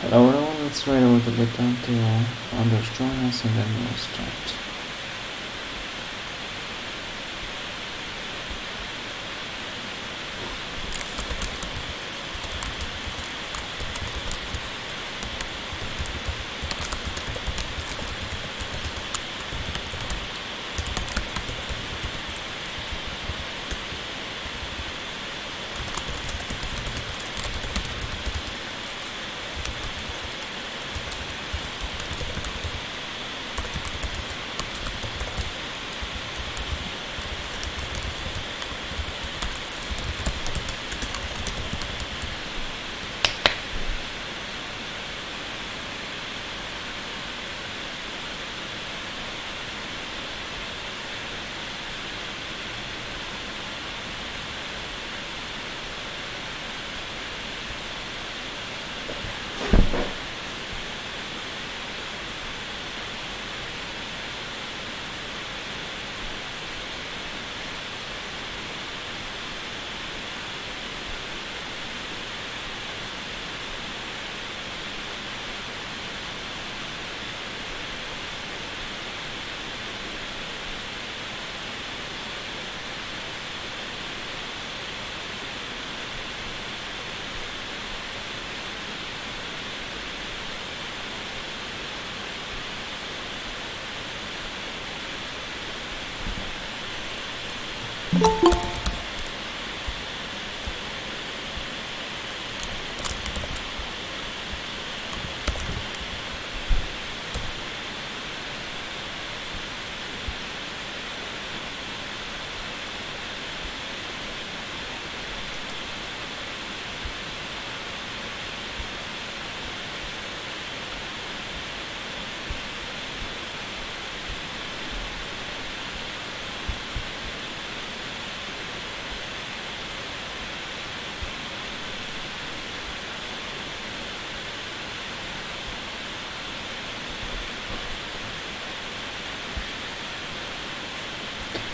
Hello everyone, let's wait a little bit until others join us and then we'll start.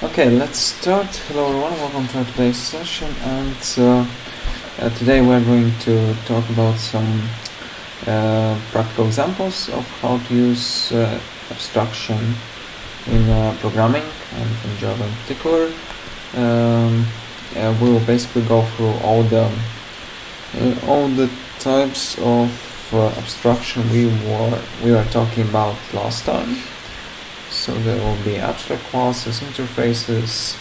Okay, let's start. Hello everyone, welcome to today's session, and today we're going to talk about some practical examples of how to use abstraction in programming and in Java in particular. We will basically go through all the types of abstraction we were talking about last time. So there will be abstract classes, interfaces,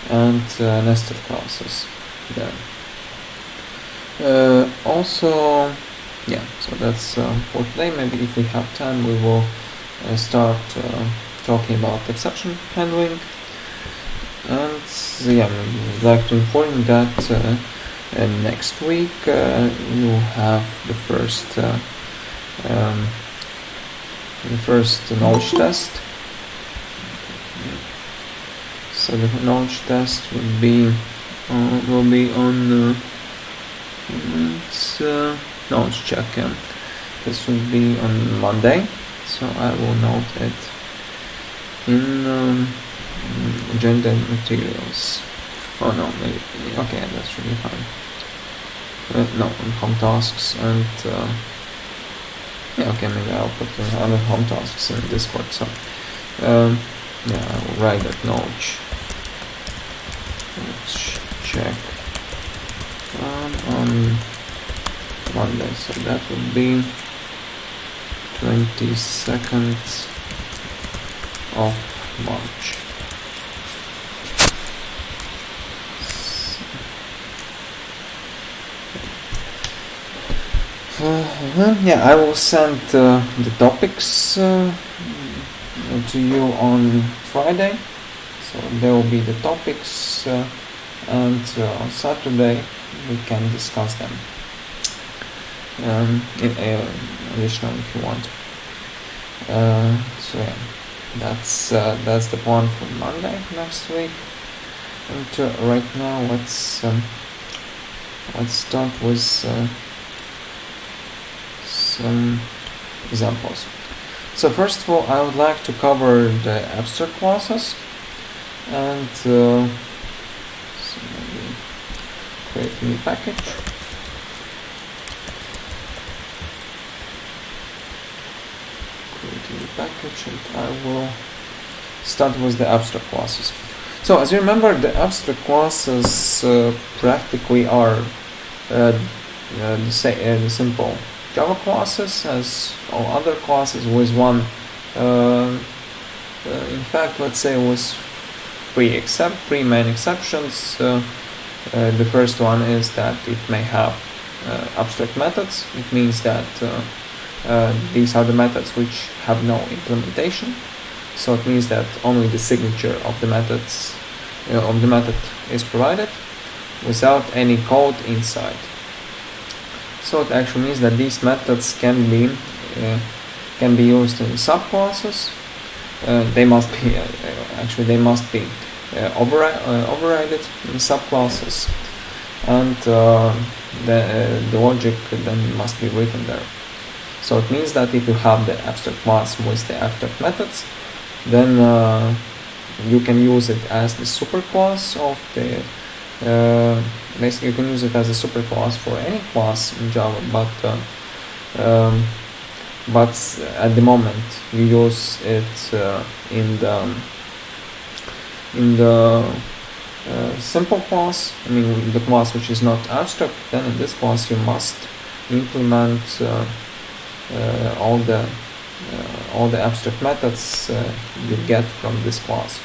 and nested classes there. So that's for today. Maybe if we have time, we will start talking about exception handling. And I'd like to inform you that next week we will have the first knowledge test. So the knowledge test will be on knowledge check. This will be on Monday, so I will note it in agenda materials. Oh no, maybe okay, that's really fine. No, on home tasks and maybe I'll put other home tasks in Discord. So I will write that knowledge. Let's check on Monday, so that would be 22nd of March. I will send the topics to you on Friday. So there will be the topics, and on Saturday we can discuss them. Additionally, if you want. That's the plan for Monday next week. And right now, let's start with some examples. So first of all, I would like to cover the abstract classes, and so maybe create a new package. And I will start with the abstract classes. So as you remember, the abstract classes practically are the simple Java classes as all other classes, with one in fact, let's say it was three main exceptions. The first one is that it may have abstract methods. It means that these are the methods which have no implementation. So it means that only the signature of the method is provided without any code inside. So it actually means that these methods can be used in subclasses. They must be overridden in subclasses, and the logic then must be written there. So it means that if you have the abstract class with the abstract methods, then you can use it as the superclass of the. Basically, you can use it as a superclass for any class in Java, but at the moment you use it in the simple class. I mean, the class which is not abstract. Then in this class you must implement all the abstract methods you get from this class.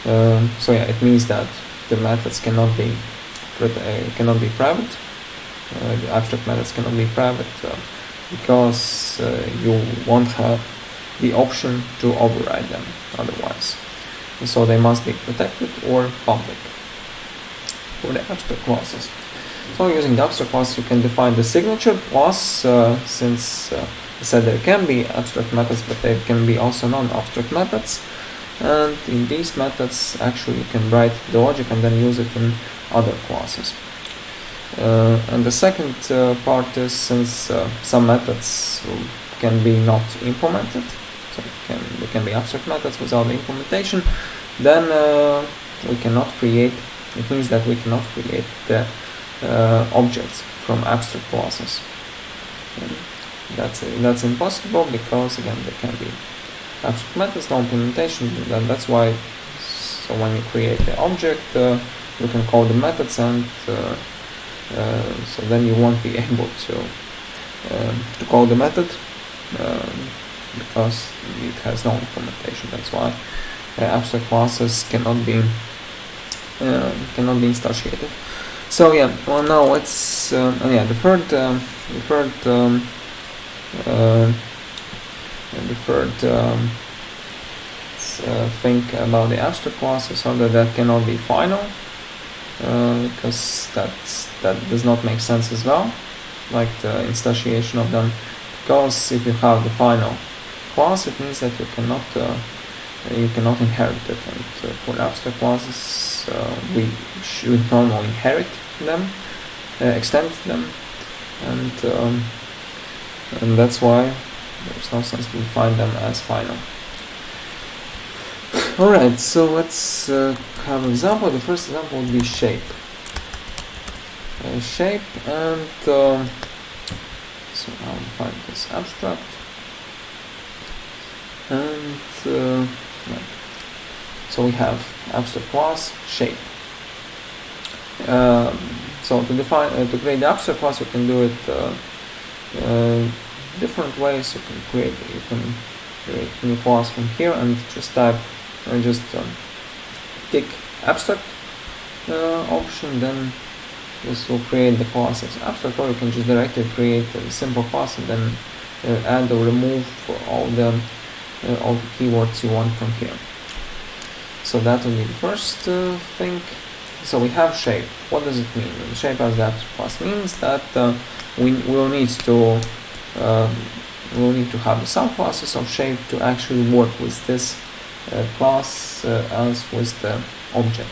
So yeah, it means that the methods cannot be private. The abstract methods cannot be private because you won't have the option to override them otherwise. And so they must be protected or public for the abstract classes. So using the abstract class, you can define the signature plus, since I said there can be abstract methods, but there can be also non-abstract methods. And in these methods, actually, you can write the logic and then use it in other classes. And the second part is, since some methods can be not implemented, so they can be abstract methods without the implementation, then we cannot create. It means that we cannot create the objects from abstract classes. And that's impossible because again there can be abstract methods, no implementation. That's why. So when you create the object, you can call the methods, and so then you won't be able to call the method because it has no implementation. That's why abstract classes cannot be instantiated. So yeah, well now let's the third thing about the abstract classes, so that cannot be final, because that does not make sense as well, like the instantiation of them, because if you have the final class, it means that you cannot inherit it, and for abstract classes we should normally inherit them, extend them, and that's why there's no sense to define them as final. Alright, so let's have an example. The first example would be shape. Shape, and so I'll define this abstract, and so we have abstract class shape. So to create the abstract class, you can do it different ways. You can create a new class from here and just type tick abstract option. Then this will create the class as abstract, or you can just directly create a simple class and then add or remove all the keywords you want from here. So that will be the first thing. So we have shape. What does it mean? Shape as the abstract class means that we will need to have the subclasses of shape to actually work with this class as with the object.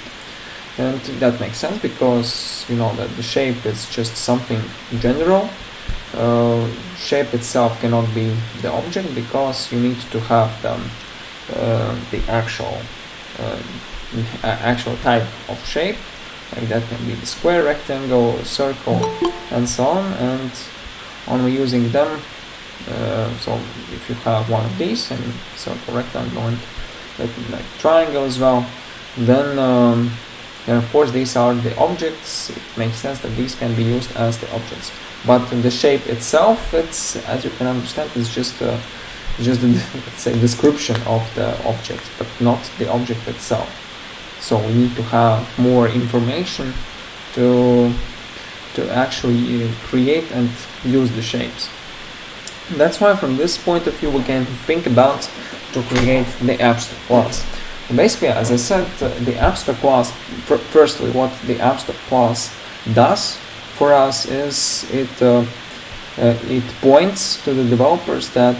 And that makes sense because you know that the shape is just something general. Shape itself cannot be the object because you need to have the actual type of shape. Like that can be the square, rectangle, circle, and so on. And only using them. So if you have one of these, and circle, rectangle, and like triangle as well, then and of course these are the objects. It makes sense that these can be used as the objects. But the shape itself, it's, as you can understand, is just a let's say description of the object, but not the object itself. So we need to have more information to actually create and use the shapes. That's why from this point of view we can think about to create the abstract class. Basically, as I said, the abstract class, firstly what the abstract class does for us is it points to the developers that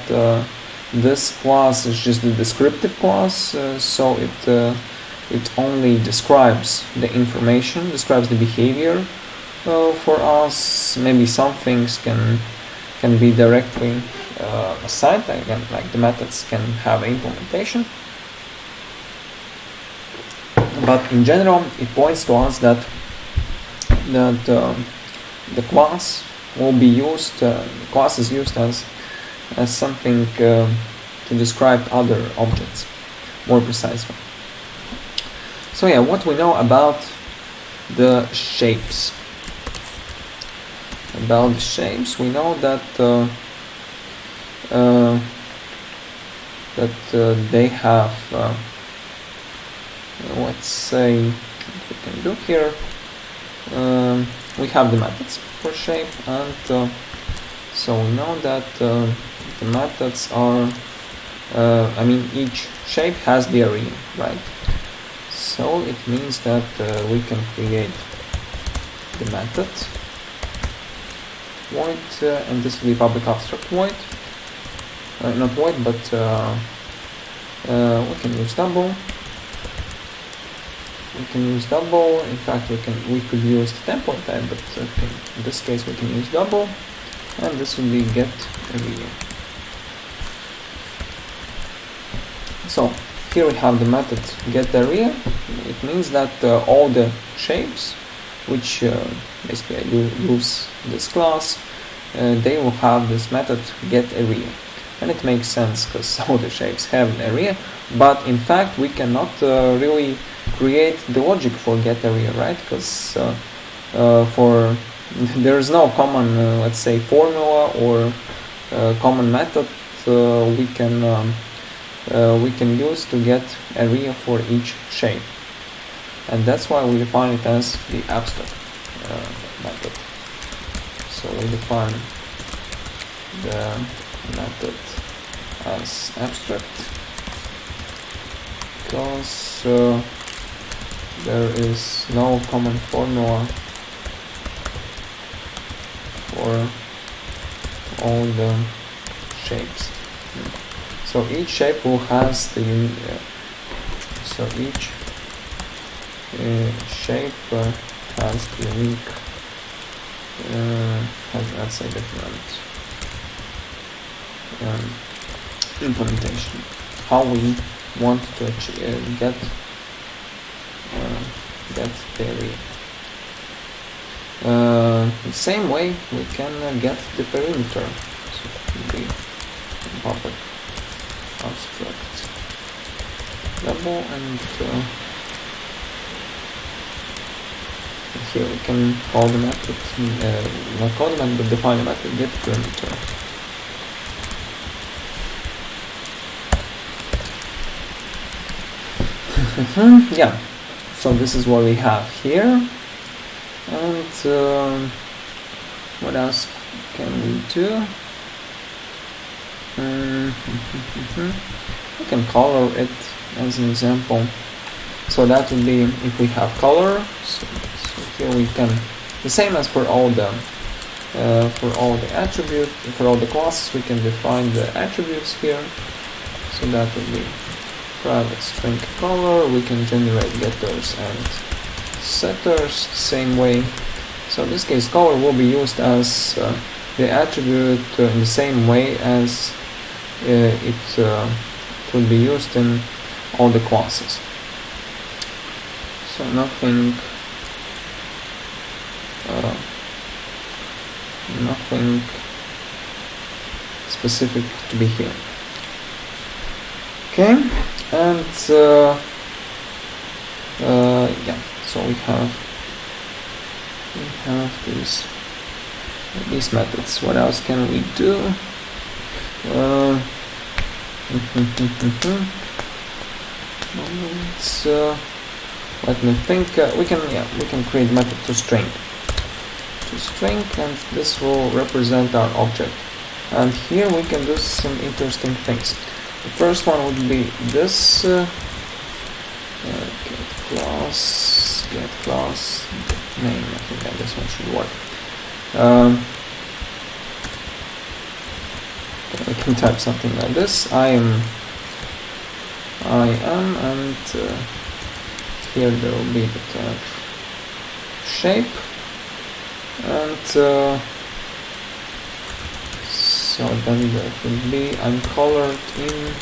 this class is just a descriptive class, so it only describes the information, describes the behavior for us. Maybe some things can be directly assigned, again, like the methods can have implementation. But in general, it points to us that the class will be used. The class is used as something to describe other objects more precisely. So yeah, what we know about the shapes. About the shapes, we know that they have let's say what we can do here. We have the methods for shape, and so we know that the methods are, each shape has the area, right? So it means that we can create the method void, and this will be public abstract void, not void, but we can use double. In fact, we could use the template type, but in this case we can use double, and this will be get area. So here we have the method get area. It means that all the shapes which basically use this class, they will have this method get area. And it makes sense because all the shapes have an area, but in fact we cannot really create the logic for get area, right? Because there is no common, let's say, formula or common method we can use to get area for each shape, and that's why we define it as the abstract method. So we define the method as abstract because there is no common formula for all the shapes. So each shape will has the each shape has the unique let's say different implementation. How we want to achieve, get the area. The same way we can get the perimeter. So that would be public abstract double, and here we can call the method, not call the method, but define the method get perimeter. Yeah, so this is what we have here, and what else can we do? We can color it as an example. So that would be if we have color. So here we can, the same as for all the attribute, for all the classes, we can define the attributes here. So that would be private string color. We can generate getters and setters same way. So in this case, color will be used as the attribute in the same way as it will be used in all the classes. So nothing specific to be here. Okay, and yeah, so we have these methods. What else can we do? Let me think. We can create method to string, and this will represent our object. And here we can do some interesting things. The first one would be this get class name. I think that this one should work. We can type something like this. I am, and here there will be the type shape, and so then that will be I'm colored in.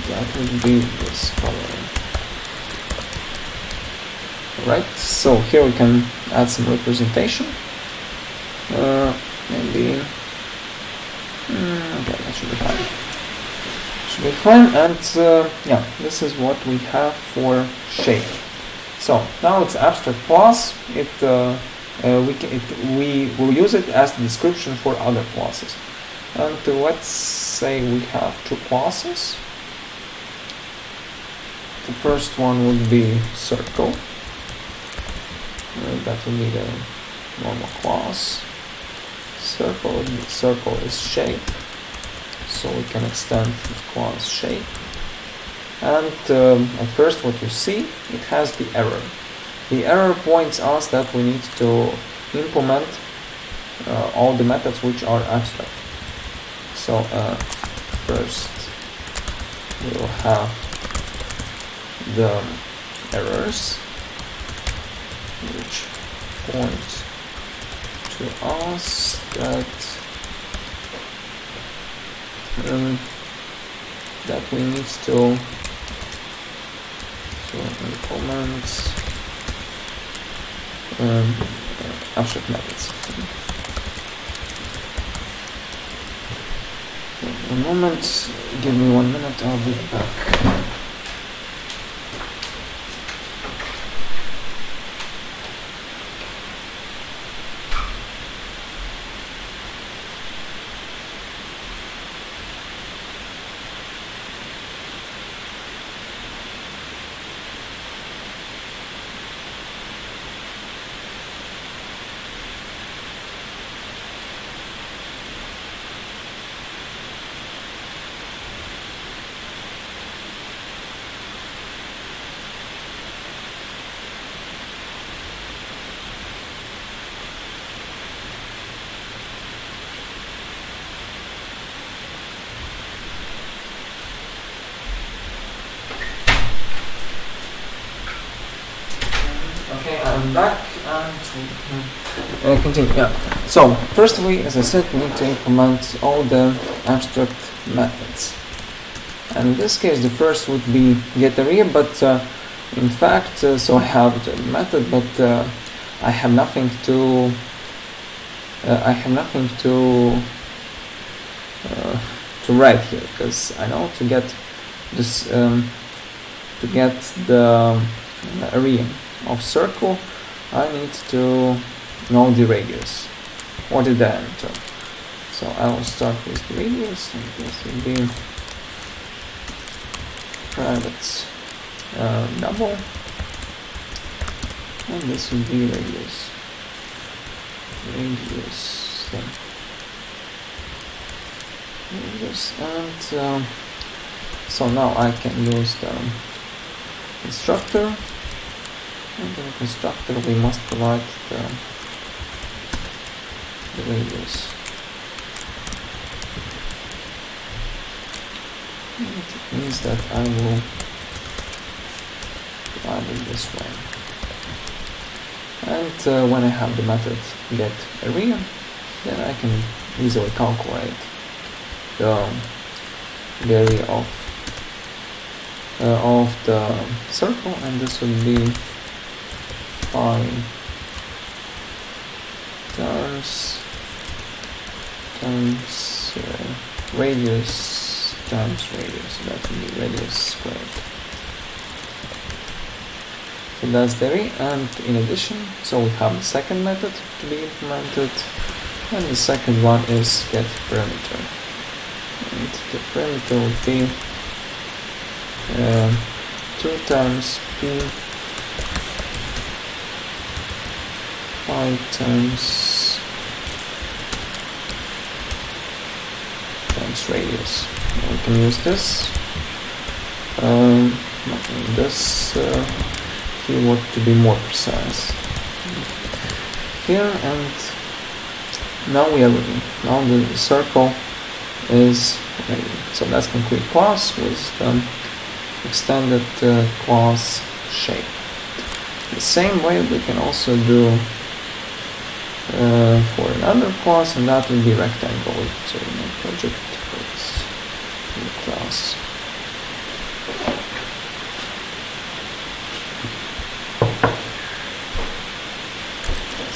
That would be this color. Right. So here we can add some representation. Maybe. Okay, that should be fine. And yeah, this is what we have for shape. So now it's abstract class. We will use it as the description for other classes. And let's say we have two classes. first one would be circle. That would be the normal class. Circle is shape, so we can extend the class shape. And at first what you see, it has the error. The error points us that we need to implement all the methods which are abstract. So first we will have the errors which point to us that we need to implement abstract methods. One moment, give me 1 minute, I'll be back. Okay, I'm back and we can continue. Yeah. So firstly, as I said, we need to implement all the abstract methods. And in this case, the first would be getArea, but in fact, so I have the method, but I have nothing to write here, because I know to get this to get the area of circle, I need to know the radius or the diameter. So I will start with the radius, and this will be private double, and this will be radius. And so now I can use the constructor. And in the constructor we must provide the radius. And it means that I will provide it this way. And when I have the method getArea, then I can easily calculate the area of the circle, and this would be pi times radius times radius, so that would be radius squared. So that's the area, and in addition, so we have the second method to be implemented, and the second one is getPerimeter. And the perimeter will be 2 times p pi times radius. We can use this keyword to be more precise here, and now we are ready. Now the circle is ready. So let's complete class with the extended class shape. The same way we can also do for another class, and that will be rectangle. So in my project it's new class.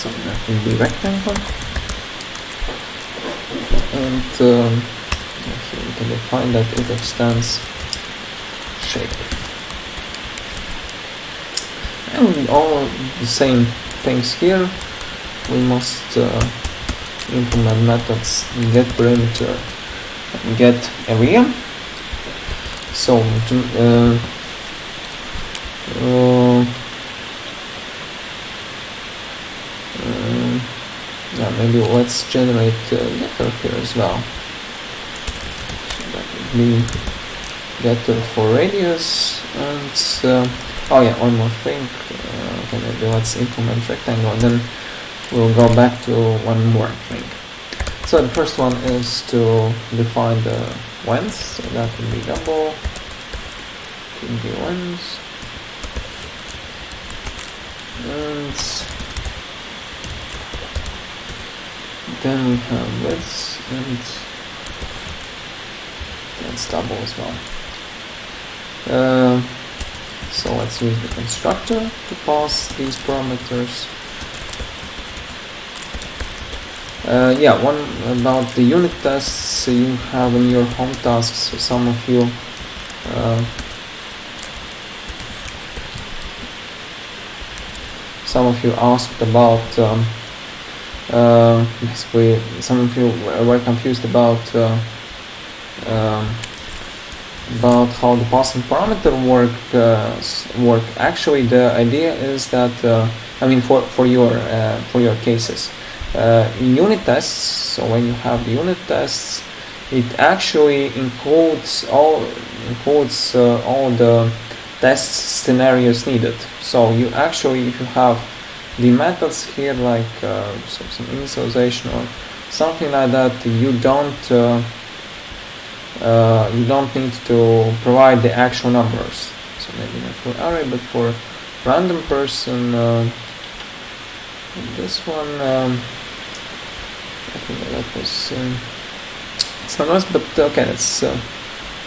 So that will be rectangle, and here we can define that it extends shape. And all the same things here. We must implement methods getPerimeter and getArea. So Yeah, maybe let's generate getter here as well. So that would be getter for radius, and oh yeah, one more thing. Okay, maybe let's implement rectangle, and then we'll go back to one more thing. So the first one is to define the length, so that would be double, could be length, and then we have width, and that's double as well. So let's use the constructor to pass these parameters. Yeah, one about the unit tests you have in your home tasks. So some of you asked about basically some of you were confused about how the passing parameter work. Actually, the idea is that I mean for your cases. In unit tests, so when you have the unit tests, it actually includes all the test scenarios needed. So you actually, if you have the methods here, like some initialization or something like that, you don't need to provide the actual numbers. So maybe not for array, but for random person, this one. I think that was some noise, but okay, that's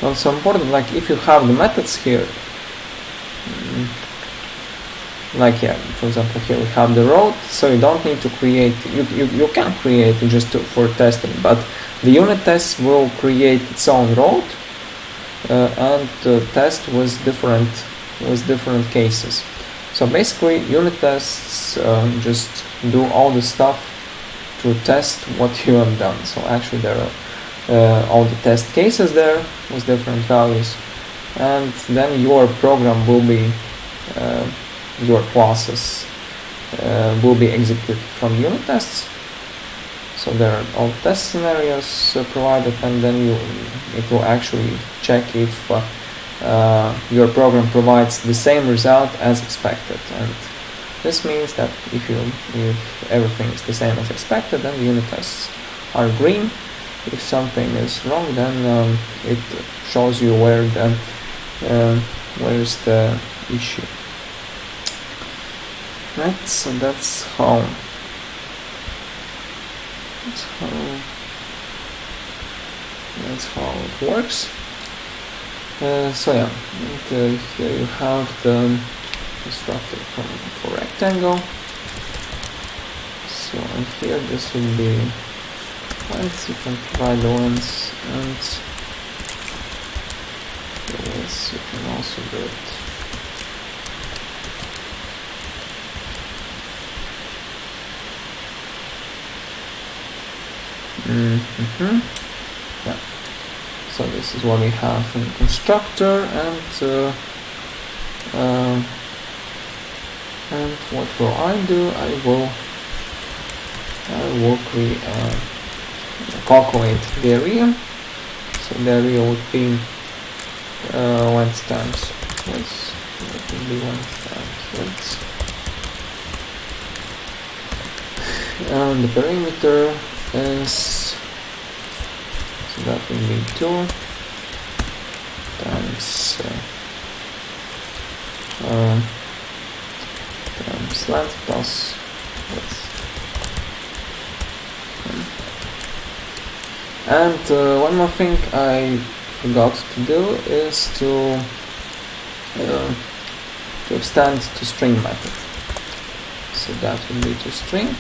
not so important. Like if you have the methods here, like yeah, for example, here we have the road, so you don't need to create. You can create it just for testing, but the unit test will create its own road and test with different cases. So basically, unit tests just do all the stuff to test what you have done. So actually there are all the test cases there with different values, and then your program will be your classes will be executed from unit tests. So there are all test scenarios provided, and then it will actually check if your program provides the same result as expected. And this means that if everything is the same as expected, then the unit tests are green. If something is wrong, then it shows you where is the issue. Right, so that's how it works. So yeah, and, here you have the constructor for rectangle. So and here this will be length. You can provide the length, and yes, you can also do it. Yeah. So this is what we have in constructor, and what will I do? I will calculate the area. So the area would be length times width. That would be length times width. And the perimeter is, so that will be 2 times length plus width. And one more thing I forgot to do is to extend to string method. So that will be to string,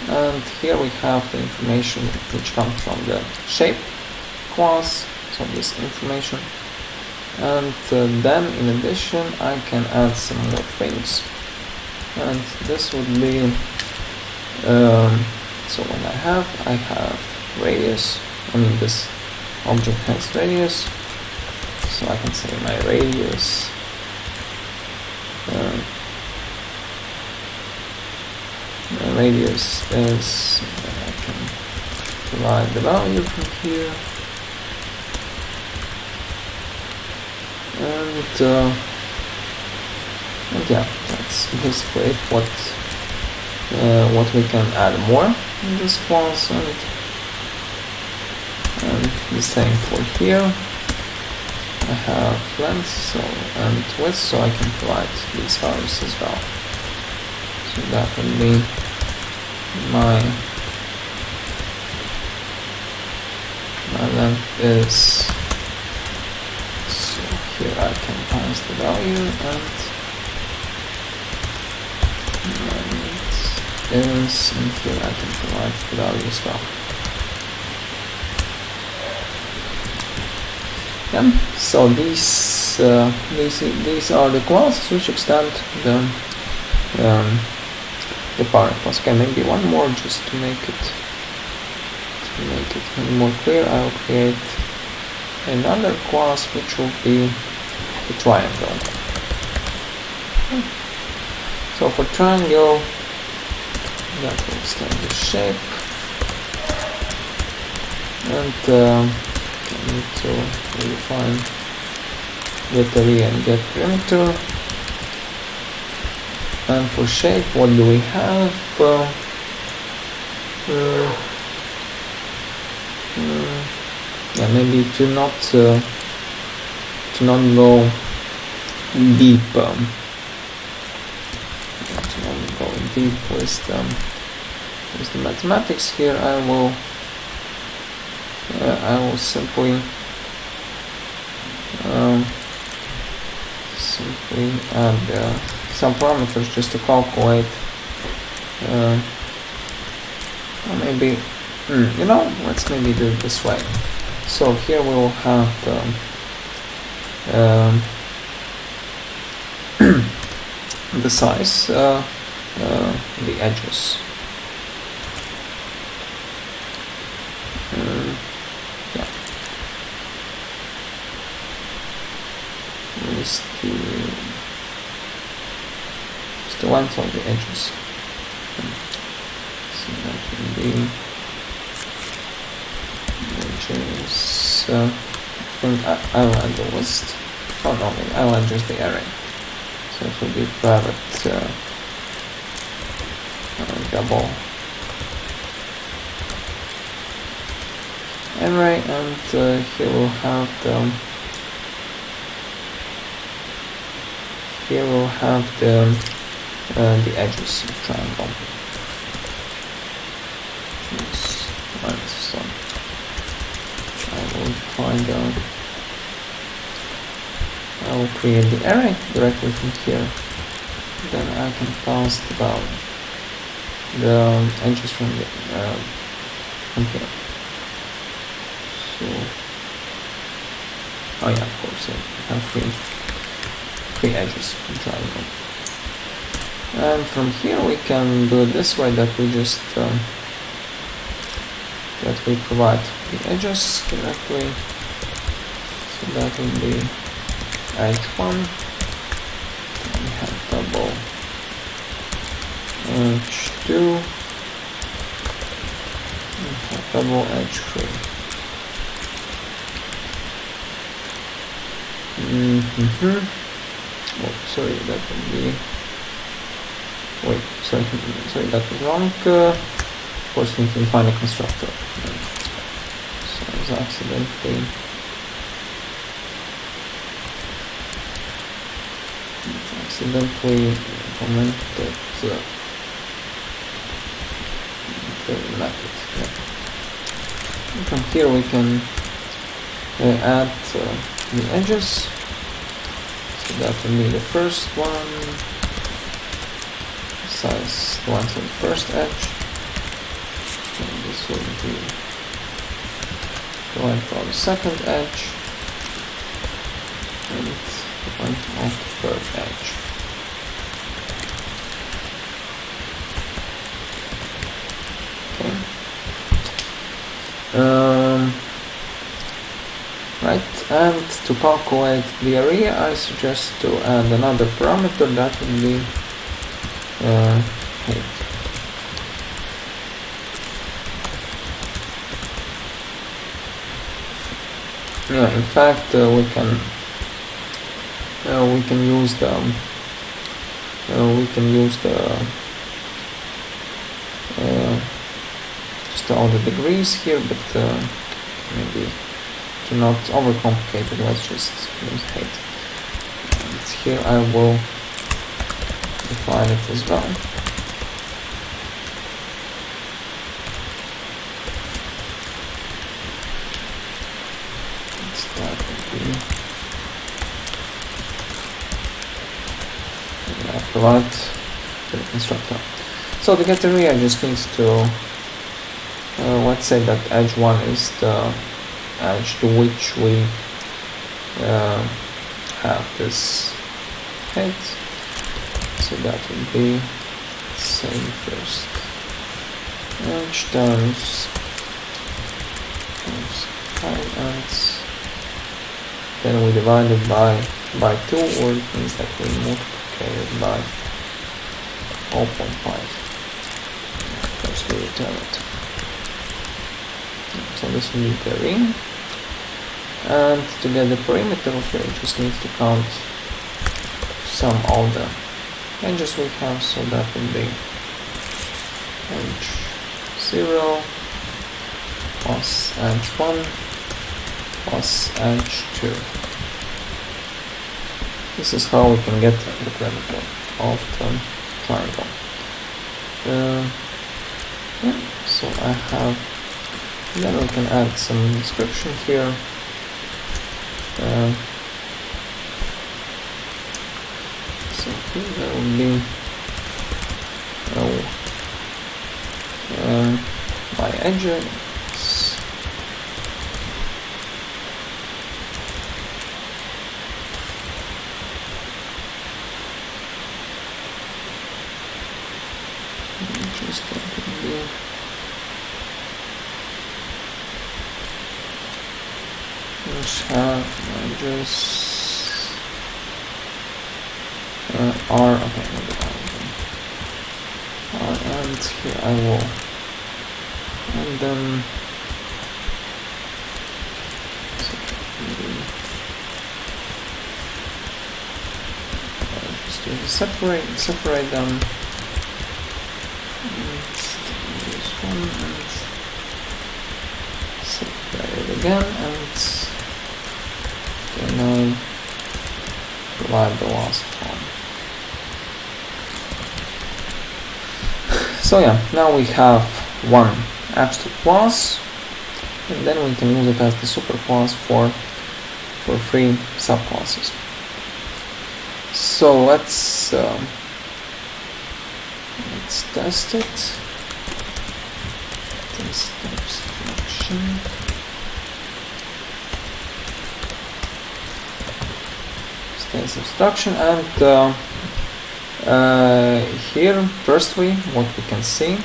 and here we have the information which comes from the shape class, so this information, and then in addition I can add some more things, and this would be so when I have radius, this object has radius, so I can say my radius the radius is, I can provide the value from here, and yeah, that's basically what we can add more in this class, and the same for here. I have length and width, so I can provide these values as well. So that would be my length is, so here I can pass the value, and my width is, and here I can provide the value as well. Yeah, so these are the classes which extend the parent class. Okay, maybe one more just to make it more clear. I will create another class which will be the triangle. So for triangle, that will extend the shape, and I need to redefine get array and get perimeter. And for shape, what do we have? Yeah, maybe to not go deep. With the mathematics here. I will simply add some parameters just to calculate. Or maybe, let's maybe do it this way. So here we will have the size, the edges. Yeah. Just the length of the edges. So that will be edges. I think I will add the list. Oh no, maybe I will add just the array. So it will be private double array, and here we'll have the edges of triangle. So I will create the array directly from here. Then I can pass the edges from here. So, oh yeah, of course, I have three edges from triangle. And from here we can do it this way, that we just that we provide the edges directly. So that will be edge 1. Then we have double edge 2. We have double edge 3. Oh, sorry, that would be. Wait, sorry, that was wrong. Of course, we can find a constructor. So it's accidentally commented the method. Yeah. And from here we can add the edges. So that will be the first one. Size the length of the first edge, and this will be the length of the second edge, and the length of the third edge. Okay. Right. And to calculate the area, I suggest to add another parameter that would be height. Yeah, in fact, we can use just all the degrees here, but maybe to not overcomplicate it, let's just use height. And here I will define it as well. That would be provide the constructor. So to get area, I just need to let's say that edge 1 is the edge to which we have this head. So that would be say first edge times height, and then we divide it by 2, or it means that we multiply it by 0.5. First we return it. So this will be the ring, and to get the perimeter of it, we just need to count sum all the edges we have, so that would be edge 0 plus edge 1 plus edge 2. This is how we can get the perimeter of the triangle. Yeah, so I have, then we can add some description here. So here there will be my edges. Just that would be let's have edges R, okay, maybe R, and here I will, and then so just do the separate them. This one, and separate it again, and then I provide the last one. So yeah, now we have one abstract class, and then we can use it as the superclass for 3 subclasses. So let's test it. Test abstraction. Test abstraction, and here, firstly, what we can see,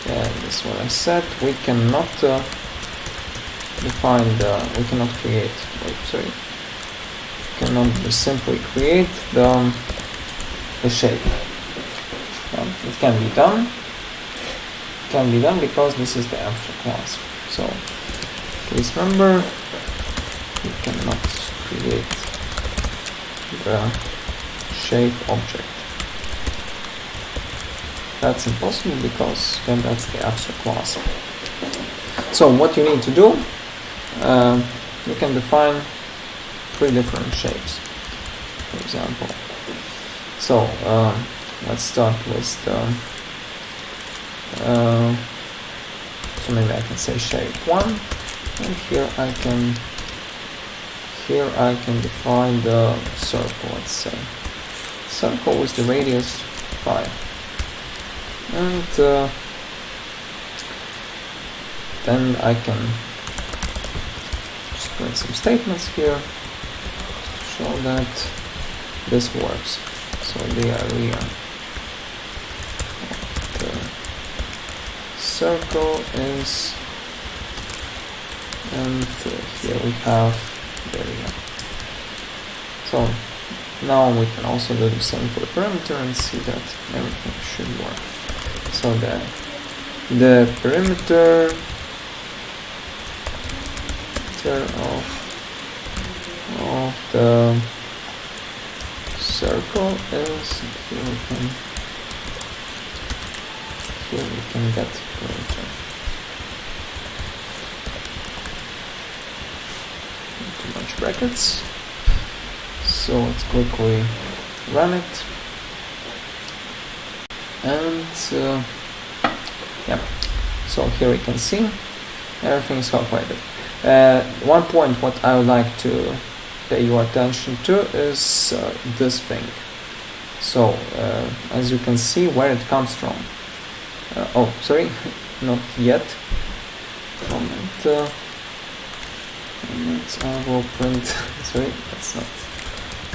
this is what I said, we cannot define we cannot create, we cannot just simply create the shape. It can be done. Because this is the abstract class. So please remember, you cannot create the shape object. That's impossible because then that's the abstract class. So what you need to do, you can define 3 different shapes, for example. So let's start with the so maybe I can say shape 1, and here I can define the circle. Let's say circle with the radius 5, and then I can just put some statements here to show that this works. So the area of the circle is, and here we have So now we can also do the same for the perimeter and see that everything should work. So the perimeter of the circle is here we can get perimeter. Too much brackets. So let's quickly run it, and yeah, so here we can see everything is calculated. One point what I would like to pay your attention to is this thing. So as you can see where it comes from. Oh, sorry, not yet. Moment, I will print. Sorry, that's not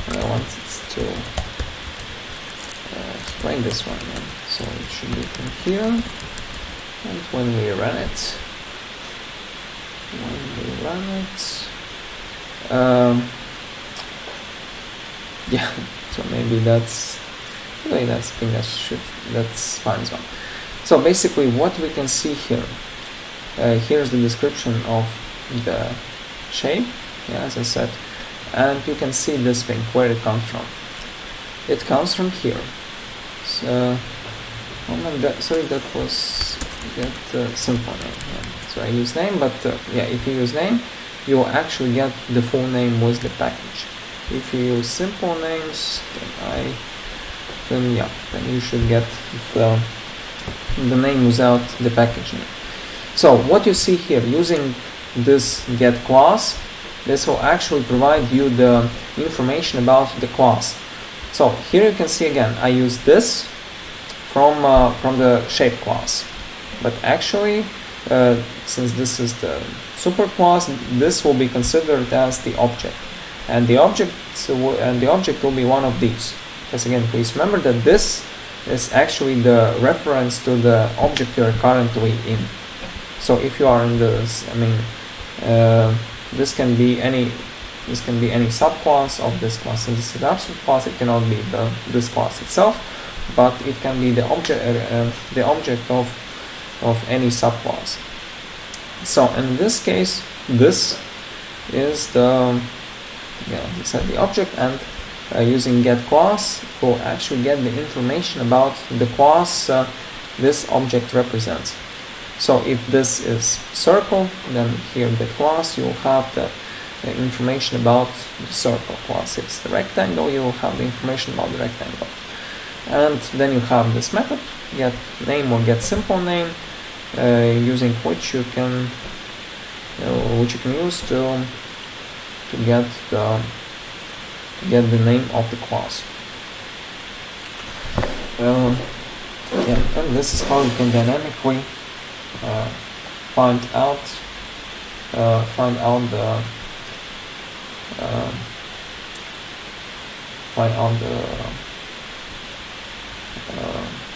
what I wanted to explain this one. So it should be from here, and when we run it, yeah. So maybe that's fine as well. So basically, what we can see here, here's the description of the shape, yeah, as I said, and you can see this thing where it comes from. It comes from here. So, sorry, that was the simple name. Yeah. So I use name, but yeah, if you use name, you will actually get the full name with the package. If you use simple names, then you should get the name without the package name. So what you see here, using this get class, this will actually provide you the information about the class. So here you can see again, I use this from the shape class, but actually since this is the super class, this will be considered as the object, and the object will be one of these. Because again, please remember that this is actually the reference to the object you are currently in. So if you are in this, this can be any subclass of this class. And this is abstract class. It cannot be this class itself, but it can be the object of any subclass. So in this case, this is the object, and using get class will actually get the information about the class this object represents. So if this is circle, then here get class, you will have the information about the circle class. If it's the rectangle, you will have the information about the rectangle. And then you have this method, get name or get simple name, using which you can use to get the name of the class. And this is how you can dynamically find out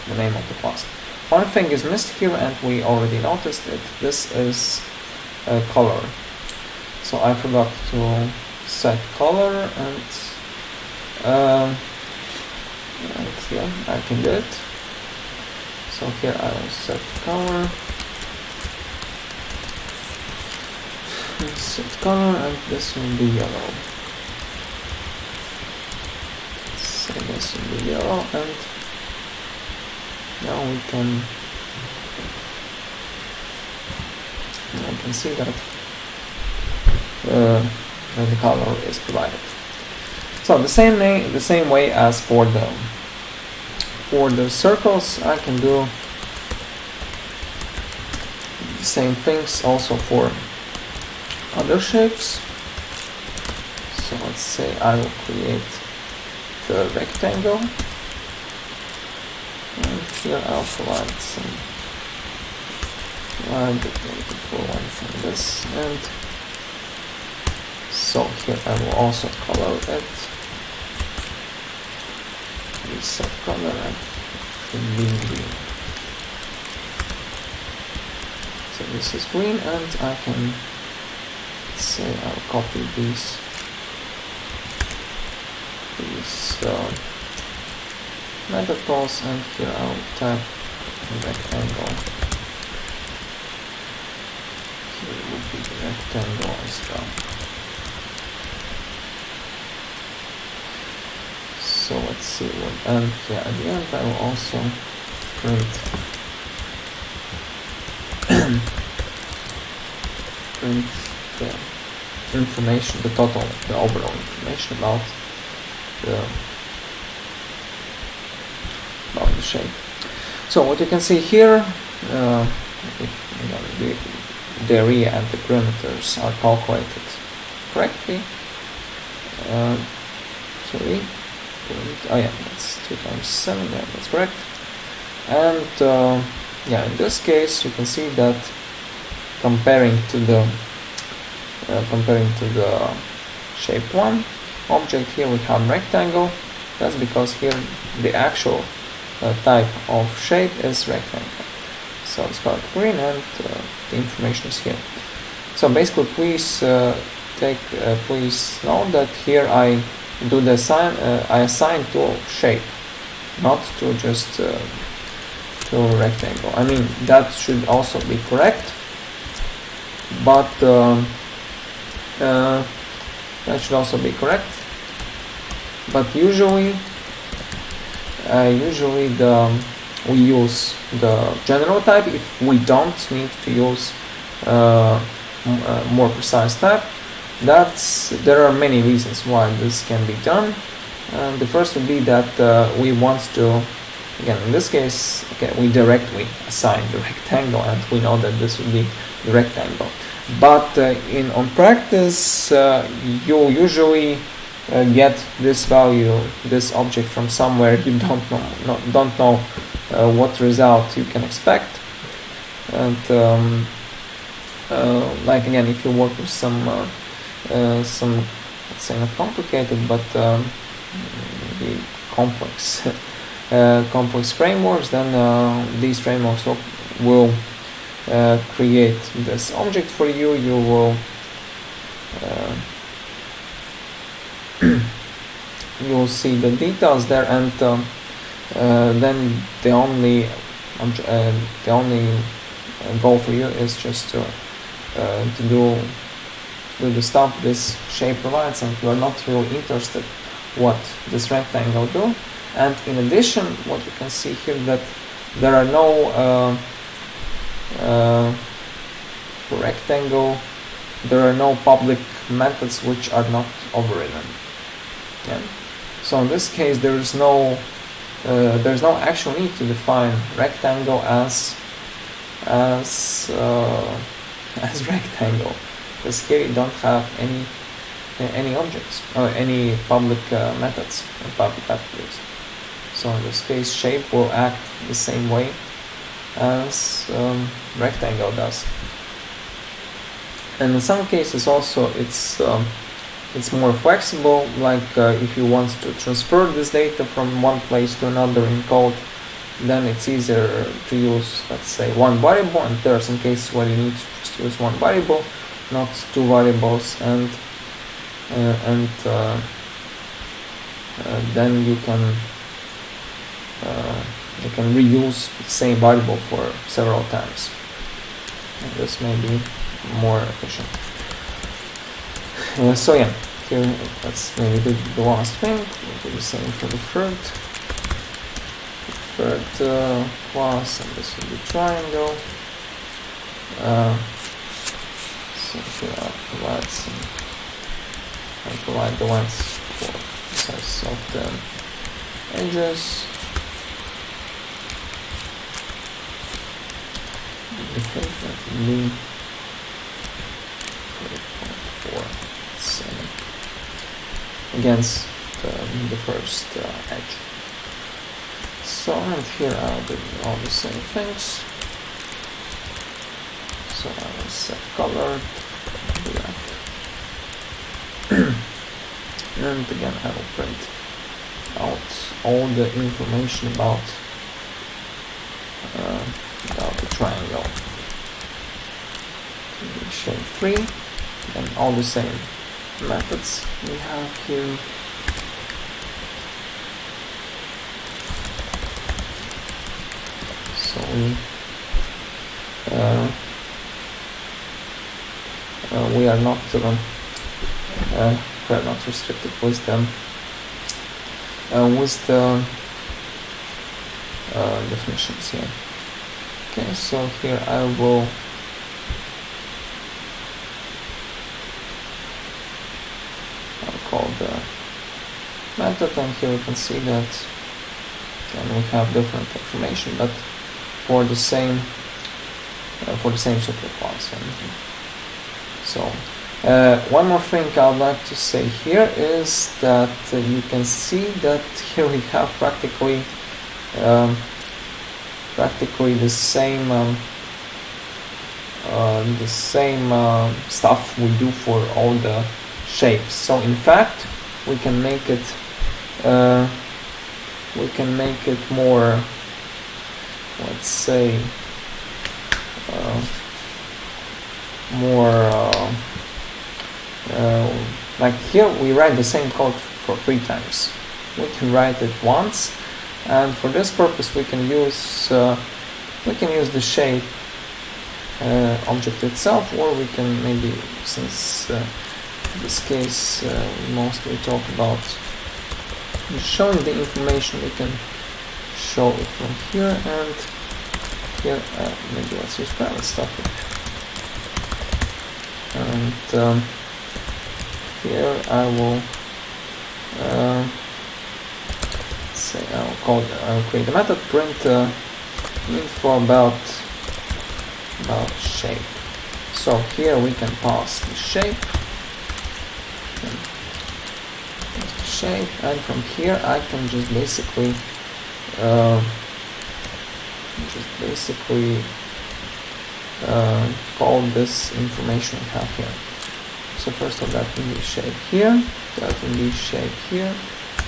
the name of the class. One thing is missed here, and we already noticed it. This is color. So I forgot to set color, and here I can do it. So here I will set color. Set color, and this will be yellow. So this will be yellow, and now we can see that the color is provided. So the same way as for the circles, I can do the same things also for other shapes. So let's say I will create the rectangle, and here I'll provide some for one from this, and so here I will also color it. Set color and green. So this is green, and I can say I'll copy these these method calls, and here I'll type rectangle. Here would be the rectangle as well. So let's see what, and at the end I will also print the information, the overall information about the shape. So what you can see here, the area and the perimeters are calculated correctly. Sorry. Oh yeah, that's 2 times 7. Yeah, that's correct. And yeah, in this case, you can see that comparing to the shape 1 object, here we have rectangle. That's because here the actual type of shape is rectangle. So it's called green, and the information is here. So basically, please please note that here I do the I assign to shape, not to just to rectangle. I mean, that should also be correct, but that should also be correct. But usually we use the general type if we don't need to use more precise type. There are many reasons why this can be done. The first would be that we want to, again in this case, we directly assign the rectangle, and we know that this would be the rectangle. But on practice, you usually get this value, this object, from somewhere you don't know what result you can expect. And like again, if you work with some let's say not complicated, but maybe complex frameworks, then these frameworks will create this object for you. You will you'll see the details there, and then the only goal for you is just to do the stuff this shape provides, and you are not really interested what this rectangle do. And in addition, what you can see here, that there are no for rectangle, there are no public methods which are not overridden. Yeah. So in this case, there's no actual need to define rectangle as rectangle, because here you don't have any objects or any public methods or public attributes. So in this case, shape will act the same way as rectangle does. And in some cases also it's more flexible, like if you want to transfer this data from one place to another in code, then it's easier to use, let's say, one variable, and there are some cases where you need to just use one variable, not two variables, and then you can reuse the same variable for several times, and this may be more efficient. So yeah, here let's maybe do the last thing. We'll do the same for the third class, and this will be triangle. So here I'll provide the length for the size of the edges. The height that would be 4.47 against the first edge. So, and here I'll do all the same things. So I will set color black. And again I will print out all the information about the triangle. Shape 3, and all the same methods we have here. we are not restricted with the definitions here. Okay, so here I will call the method, and here you can see that we have different information, but for the same superclass. So one more thing I would like to say here is that you can see that here we have practically the same stuff we do for all the shapes. So in fact, we can make it more, let's say, like here we write the same code for 3 times. We can write it once, and for this purpose we can use the shape object itself, or we can maybe, since in this case we mostly talk about showing the information, we can show it from here, and here maybe let's use private stuff, and here I will say I'll create a method print info about shape. So here we can pass the shape, and from here I can just basically call this information we have here. So first of that will be shape here, that will be shape here,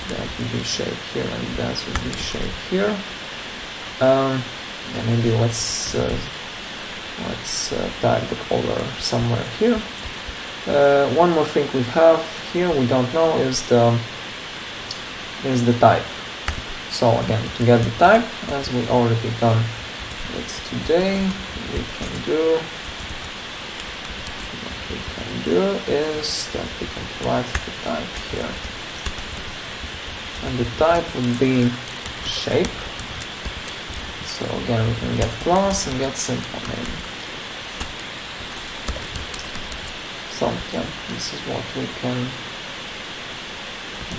that will be shape here, and that will be shape here. And maybe let's type the color somewhere here. One more thing we have here we don't know is the type. So again, to get the type, as we already done it today, what we can do is that we can provide the type here, and the type would be shape. So again, we can get class and get simple name. So yeah, this is what we can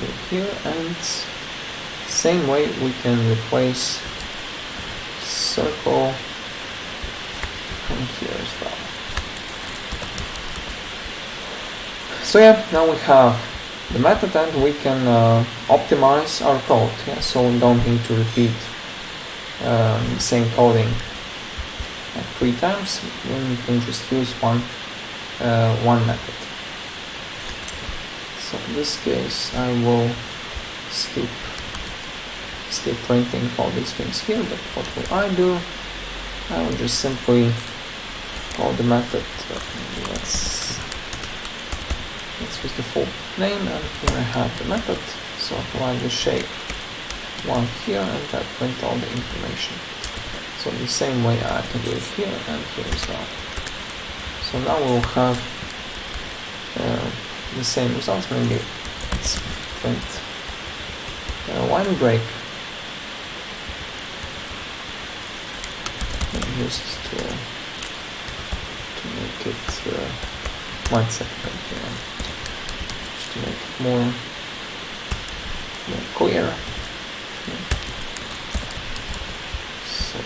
do here, and same way we can replace circle from here as well. So yeah, now we have the method, and we can optimize our code. Yeah, so we don't need to repeat the same coding 3 times. We can just use one method. So in this case, I will skip printing all these things here. But what will I do? I will just simply call the method. Let's use the full name, and here I have the method. So apply the shape 1 here, and I print all the information. So the same way I can do it here and here as well. So now we'll have the same results. Maybe let's print line break, and just to make it 1 second here, just to make it more clear. So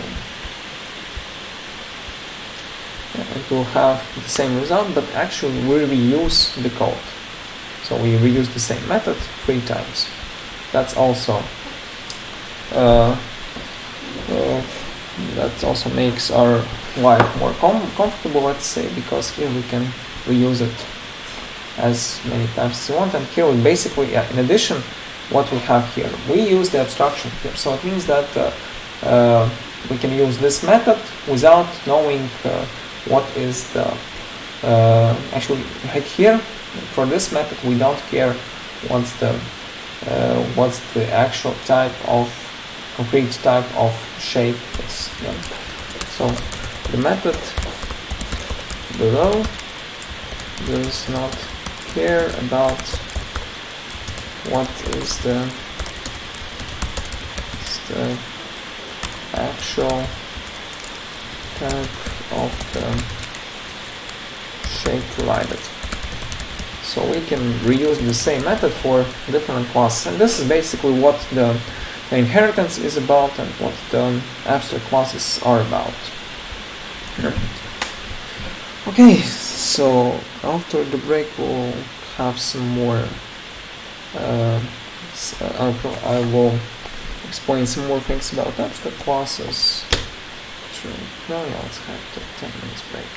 it will have the same result, but actually we reuse the code. So we reuse the same method 3 times. That also makes our life more comfortable, let's say, because here we can reuse it as many times as we want. And here we basically, in addition, what we have here, we use the abstraction here. So it means that we can use this method without knowing what is the actually right here. For this method, we don't care what's the actual type of concrete type of shape is. So the method below does not care about what is the actual type of the shape provided. So we can reuse the same method for different classes, and this is basically what the inheritance is about and what the abstract classes are about. Okay, so after the break we'll have some more I will explain some more things about abstract classes. Now let's have the 10 minutes break.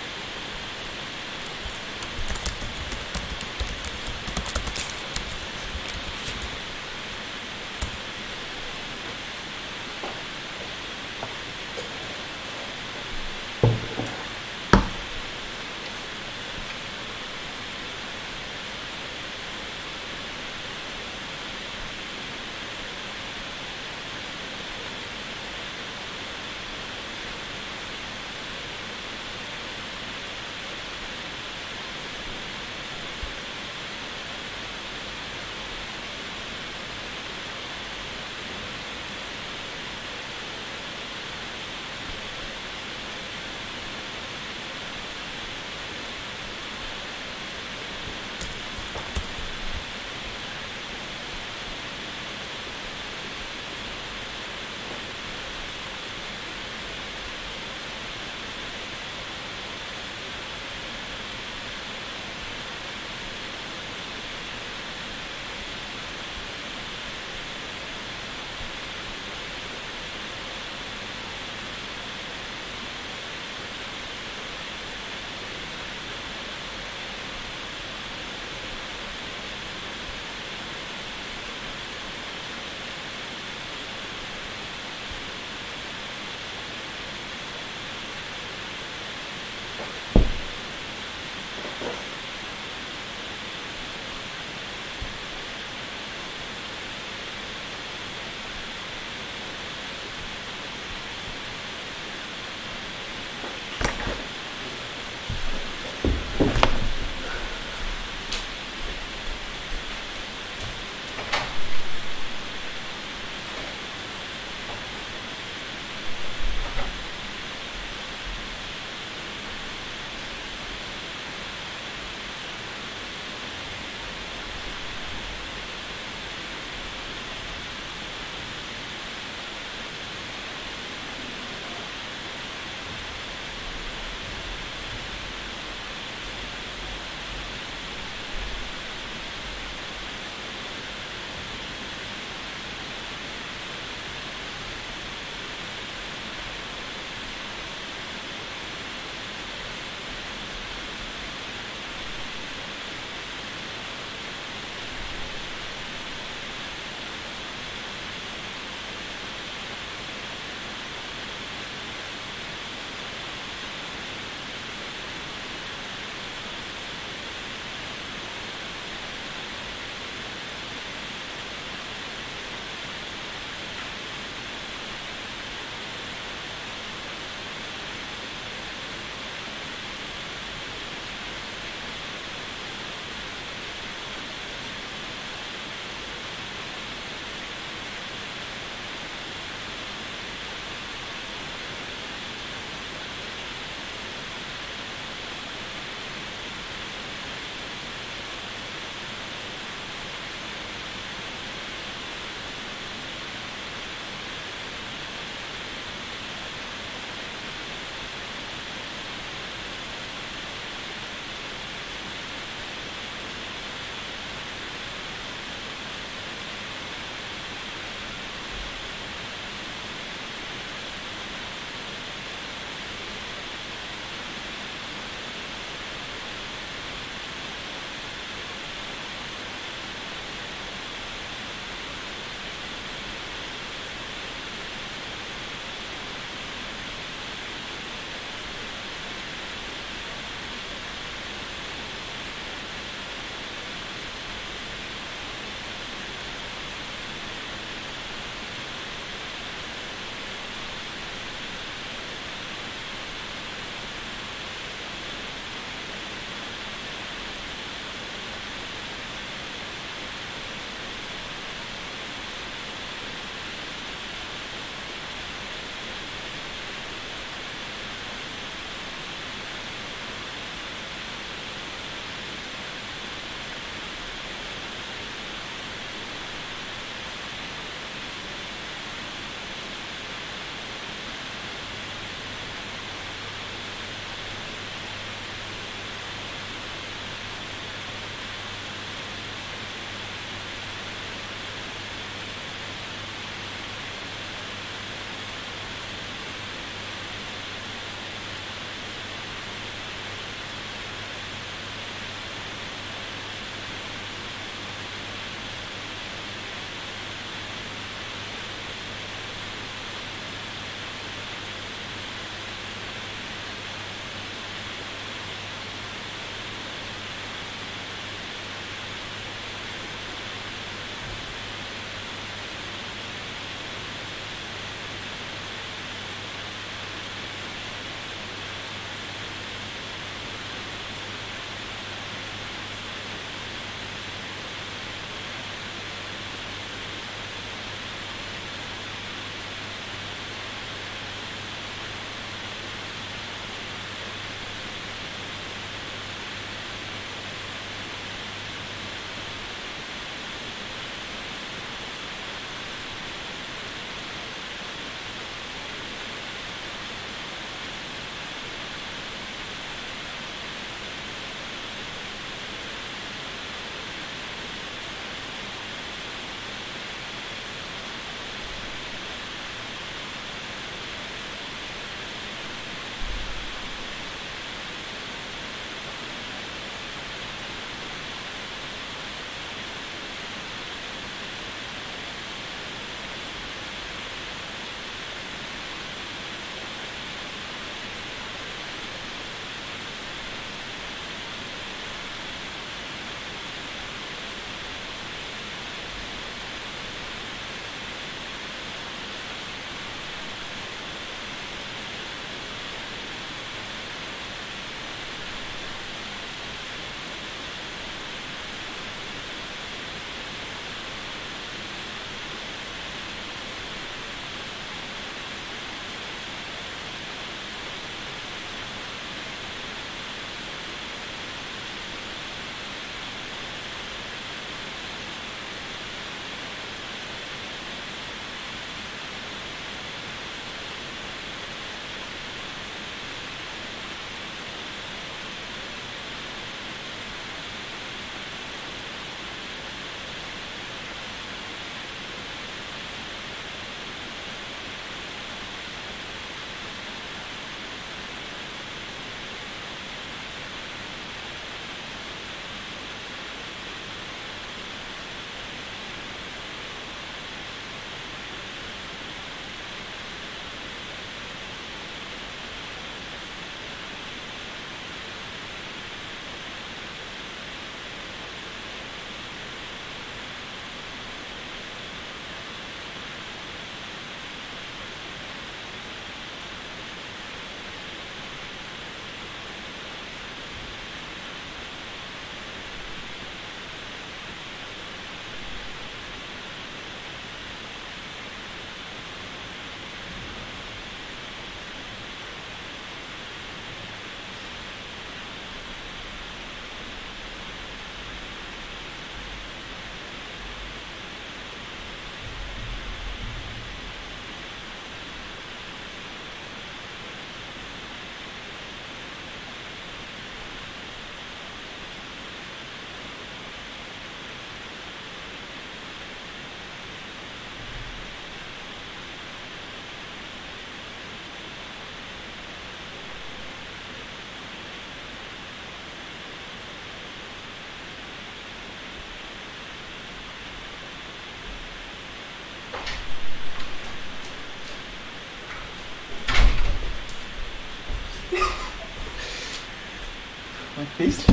Please.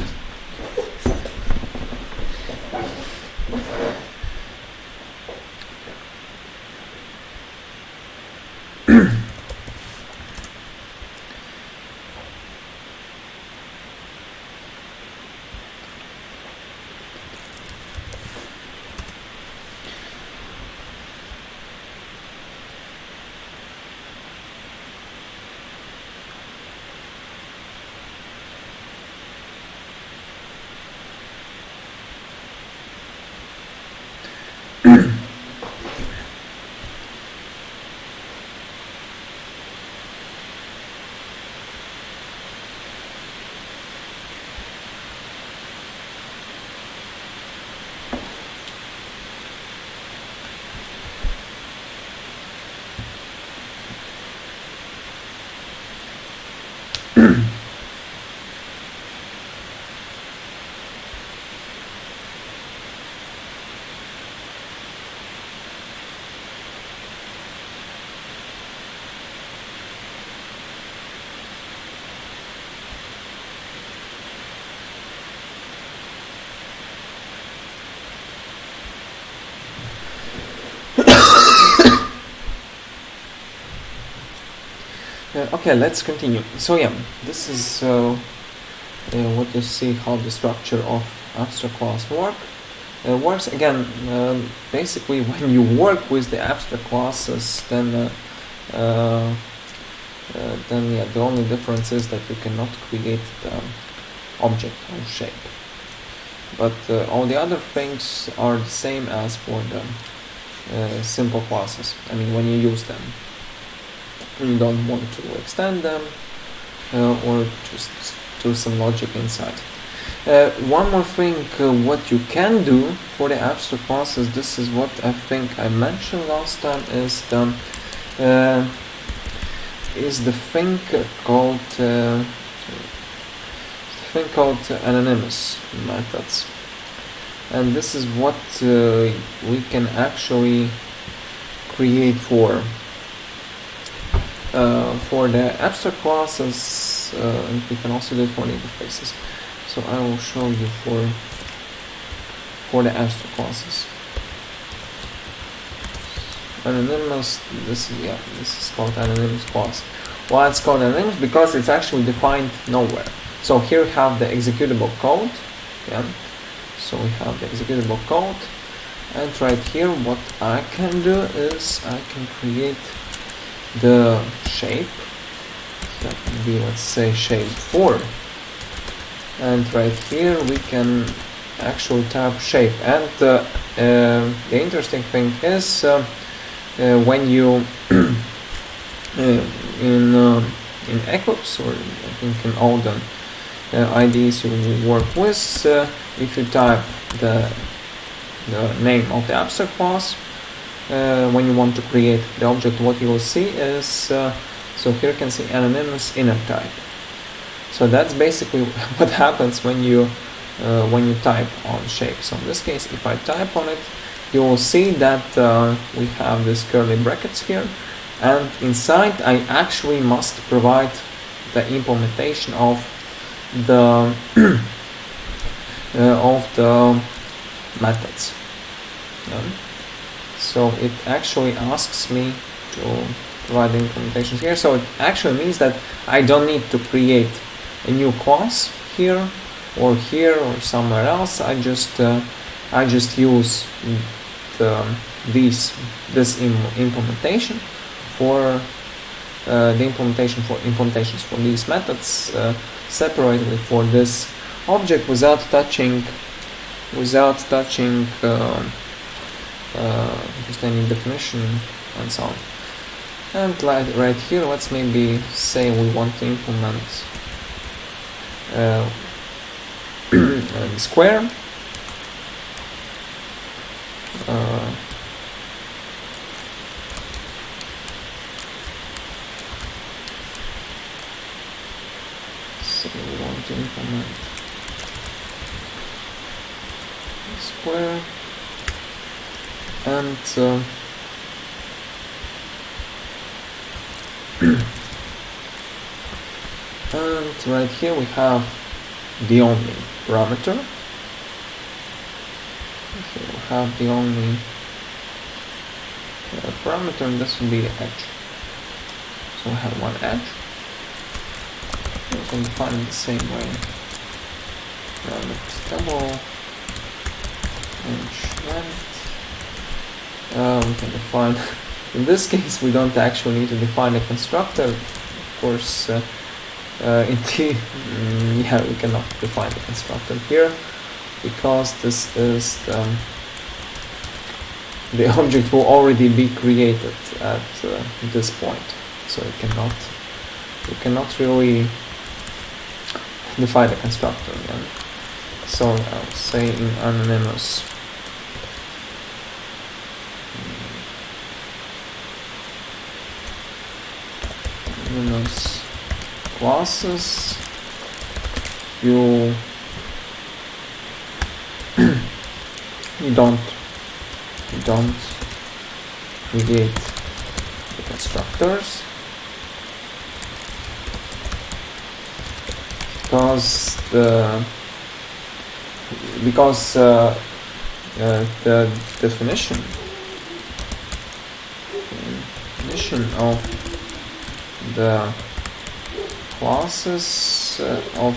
Okay, let's continue. So yeah, this is what you see how the structure of abstract class works. Again, basically when you work with the abstract classes, then yeah, the only difference is that you cannot create the object or shape. But all the other things are the same as for the simple classes. I mean, when you use them. You don't want to extend them or just do some logic inside. One more thing, what you can do for the abstract classes, this is what I think I mentioned last time, is the thing called anonymous methods, and this is what we can actually create for the abstract classes, and we can also do it for the interfaces. So I will show you for the abstract classes. Anonymous. This is called anonymous class. Why it's called anonymous? Because it's actually defined nowhere. So here we have the executable code. Yeah. So we have the executable code, and right here, what I can do is I can create the shape. That would be, let's say, shape 4, and right here we can actually type shape. And the interesting thing is when you in Eclipse, or I think in all the IDEs you will work with, if you type the name of the abstract class, when you want to create the object, what you will see is, so here you can see anonymous inner type. So that's basically what happens when you type on shape. So in this case, if I type on it, you will see that we have these curly brackets here, and inside I actually must provide the implementation of the methods. So it actually asks me to provide the implementations here. So it actually means that I don't need to create a new class here or somewhere else. I just use this implementation for the implementations for these methods separately for this object without touching just any definition and so on. And right here, let's maybe say we want to implement square. So we want to implement square, and and right here we have the only parameter. Here we have the only parameter, and this will be the edge. So we have one edge. We can define it the same way. Parameter double edge length. We can define. In this case, we don't actually need to define a constructor. Of course, in T, yeah, we cannot define the constructor here because this is the object will already be created at this point, so we cannot really define the constructor again. So I'll say in anonymous classes, you don't create the constructors because the definition of the classes of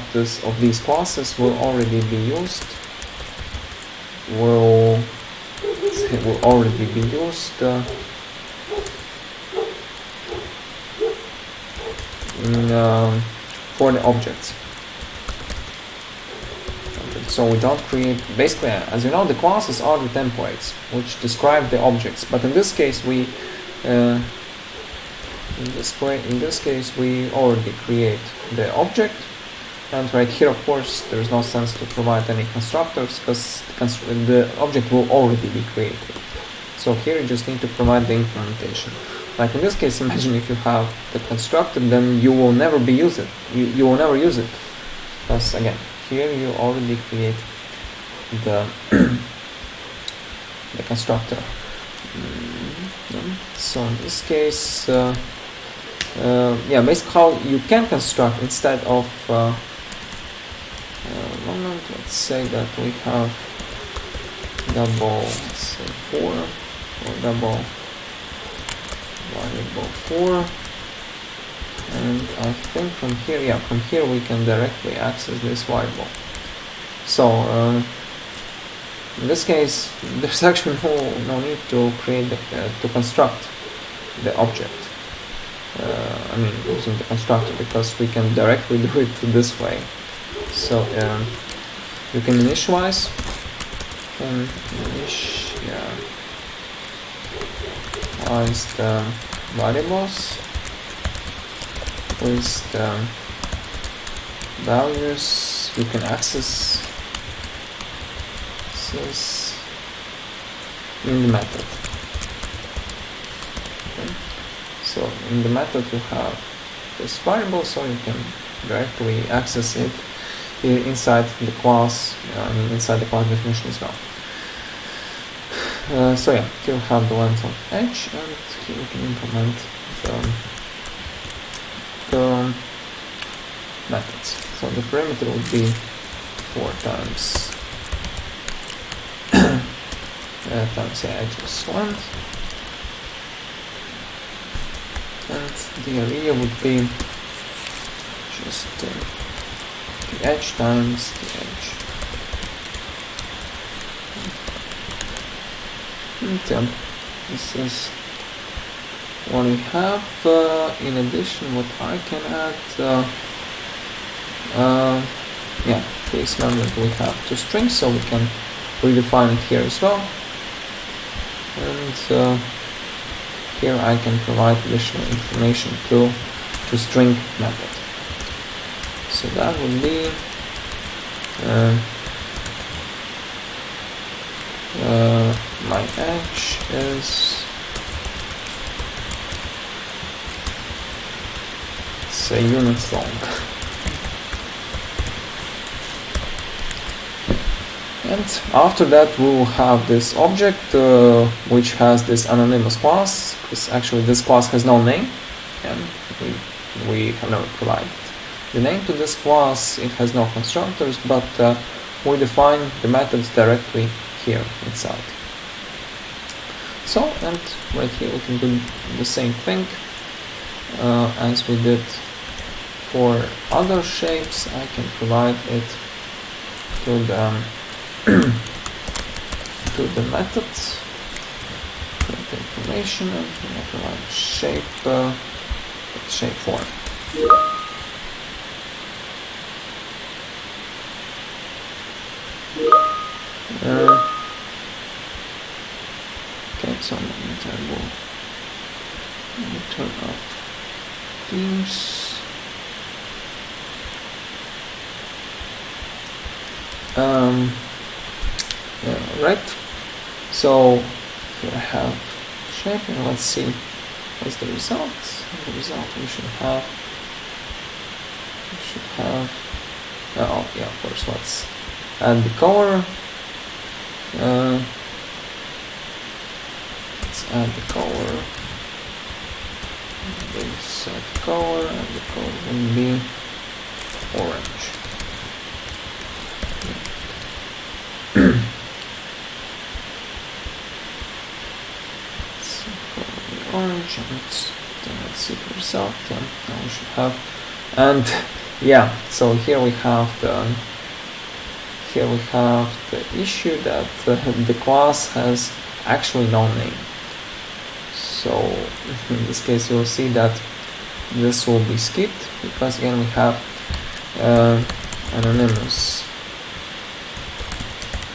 these classes will already be used. Will already be used for the objects. So we don't create. Basically, as you know, the classes are the templates which describe the objects. But in this case, we in this case we already create the object, and right here, of course, there is no sense to provide any constructors because the object will already be created. So here you just need to provide the implementation. Like in this case, imagine if you have the constructor, then you will never use it. You will never use it because again, here you already create the the constructor. So in this case, yeah, basically how you can construct instead of let's say that we have double, let's say 4 or double variable 4, and I think from here, yeah, from here we can directly access this variable. So in this case, there's actually no need to create to construct the object. I mean, using the constructor, because we can directly do it this way. So you can initialize, the variables with the values. You can access this in the method. Okay. So in the method you have this variable, so you can directly access it inside the class, inside the class definition as well. So yeah, here we have the length of edge, and here we can implement the methods. So the parameter would be 4 times times the edge's length, and the area would be just the edge times the edge. And this is what we have. In addition, what I can add, yeah, case member, we have 2 strings, so we can redefine it here as well. And here I can provide additional information to string method. So that would be my edge is, say, units long. And after that we will have this object which has this anonymous class, because actually this class has no name and we have never provided the name to this class, it has no constructors, but we define the methods directly here inside. So, and right here we can do the same thing as we did for other shapes. I can provide it to the to the methods, the information, and I provide shape form. Okay, so I will turn off Teams. Right. So here I have shape, and let's see what's the result. The result we should have. Oh yeah, of course. Let's add the color. Let's add the color. Set color, and the color will be orange. Orange, and let's see the result. Now we should have, and yeah, so here we have the issue that the class has actually no name. So in this case you'll see that this will be skipped, because again we have anonymous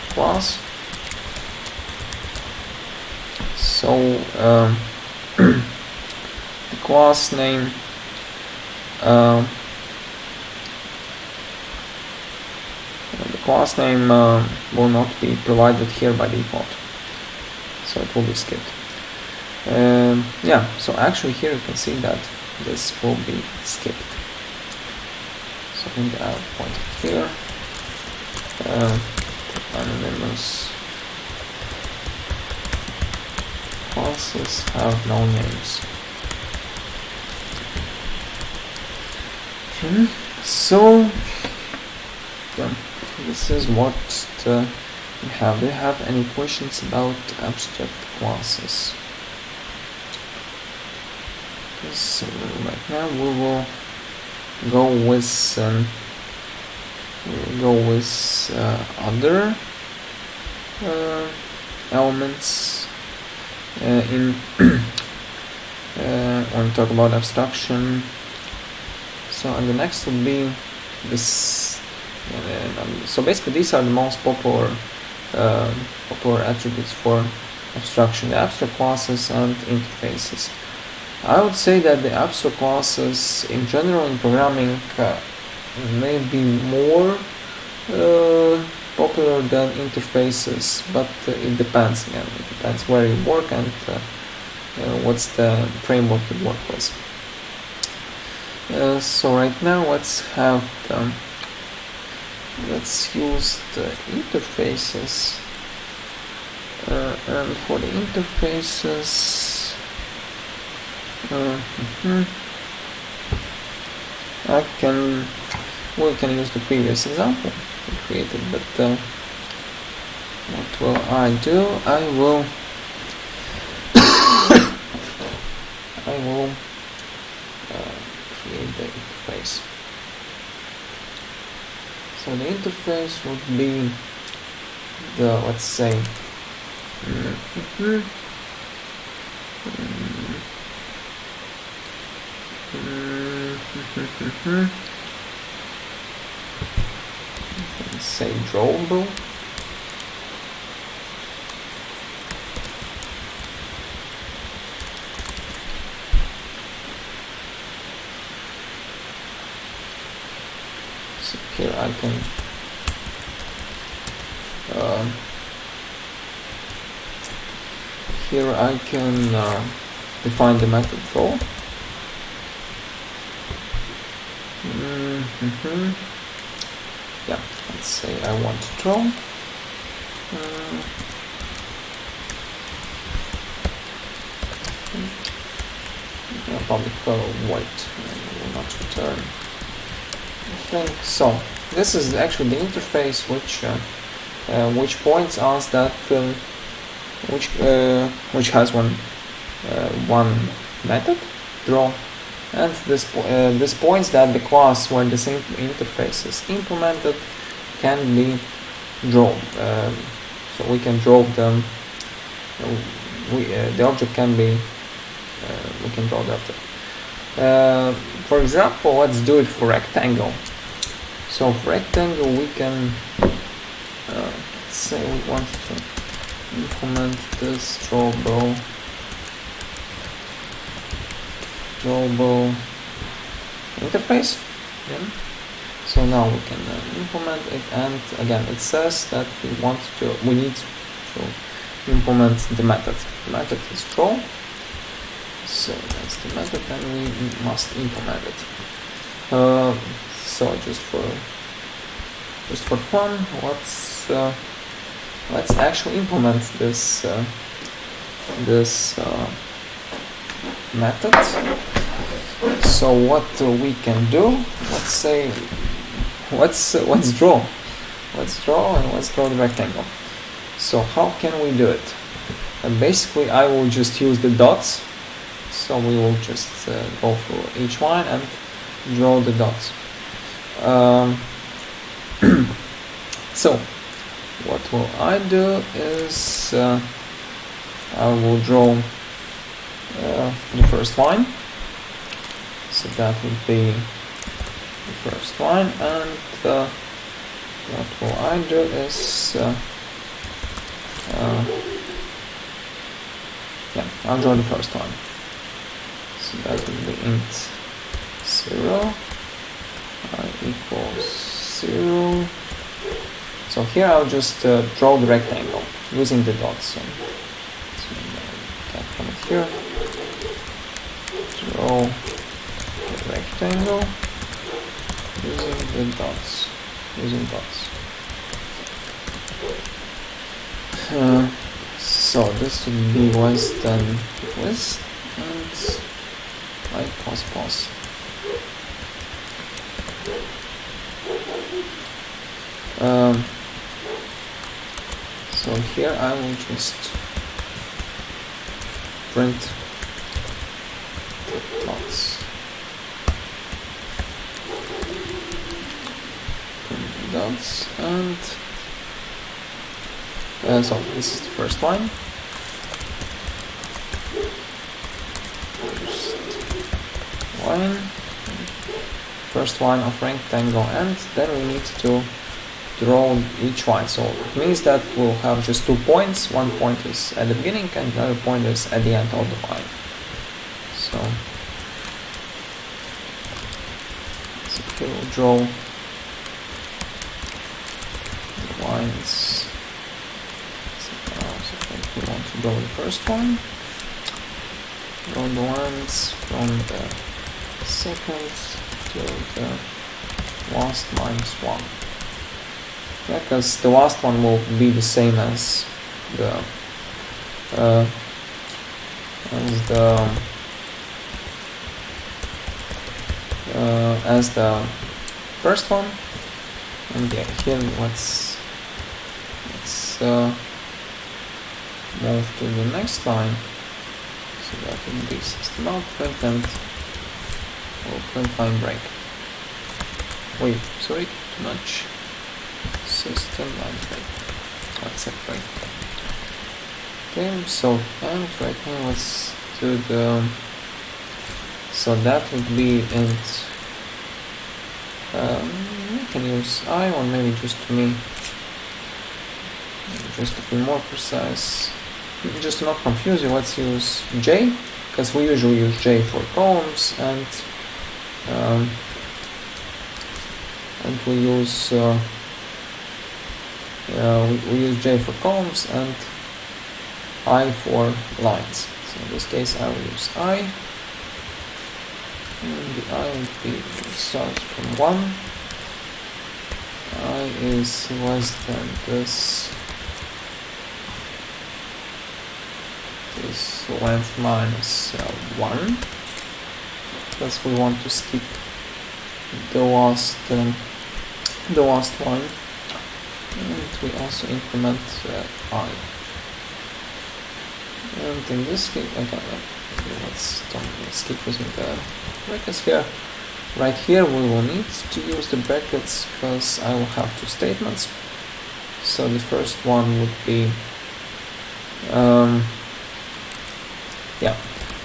class. So the class name will not be provided here by default, so it will be skipped. Yeah, so actually here you can see that this will be skipped. So I'll point it here. Anonymous classes have no names. Okay. So yeah, this is what we have. Do you have any questions about abstract classes? So right now we will go with other elements in when we talk about abstraction. So and the next will be this. So basically these are the most popular attributes for abstraction: the abstract classes and interfaces. I would say that the abstract classes in general in programming may be more popular than interfaces, but it depends again. It depends where you work and what's the framework you work with. So right now let's use the interfaces, and for the interfaces we can use the previous example we created, but what will I do? I will create the interface. So the interface would be the, let's say, let's say drawable. So here I can define the method draw. Yeah, let's say I want to draw. Public color white, and will not return think so. This is actually the interface which points us that which has one method draw, and this points that the class where the same interface is implemented can be drawn. So we can draw them. The object can be. We can draw the object. For example, let's do it for rectangle. So for rectangle, we can let's say we want to implement this drawable interface. Yeah. So now we can implement it, and again it says that we need to implement the method. The method is draw. So that's the method, and we must implement it. So just for fun, let's actually implement this method. So what we can do? Let's say let's draw. Let's draw the rectangle. So how can we do it? Basically, I will just use the dots. So we will just go through each line and draw the dots. So what will I do is I will draw the first line. So that would be the first line, and what will I do is I'll draw the first line. So that will be int 0 I equals 0. So here I'll just draw the rectangle using the dots. So from it here, draw the rectangle using the dots. So this would be less than this, and I pause. So here I will just print the dots. And so this is the first line. First line of rectangle, and then we need to draw each line. So it means that we'll have just 2 points. One point is at the beginning and another point is at the end of the line. So here we'll draw the lines. So we want to draw the first one. Draw the lines from the second to the last -1. Yeah, because the last one will be the same as the first one. And yeah, here let's move to the next line. So that will be system output, and we'll print line break. Wait, sorry, too much. System line break. Let's separate. Okay, so and right now let's do the. So that would be int. We can use I, or maybe just to be more precise. Just to not confuse you, let's use J, because we usually use J for columns, and we use we use J for columns and I for lines. So in this case I will use I, and the I would be start from 1. I is less than this length minus 1, because we want to skip the last line, and we also implement I. And in this case, okay, let's keep using the brackets here. Right here we will need to use the brackets because I will have two statements. So the first one would be yeah,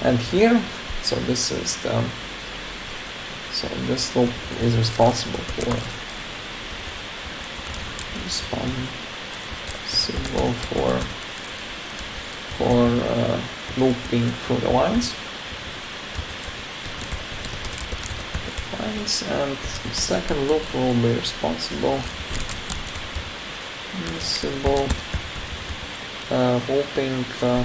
and here, so this is the, so this loop is responsible for looping through the lines, and the second loop will be responsible looping so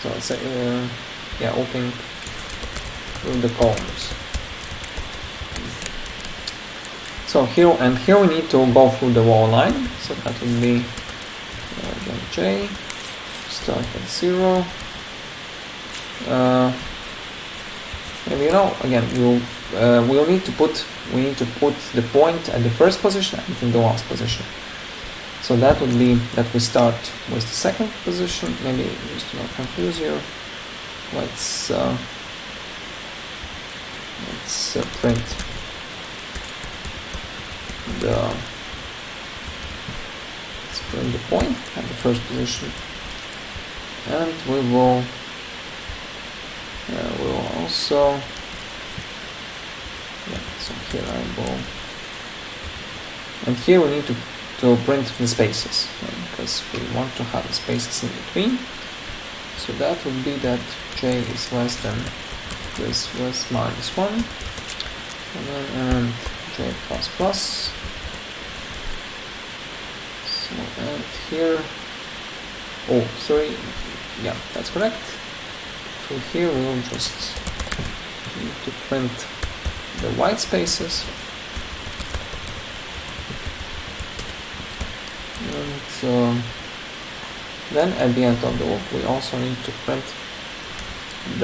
let's say yeah, looping through the columns. So here we need to go through the whole line, so that would be j start at 0. And again, we'll need to put the point at the first position and in the last position. So that would be that we start with the second position. Maybe just to not confuse you, let's print the point at the first position, and we will also, yeah, so here I will, and here we need to print the spaces, because we want to have the spaces in between. So that would be that j is less than this was -1, and j plus plus. So, and here, oh sorry, yeah, that's correct. So here we'll just need to print the white spaces, and then at the end of the loop we also need to print at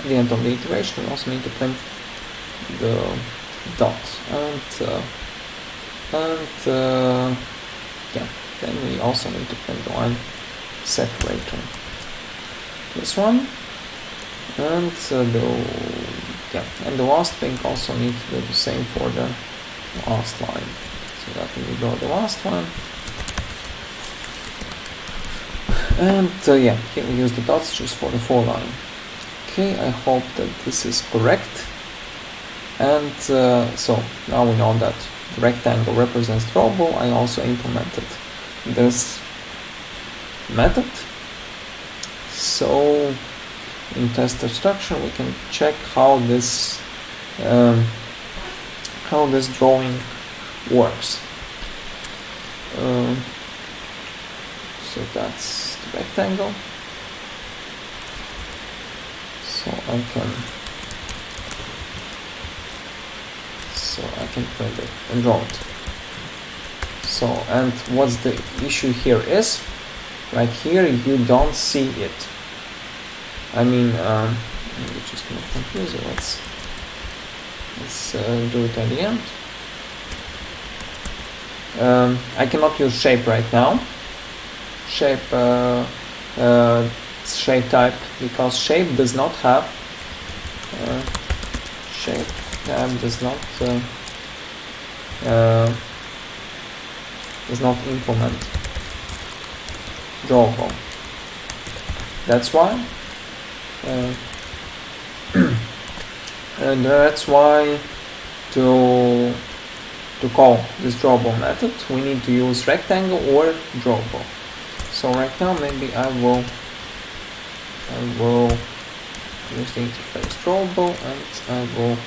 the end of the iteration we also need to print the dots, and yeah, then we also need to print the line separator, this one, and the last thing also need to do the same for the last line. So that we draw the last one, and yeah, here we use the dots just for the full line. Okay, I hope that this is correct. And so now we know that the rectangle represents drawable. I also implemented this method. So in test abstraction we can check how this drawing works. So that's the rectangle. So I can print it and draw it. So, and what's the issue here is, right here you don't see it. I mean, maybe just not confuse you. Let's do it at the end. I cannot use shape right now. Shape type, because shape does not have shape tab does not implement drawable. That's why. And that's why to call this drawable method we need to use rectangle or drawable. So right now maybe I will use the interface drawable, and I will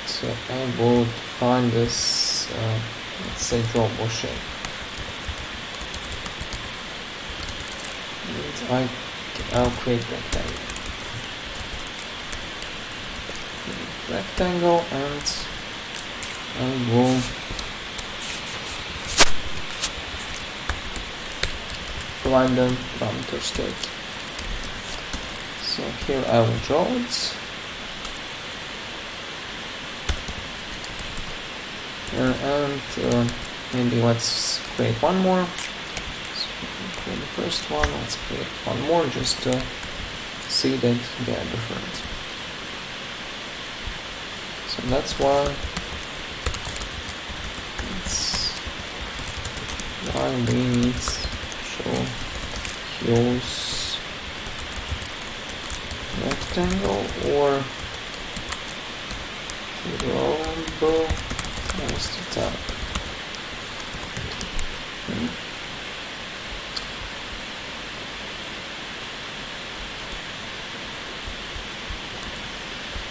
so I will define this let's say drawable shape, and I'll create rectangle, and I will provide the parameter state. So here I will draw it. And maybe let's create one more. So create the first one. Let's create one more just to see that they are different. So that's why we need to use rectangle or global most type.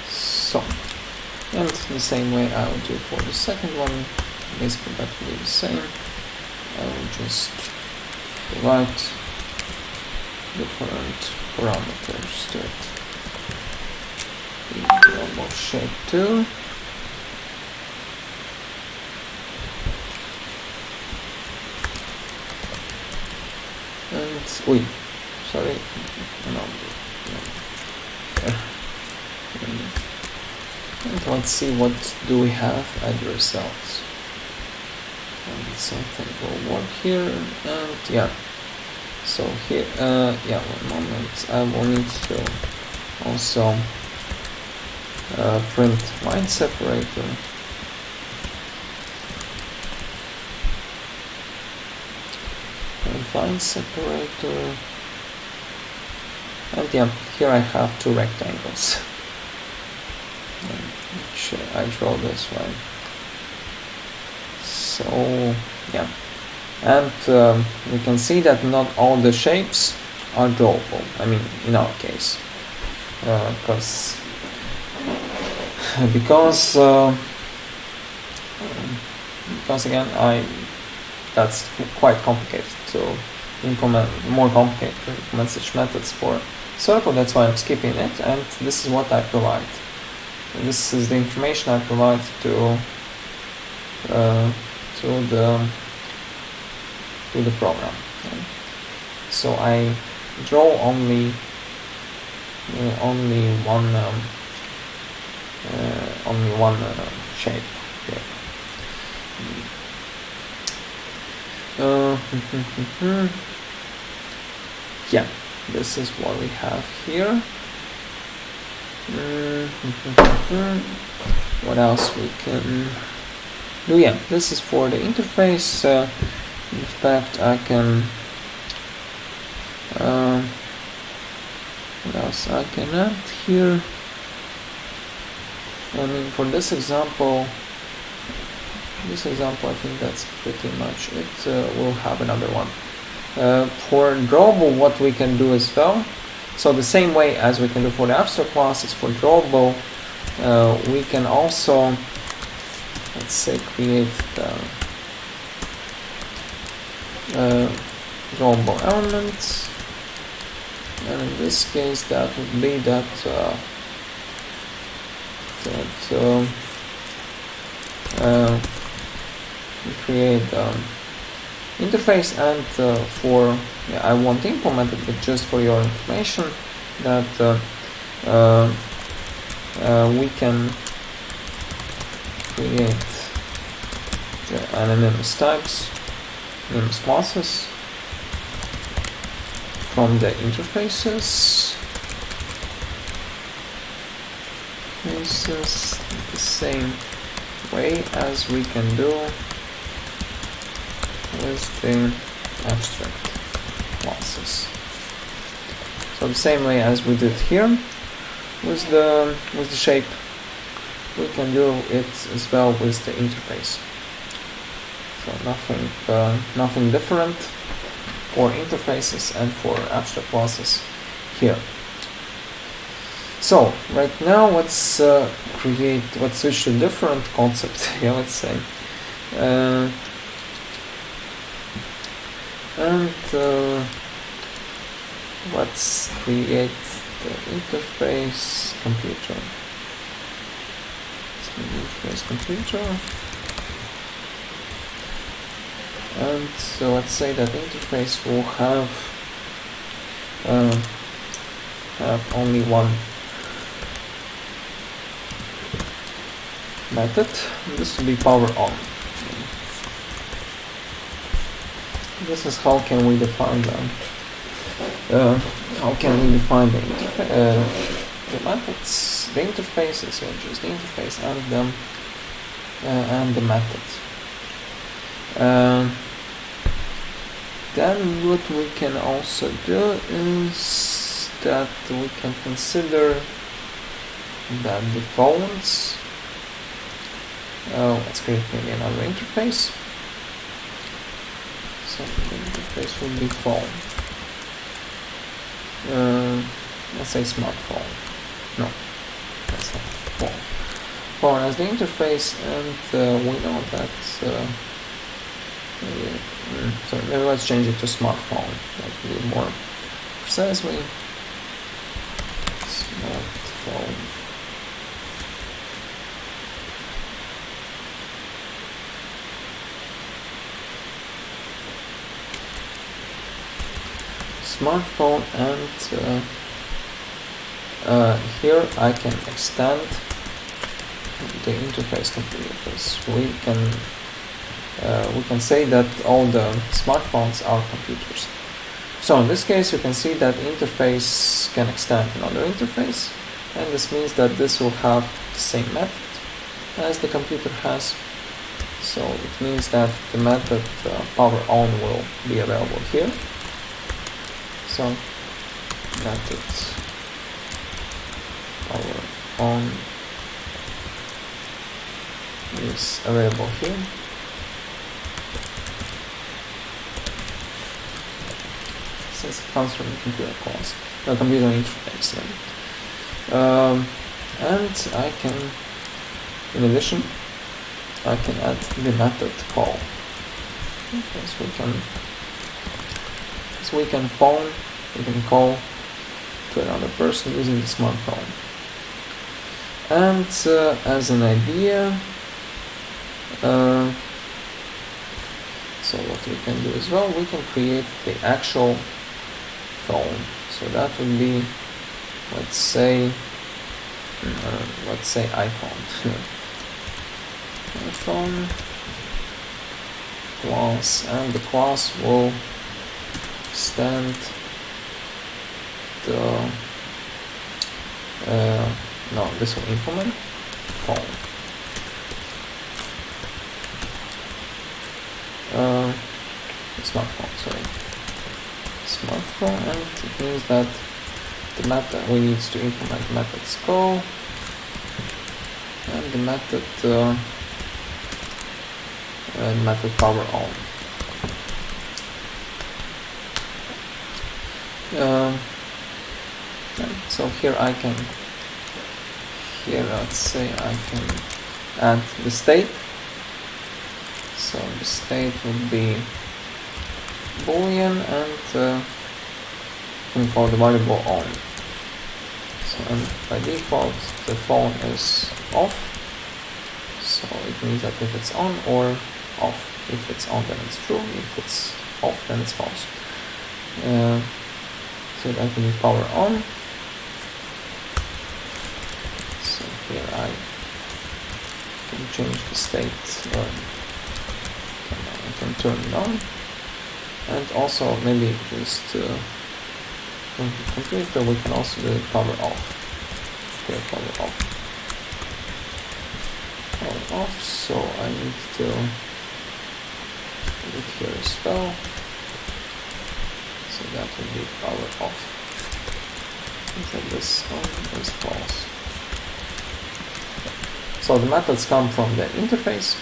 So, and the same way I will do for the second one, basically that will be the same. I will just provide different parameters to it. The global shape too. And sorry, no. And let's see what do we have at the results. And something will work here, and yeah. So here, yeah, one moment. I will need to also print line separator. Line separator, and yeah, here I have two rectangles, which I draw this way. So yeah, and we can see that not all the shapes are drawable. I mean, in our case, because again, that's quite complicated to implement, more complicated to implement such methods for circle. That's why I'm skipping it, and this is what I provide. And this is the information I provide to the program. Okay. So I draw only one shape here. Yeah, this is what we have here. What else we can do? Yeah, this is for the interface. In fact, I can what else I can add here? I mean, for this example, I think that's pretty much it. We'll have another one. For drawable, what we can do as well, so the same way as we can do for the abstract classes, for drawable, we can also, let's say, create drawable elements, and in this case that would be that we create interface, and I won't implement it, but just for your information, that we can create the anonymous types, anonymous classes from the interfaces. The same way as we can do with the abstract classes. So the same way as we did here with the shape, we can do it as well with the interface. So nothing different for interfaces and for abstract classes here. So right now let's switch to a different concept here, let's say. Let's create the interface computer. And so let's say that interface will have only one method. This will be power on. This is how can we define them. How can we define the methods, the interfaces, so just the interface and them and the method. Then what we can also do is that we can consider that the phones. Let's create maybe another interface. So the interface will be phone. Let's say smartphone. No, that's not phone. Phone as the interface, and we know that. So maybe let's change it to smartphone. That will be more precisely. Smartphone. Smartphone, and here I can extend the interface completely, because we can say that all the smartphones are computers. So in this case, you can see that interface can extend another interface, and this means that this will have the same method as the computer has. So it means that the method power on will be available here. So method power on is available here. Since it comes from the computer class, the computer interface. And I can, in addition, I can add the method call. Okay, so we can call to another person using the smartphone. And as an idea, so what we can do as well, we can create the actual phone. So that would be, let's say iPhone. iPhone class, and the class will stand the this will implement phone. Smartphone, and it means that the method we need to implement methods call and the method power on. So here let's say I can add the state. So the state would be boolean, and we can call the variable on. So, and by default the phone is off, so it means that if it's on or off. If it's on, then it's true. If it's off, then it's false. So that will be power on. So here I can change the state, or I can turn it on, and also maybe just computer we can also do power off. Okay, power off. Power off. So I need to put it here as well. So that will be power off. And this on is false. So the methods come from the interface,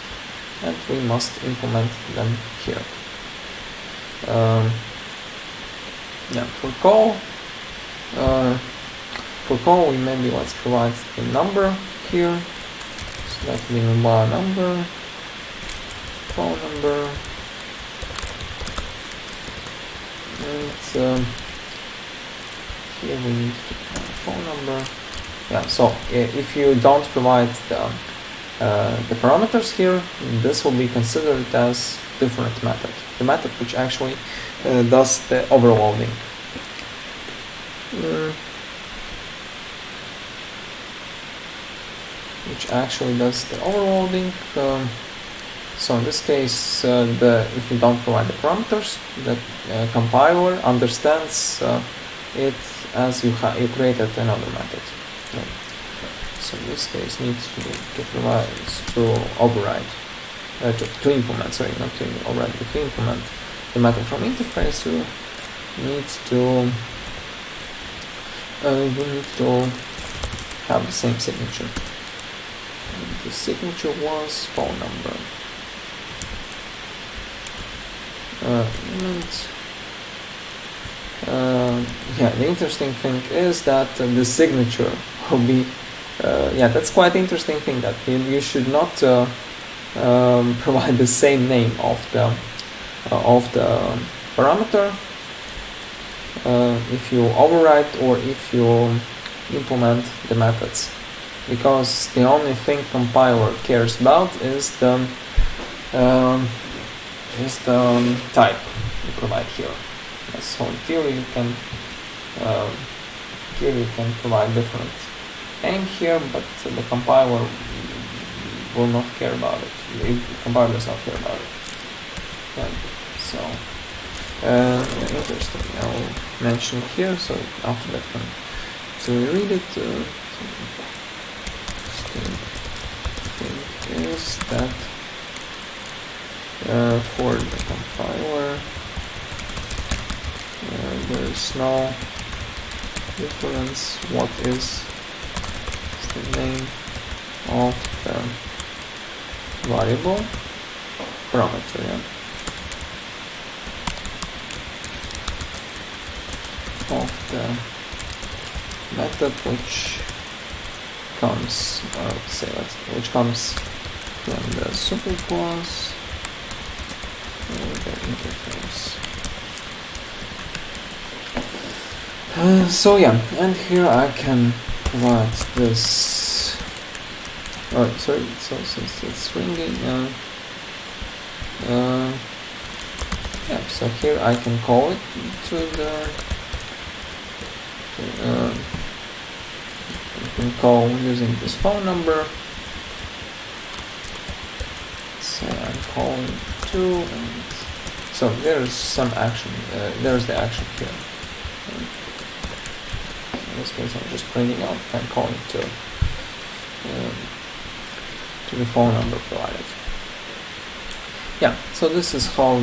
and we must implement them here. For call we maybe let's provide the number here. So that will be mobile number, phone number, and here we need to provide phone number. So if you don't provide the parameters here, this will be considered as different method, the method which actually does the overloading. Which actually does the overloading. So in this case, if you don't provide the parameters, the compiler understands it as you created another method. Okay. So in this case, needs to override, to implement. Sorry, not to override, but to implement the method from interface. You need to have the same signature. And the signature was phone number. The interesting thing is that the signature will be that's quite interesting thing, that you should not provide the same name of the parameter if you override or if you implement the methods, because the only thing compiler cares about is the type you provide here. So in theory you can provide different name here, but the compiler will not care about it. The compiler does not care about it. So interesting. I will mention here. So after that, so we read it. Thing is that for the compiler, there is no difference what is the name of the variable parameter. Of the method which comes, which comes from the superclass or the interface. And here I can provide this. So since it's ringing, so here I can call it to the. You can call using this phone number. So I'm calling to, and so there's some action. There's the action here. In this case, I'm just printing out and calling to the phone number provided. So this is how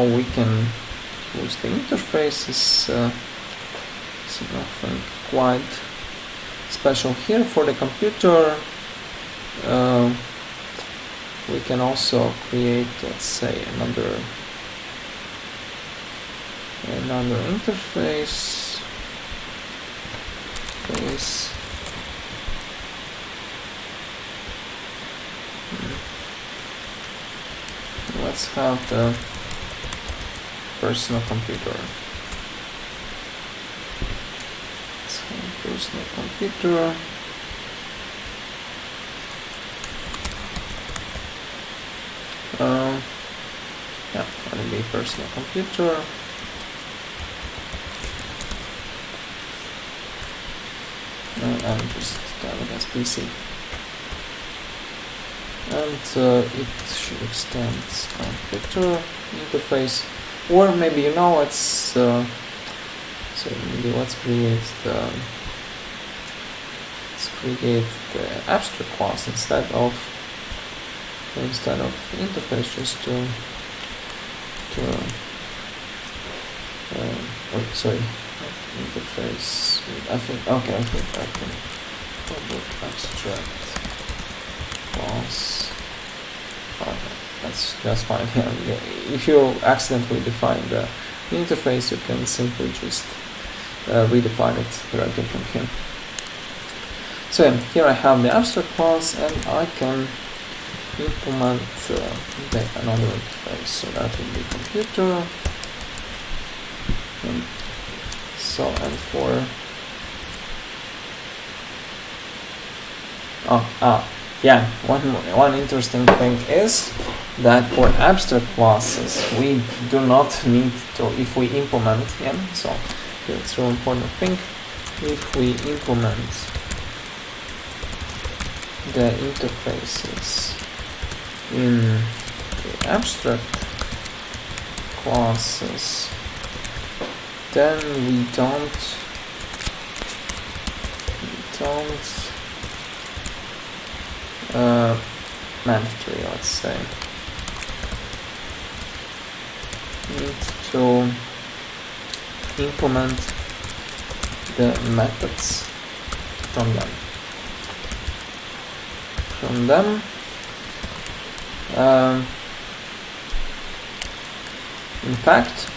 we can use the interfaces. Nothing quite special here. For the computer, we can also create, let's say, another interface. Let's have the personal computer. Personal computer. That'll be personal computer. And just have it as PC. And it should extend computer interface, or maybe it's so maybe let's create the abstract class instead of interface, just to interface. I think I can public abstract class. That's fine. If you accidentally define the interface, you can simply just redefine it directly from here. So here I have the abstract class, and I can implement another interface. So that will be computer. And for yeah, one interesting thing is that for abstract classes we do not need to, if we implement, so that's a really important thing, if we implement the interfaces in the abstract classes, then we don't mandatory, let's say, need to implement the methods from them. In fact,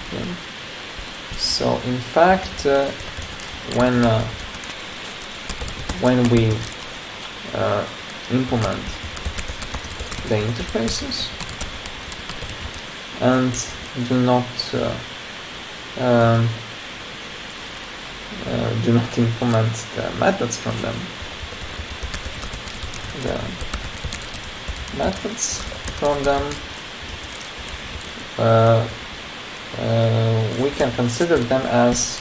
when we implement the interfaces and do not implement the methods from them, we can consider them as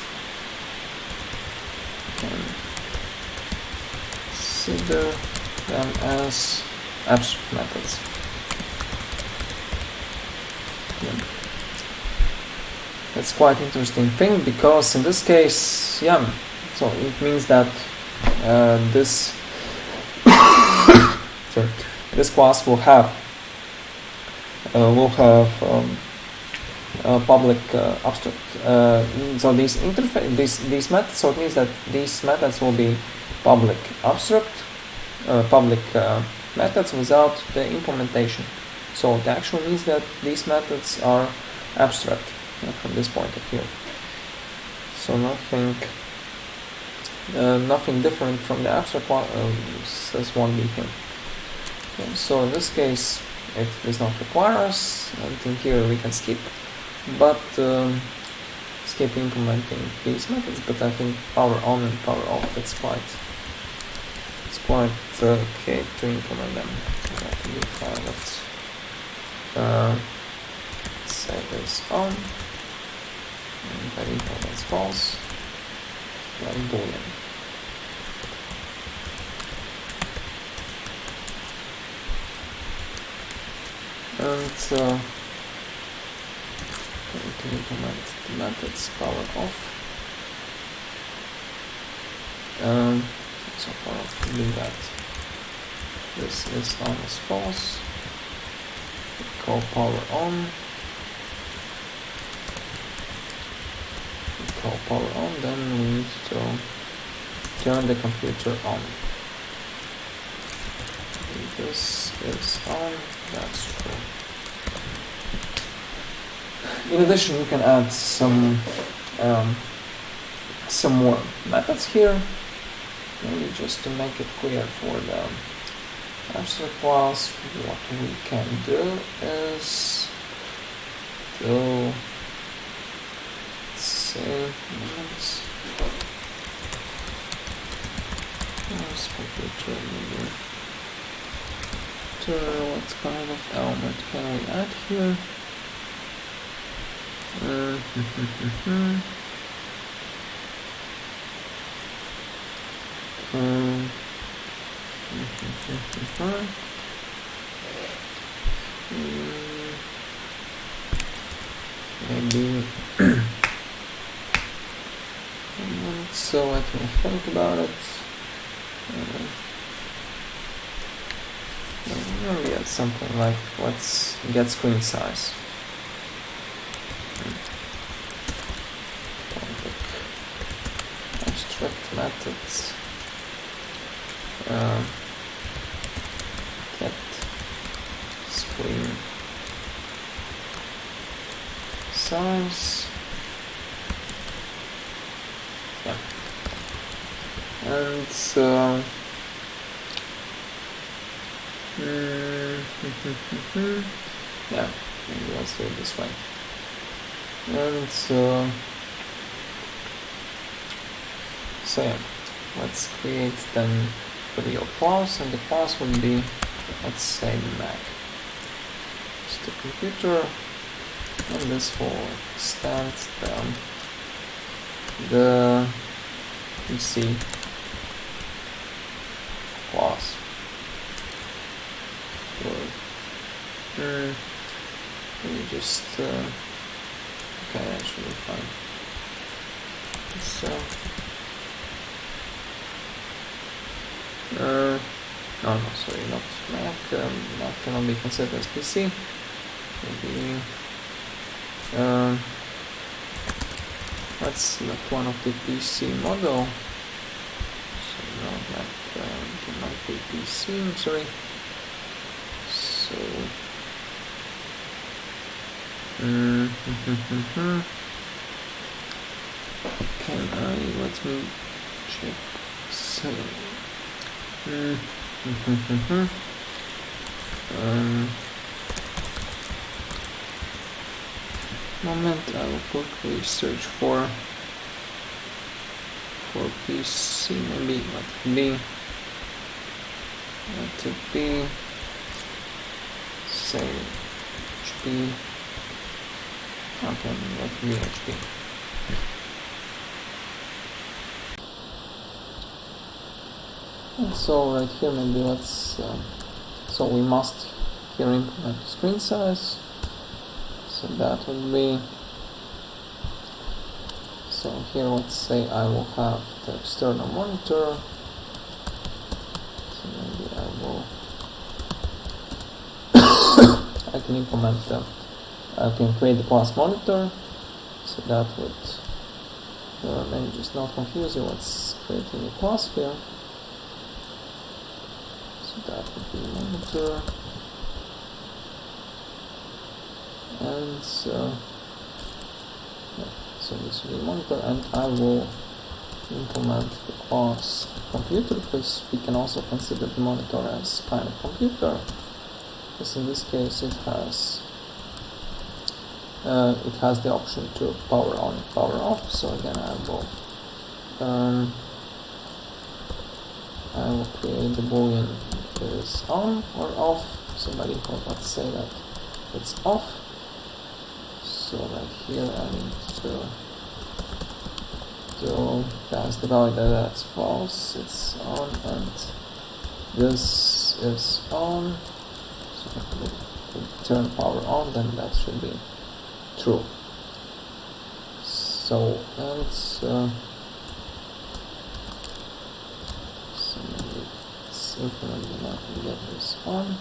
abstract methods. That's quite interesting thing, because in this case, so it means that this this class will have public abstract. So these methods. So it means that these methods will be public abstract, public methods without the implementation. So it actually means that these methods are abstract from this point of view. So nothing different from the abstract one as one we can. So in this case, it does not require us, and in here we can skip, but skip implementing these methods. But I think power on and power off, it's quite okay to implement them. Let's say this on, and by default that's false, and boolean. And to implement the methods power off. So power off will mean that this is on as false. We call power on. Then we need to turn the computer on. This is on, that's true. In addition, you can add some more methods here, maybe just to make it clear for the abstract class. What we can do is to say computer maybe. What kind of element can we add here? Maybe so let me think about it. Maybe add something like, let's get screen size. Abstract methods. Get screen size. And maybe let's do it this way. And so let's create then be your class, and the class will be, let's say, Mac. It's the computer, and this will extend the PC class. Let me just okay, that should be fine. So no, sorry, not Mac. Mac cannot be considered as PC. Maybe let's select one of the PC model. So no, Mac cannot be PC. I'm sorry. So let me check. So moment, I will quickly search for PC. Maybe let it be say HP. Okay, let me HP. And so right here, maybe let's so we must here implement screen size. So that would be, so here let's say I will have the external monitor. So maybe I will I can implement I can create the class monitor. So that would maybe just not confuse you. Let's create a new class here. So that would be monitor. And so this will be monitor, and I will implement the class computer, because we can also consider the monitor as kind of computer, because in this case it has the option to power on and power off. So again I will create the boolean is on or off. So by default let's say that it's off. So right here I need to pass the value that's false, it's on, and this is on. So if we turn power on, then that should be true. So let's implement the method get this on.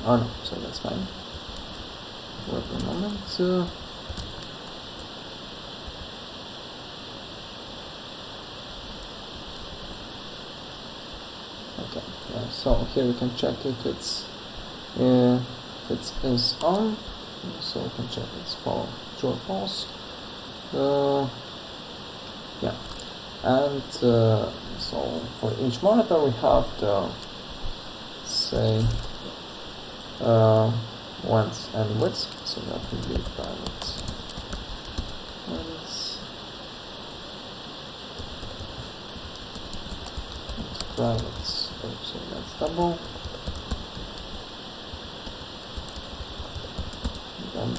Oh no, so that's fine. Wait a moment. Okay, so here we can check if it is on. So we can check it's true or false. Yeah, and so for each monitor we have the say length and width, so that would be private length and private, so that's double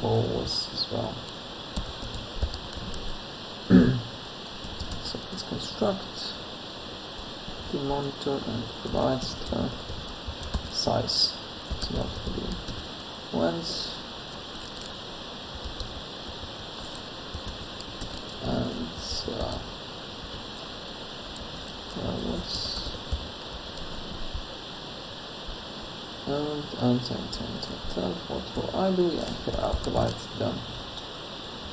width as well. So let's construct the monitor and provide the size. So that would be length and width and what will I do? Yeah, here I'll provide the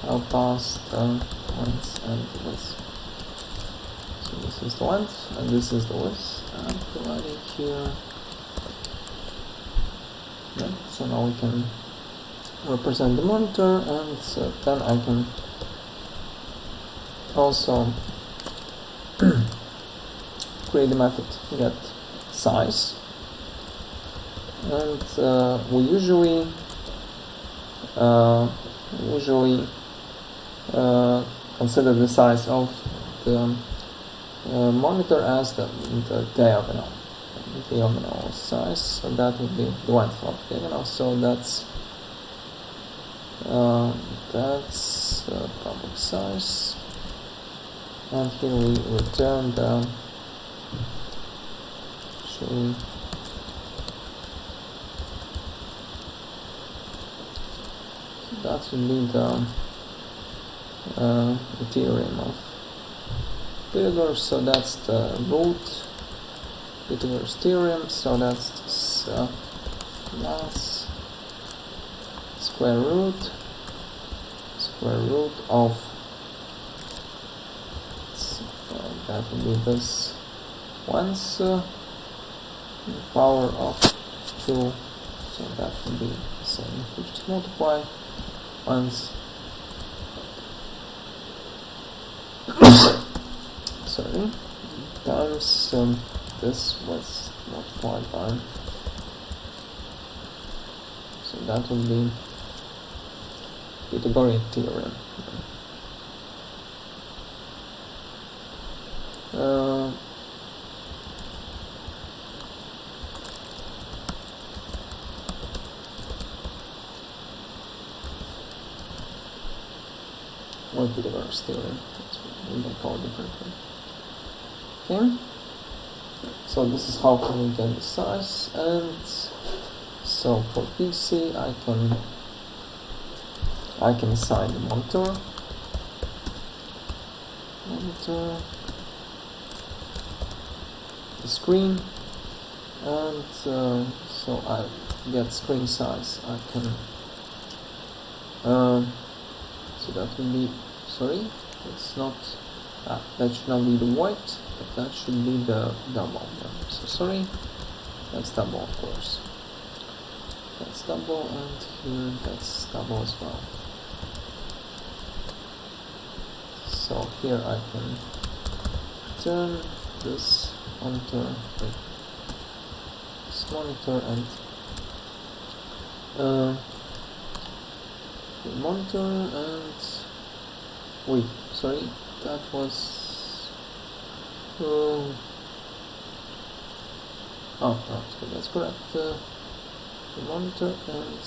I'll pass the length and width. So this is the length and this is the width. I'm providing here. Yeah, so now we can represent the monitor, and then I can also create the method get size, and we usually consider the size of the monitor as the diagonal size, so that would be the length of diagonal, so that's public size, and here we return the actually that would be the theorem of Pythagoras, so that's the root Pythagoras theorem, so that's this plus square root of that would be this once power of 2, so that would be the same if we just multiply once sorry times this was multiplied by, so that would be Pythagorean theorem. Or Pythagoras theorem, that's what we may call it differently. Okay, so this is how can we get the size, and so for PC I can assign the monitor, the screen, and so I get screen size. I can so that will be, sorry, it's not that should not be the white, but that should be the double. So sorry, that's double, of course. That's double, and here that's double as well. So here I can turn this monitor, and the monitor, and wait, sorry, that was oh no, so that's correct. The monitor and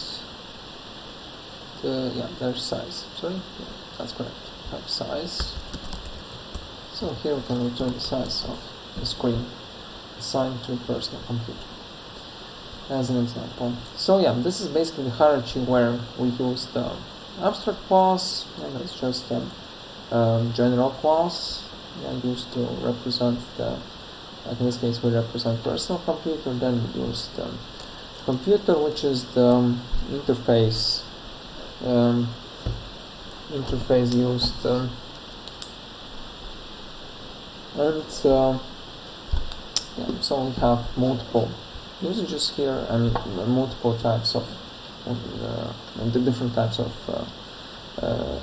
their size. Sorry, yeah, that's correct. Have size. So here we can return the size of the screen assigned to a personal computer as an example. So yeah, this is basically the hierarchy where we use the abstract class, and it's just a general class used to represent the, like in this case we represent personal computer, then we use the computer, which is the interface used, so we have multiple usages here, and multiple types of the different types of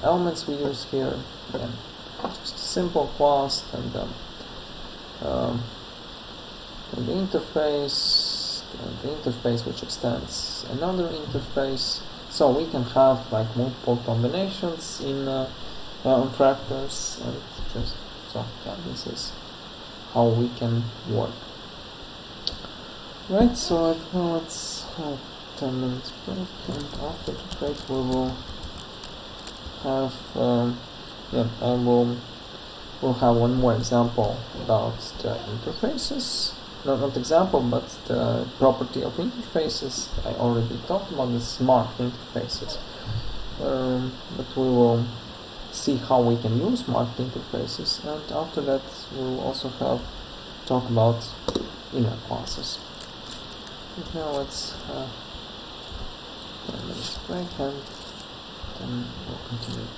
elements we use here. Again, just a simple class, and the interface which extends another interface, so we can have like multiple combinations in factors, and just so yeah, this is how we can work. Right, so now let's have 10 minutes break, and after the break we will have we'll have one more example about the interfaces. Not example, but the property of interfaces. I already talked about the smart interfaces, but we will see how we can use smart interfaces, and after that we will also talk about inner classes. Now let's have 10 minutes break, and then we'll continue.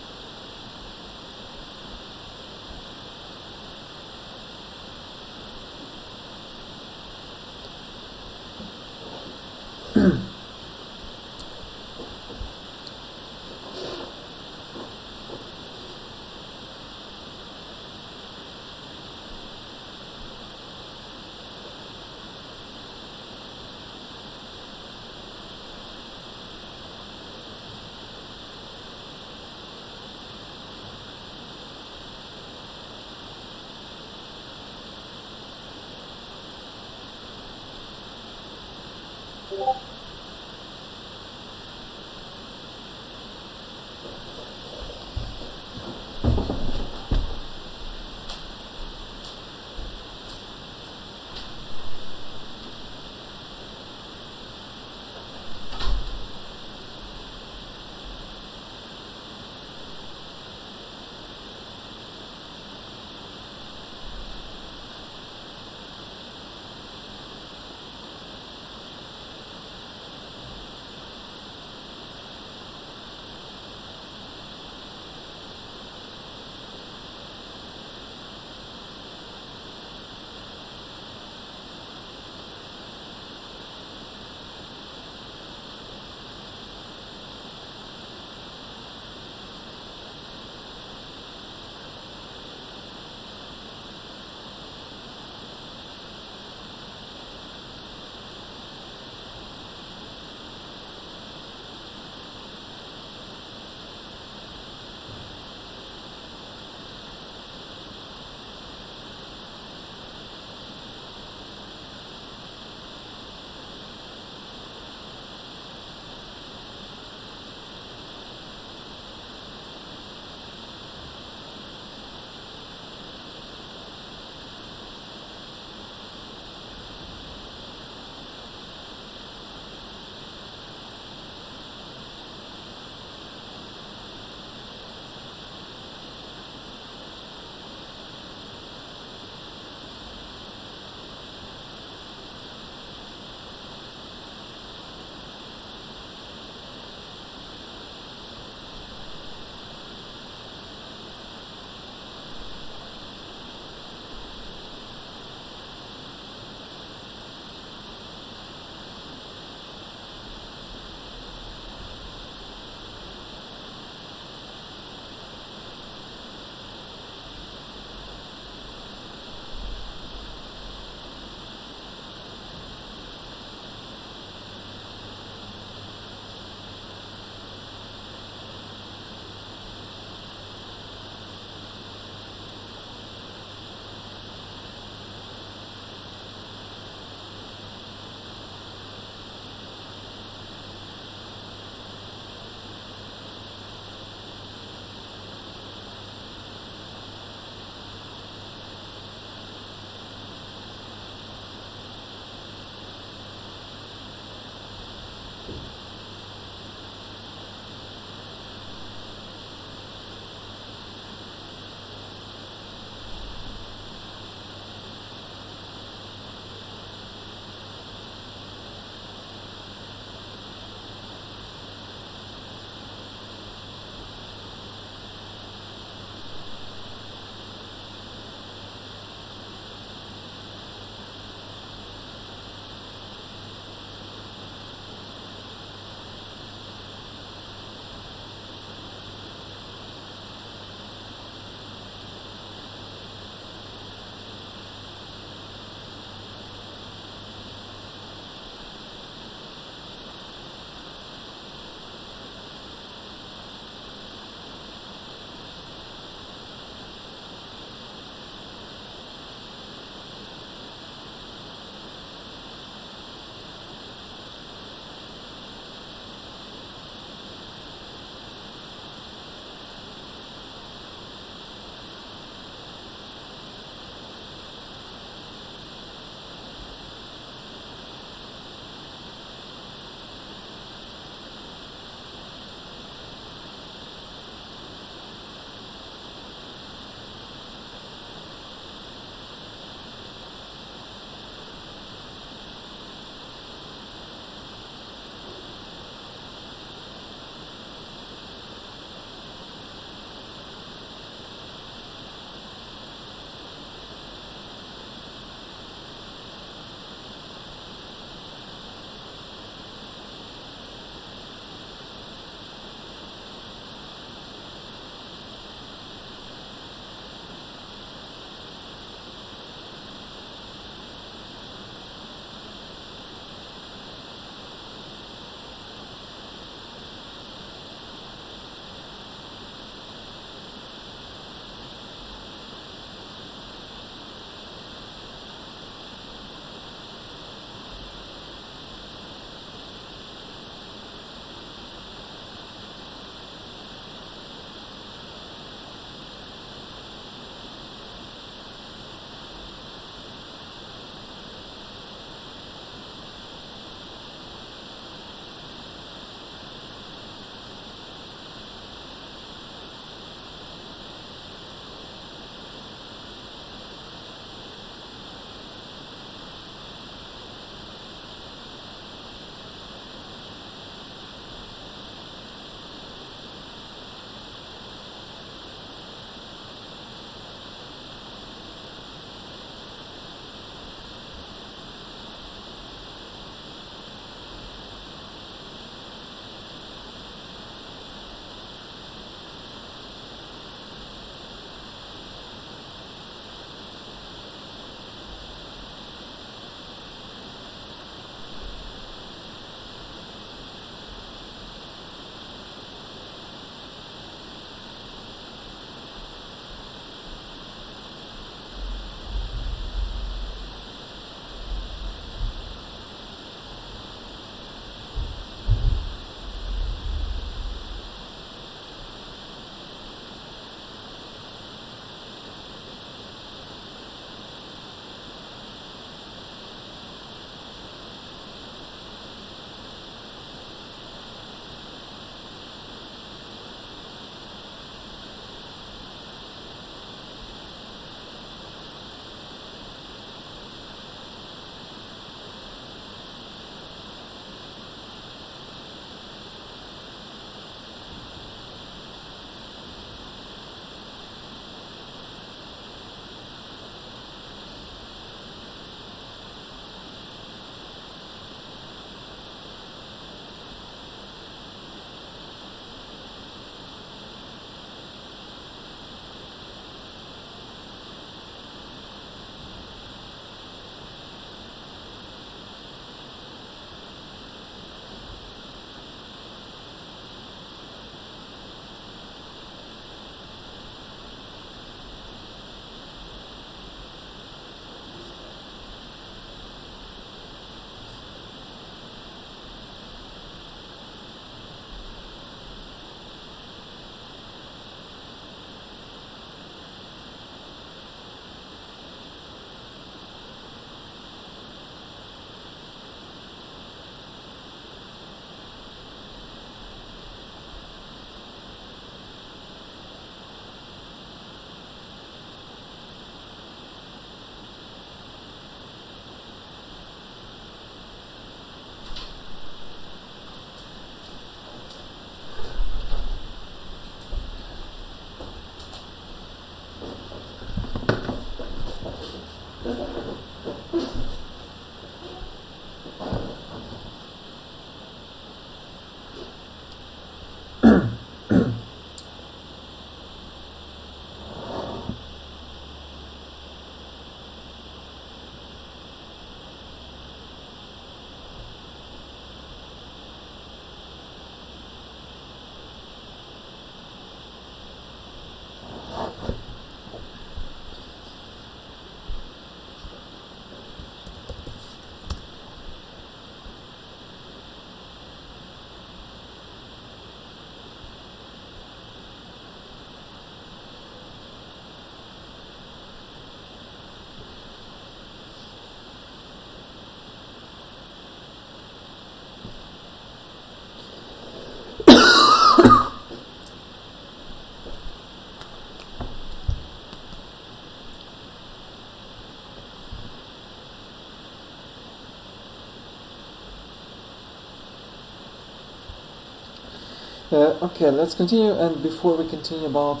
Okay, let's continue. And before we continue about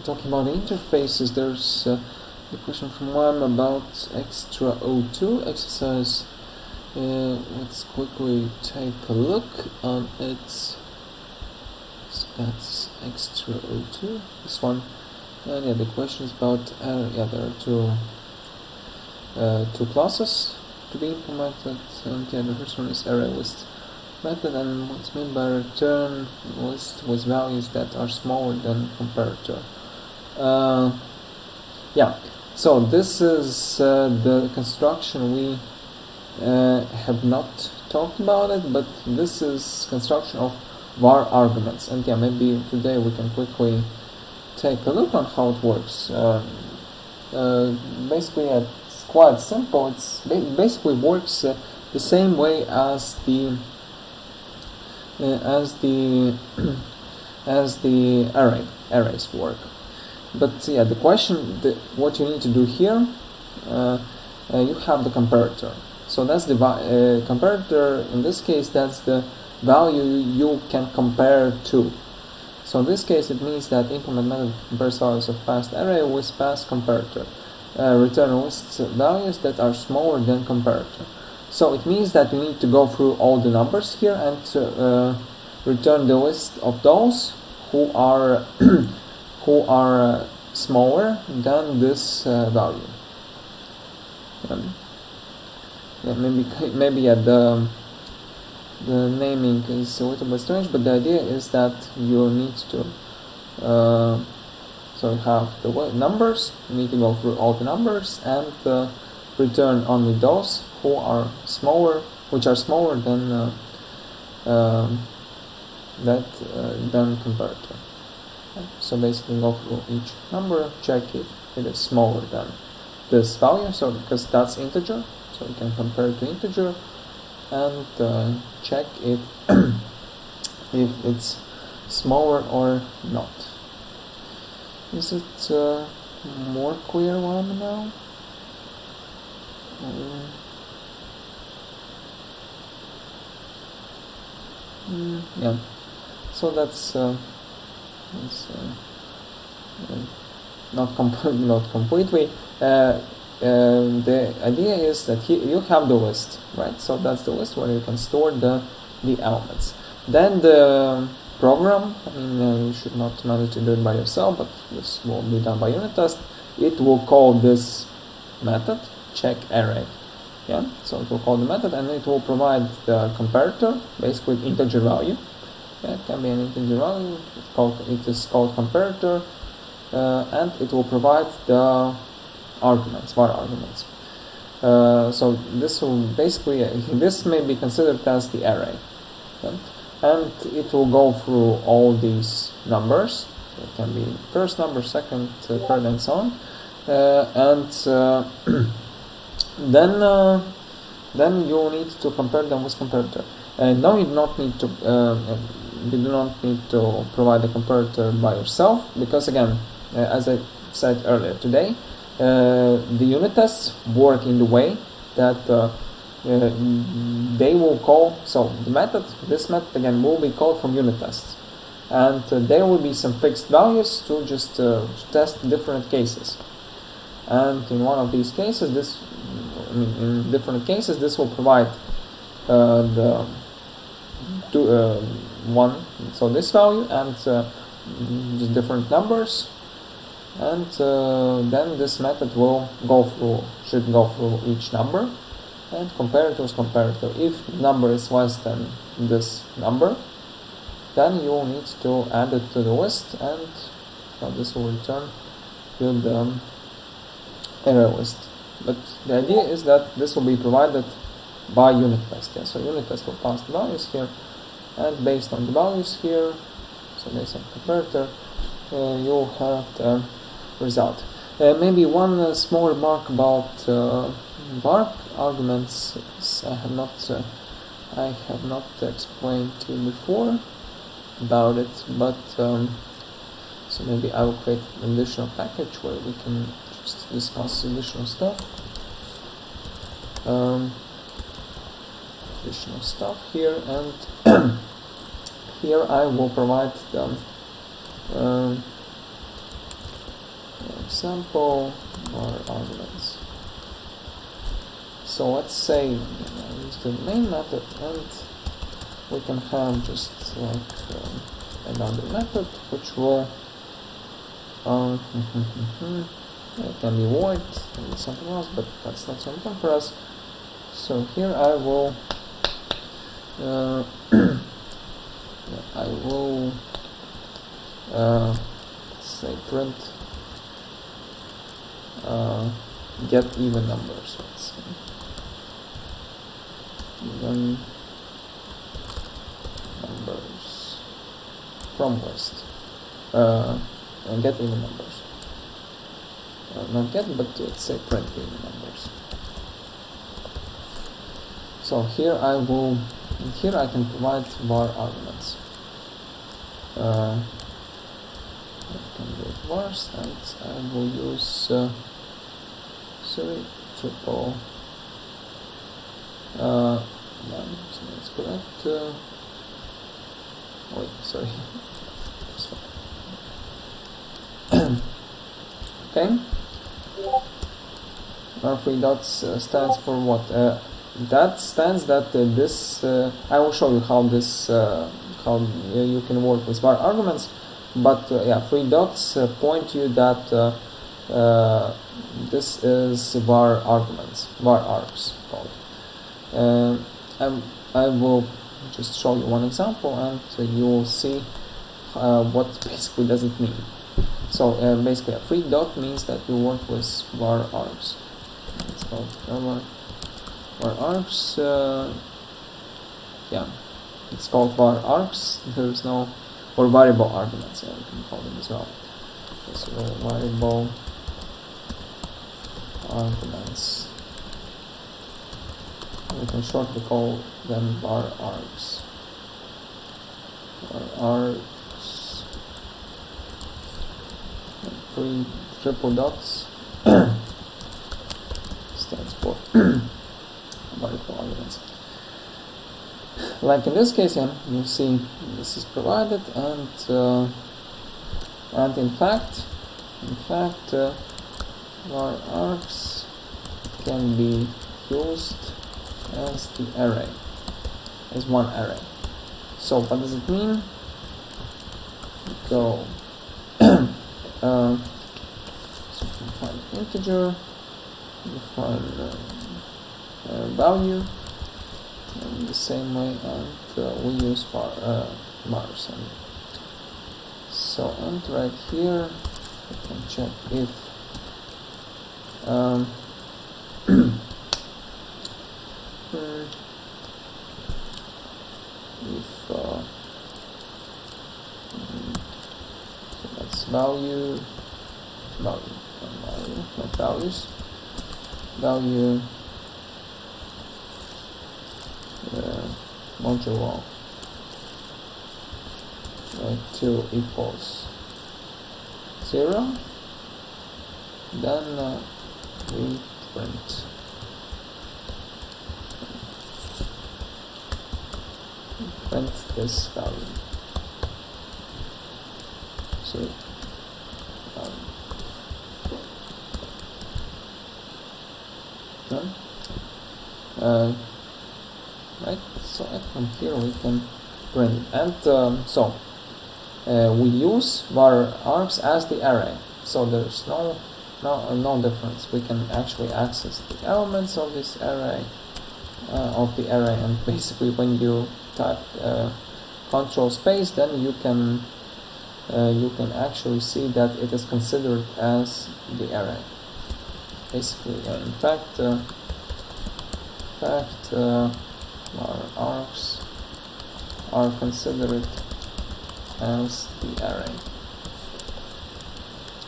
talking about the interfaces, there's the question from one about extra O2 exercise. Let's quickly take a look on it. So that's extra O2. This one, and yeah, the question is about yeah, there are two classes to be implemented, and yeah, the first one is array list method, and what's meant by return list with values that are smaller than comparator. Yeah, so this is the construction we have not talked about it, but this is construction of var arguments, and yeah, maybe today we can quickly take a look on how it works. Basically, it's quite simple. It's basically works the same way as the arrays work. But yeah, the question, what you need to do here, you have the comparator. So that's the comparator. In this case, that's the value you can compare to. So in this case, it means that implement method compares values of past array with past comparator. Return lists values that are smaller than comparator. So it means that you need to go through all the numbers here and return the list of those who are smaller than this value. Yeah, maybe the naming is a little bit strange, but the idea is that you need to so you have the numbers. You need to go through all the numbers and return only those who are smaller, which are smaller than than comparator. So basically, go through each number, check if it is smaller than this value. So because that's integer, so you can compare it to integer and check if if it's smaller or not. Is it more clear one now? Yeah. So that's not completely. The idea is that here you have the list, right? So that's the list where you can store the elements. Then the program, I mean, you should not manage to do it by yourself, but this will be done by unit test. It will call this method check array. Yeah, so it will call the method and it will provide the comparator, basically integer value. Yeah, it can be an integer value. It is called comparator, and it will provide the arguments, var arguments. So this will basically this may be considered as the array, okay? And it will go through all these numbers. It can be first number, second, third, and so on, and then you need to compare them with comparator. Now you do not need to provide the comparator by yourself, because again, as I said earlier today, the unit tests work in the way that they will call. So this method again will be called from unit tests, and there will be some fixed values to just test different cases. And in one of these cases, in different cases, this will provide one, so this value and just different numbers, and then this method should go through each number and compare it with comparator. If the number is less than this number, then you will need to add it to the list, and this will return to the array list. But the idea is that this will be provided by unit test. Yeah? So unit test will pass the values here, and based on the values here, so based on comparator, you'll have the result. Maybe one small remark about var arguments. I have not explained to you before about it, but so maybe I will create an additional package where we can just discuss additional stuff. Additional stuff here, and here I will provide them example var arguments. So let's say I use the main method, and we can have just like another method which will it can be void, can be something else, but that's not so important for us. So here I will say print get even numbers. Let's say even numbers from list and get even numbers. Not get, but let's say print even numbers. So here I can provide var arguments. I can do vars, and I will use triple. So that's correct. Wait, sorry. Okay. Our three dots stands for what? That stands that this. I will show you how this how you can work with var arguments. But yeah, three dots point you that this is var arguments, var args called. I will just show you one example, and you will see what basically does it mean. So basically, a three dot means that you work with var args. It's called var args. Yeah, it's called var args. There is no, or variable arguments. Yeah, we can call them as well. Okay, so variable arguments. We can shortly call them var args. Var args. Three triple dots stands for variable arguments. Like in this case, yeah, you see this is provided, and in fact, var args can be used as the array, as one array. So what does it mean? Go. So define integer, define value in the same way, and we use vars. So and right here we can check if so that's value, not values, value modulo 2 equals 0, then we print this value. So right, so from here we can print, and so we use var args as the array, so there's no difference. We can actually access the elements of this array, and basically when you type control space, then you can actually see that it is considered as the array. Basically, in fact, var args are considered as the array.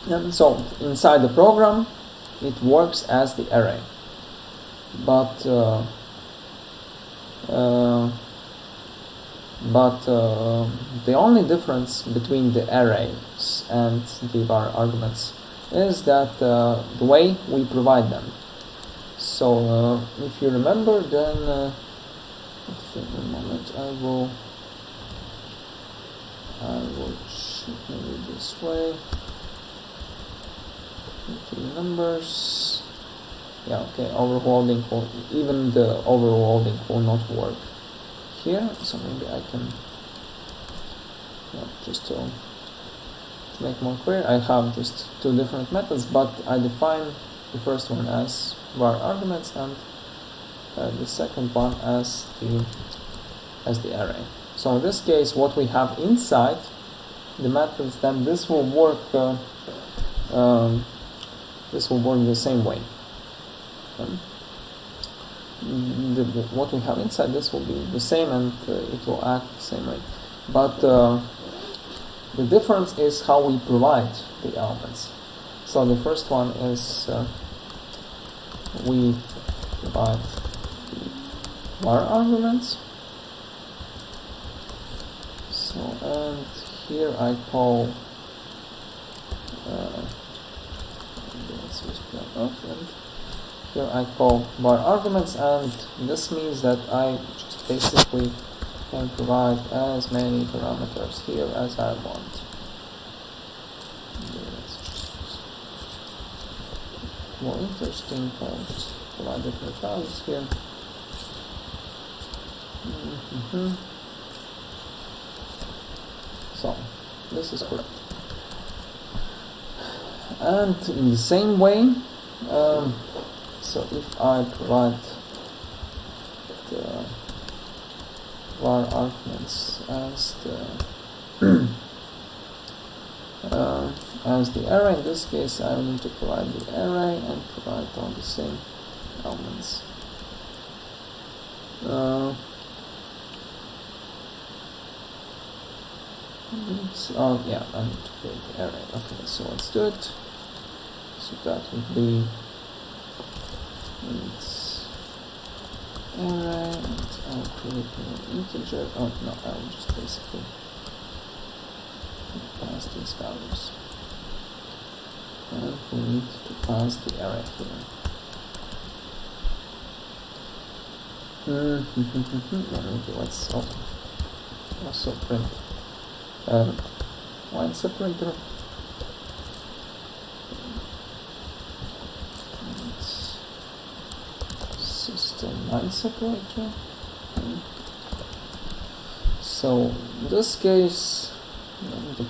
And so inside the program, it works as the array, but the only difference between the arrays and the var arguments is that the way we provide them. So if you remember, then a moment, I will I will maybe this way. 3 numbers. Yeah, okay, overloading will, even the overloading will not work here, so maybe I can, just to make more clear, I have just 2 different methods, but I define the first one as var arguments and the second one as the array. So in this case, what we have inside the methods, then this will work. This will work the same way. What we have inside this will be the same, and it will act the same way. But the difference is how we provide the elements. So the first one is we provide the var arguments. So, and here I call and here I call var arguments, and this means that I just basically can provide as many parameters here as I want. Let's just more interesting, I'll just provide different values here. So this is correct. And in the same way, so if I provide the var arguments as the array, in this case I need to provide the array and provide all the same elements. Yeah, I need to create the array. Okay, so let's do it. So that would be its array, and I'll create an integer. Oh no, I'll just basically pass these values. And we need to pass the array here. Okay, let's also print. Line separator. System line separator. So in this case, the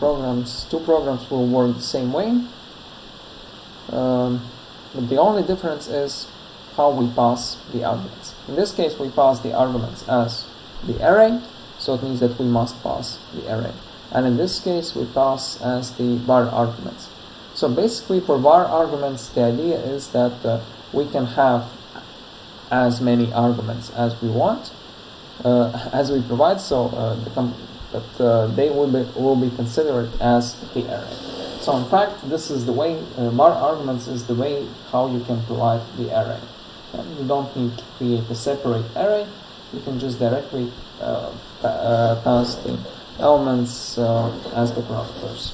two programs will work the same way. But the only difference is how we pass the arguments. In this case, we pass the arguments as the array, so it means that we must pass the array. And in this case, we pass as the var arguments. So basically, for var arguments, the idea is that we can have as many arguments as we want, as we provide. So they will be considered as the array. So in fact, this is the way var arguments is the way how you can provide the array. You don't need to create a separate array. You can just directly pass the elements as the parameters.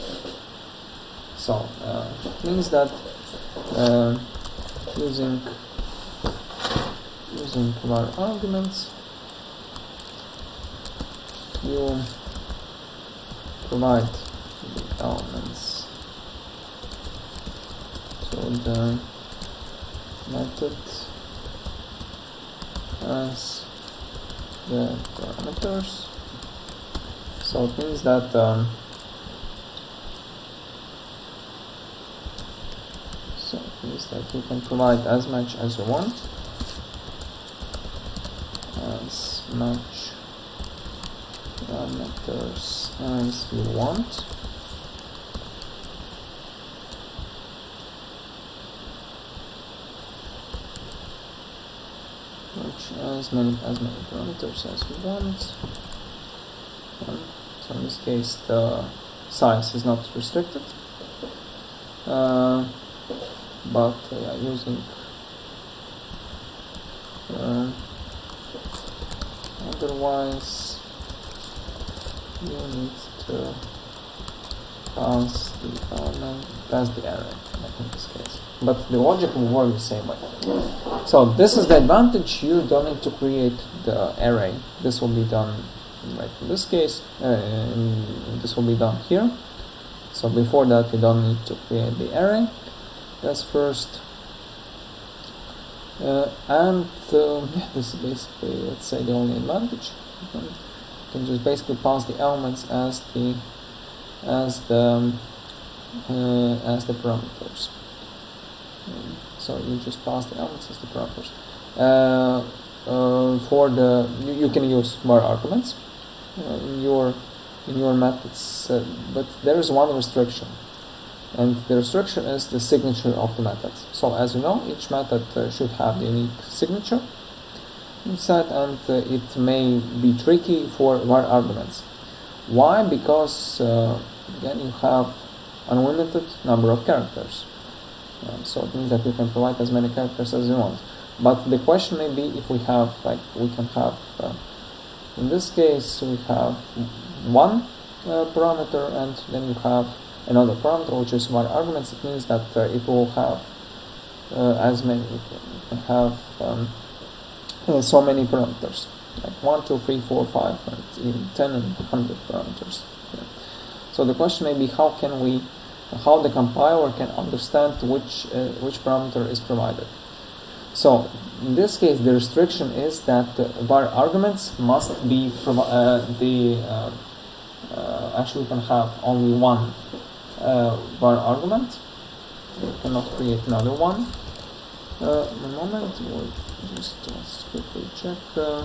So it means that using var arguments, you provide the elements to the method as the parameters. So it means that you can provide as much as you want, as much parameters as you want. As many parameters as we want. So in this case, the size is not restricted, but using otherwise, you need to pass the element, pass the array, like in this case. But the logic will work the same way. So this is the advantage. You don't need to create the array. This will be done right, in this case, this will be done here. So before that, we don't need to create the array. That's first. This is basically, let's say, the only advantage. You can just basically pass the elements as the parameters. So you just pass the elements as the parameters. You can use var arguments in your methods, but there is one restriction, and the restriction is the signature of the method. So as you know, each method should have the unique signature inside, and it may be tricky for var arguments. Why? Because again, you have unlimited number of characters. So it means that you can provide as many characters as you want. But the question may be if we have, in this case, we have one parameter, and then you have another parameter which is var arguments. It means that it will have as many, you can have so many parameters, like 1, 2, 3, 4, 5, and even 10 and 100 parameters. Yeah. So the question may be how the compiler can understand which parameter is provided. So in this case, the restriction is that var arguments must be actually you can have only one var argument. You cannot create another one. One moment, we'll let's quickly check. No,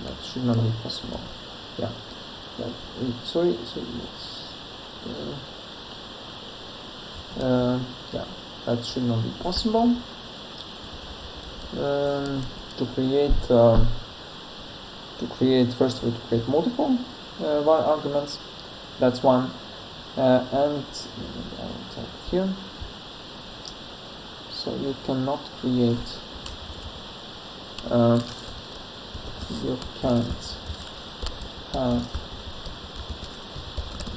that should not be possible. Yeah. Sorry. Yeah, that should not be possible. To create multiple var arguments. That's one, and I'll type here. So you cannot create. You can't have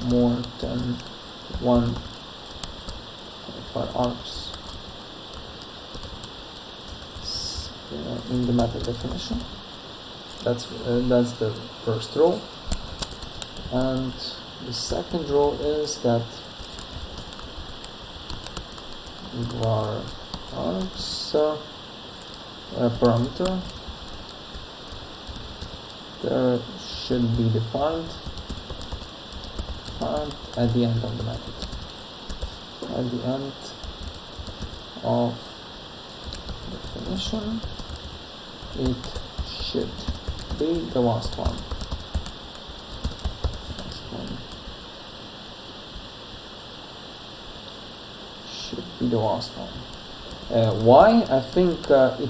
more than one var args in the method definition. That's the first rule, and the second rule is that var args parameter there should be defined at the end of the method. At the end of definition, it should be the last one. Should be the last one. Why? I think it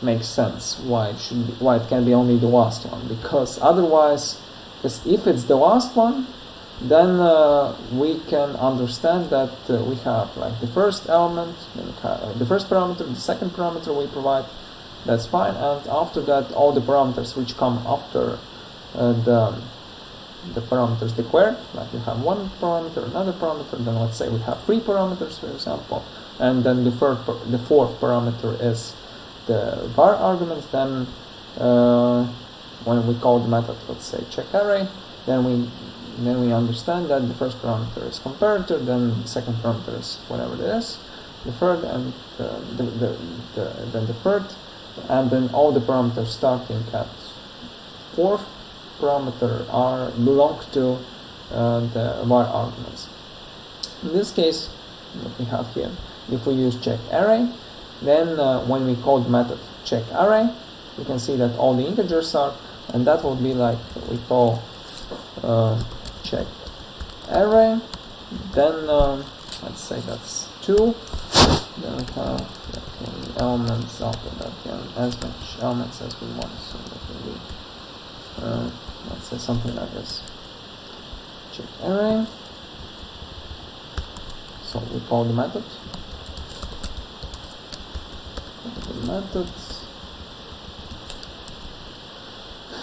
makes sense. Why it can be only the last one? Because otherwise, if it's the last one, then we can understand that we have like the first element, the first parameter, the second parameter we provide. That's fine, and after that, all the parameters which come after the parameters declared, like you have one parameter, another parameter, then let's say we have 3 parameters, for example, and then the fourth parameter is the var argument. Then when we call the method, let's say check array, then we understand that the first parameter is comparator, then the second parameter is whatever it is, the third, and then the third, and then all the parameters starting at fourth parameter belong to the var arguments. In this case, what we have here, if we use check array, then when we call the method check array, we can see that all the integers are, and that will be like we call check array. Then let's say that's 2. Then we have elements after that, as much elements as we want. So that will be let's say something like this. Check array. So we call the method.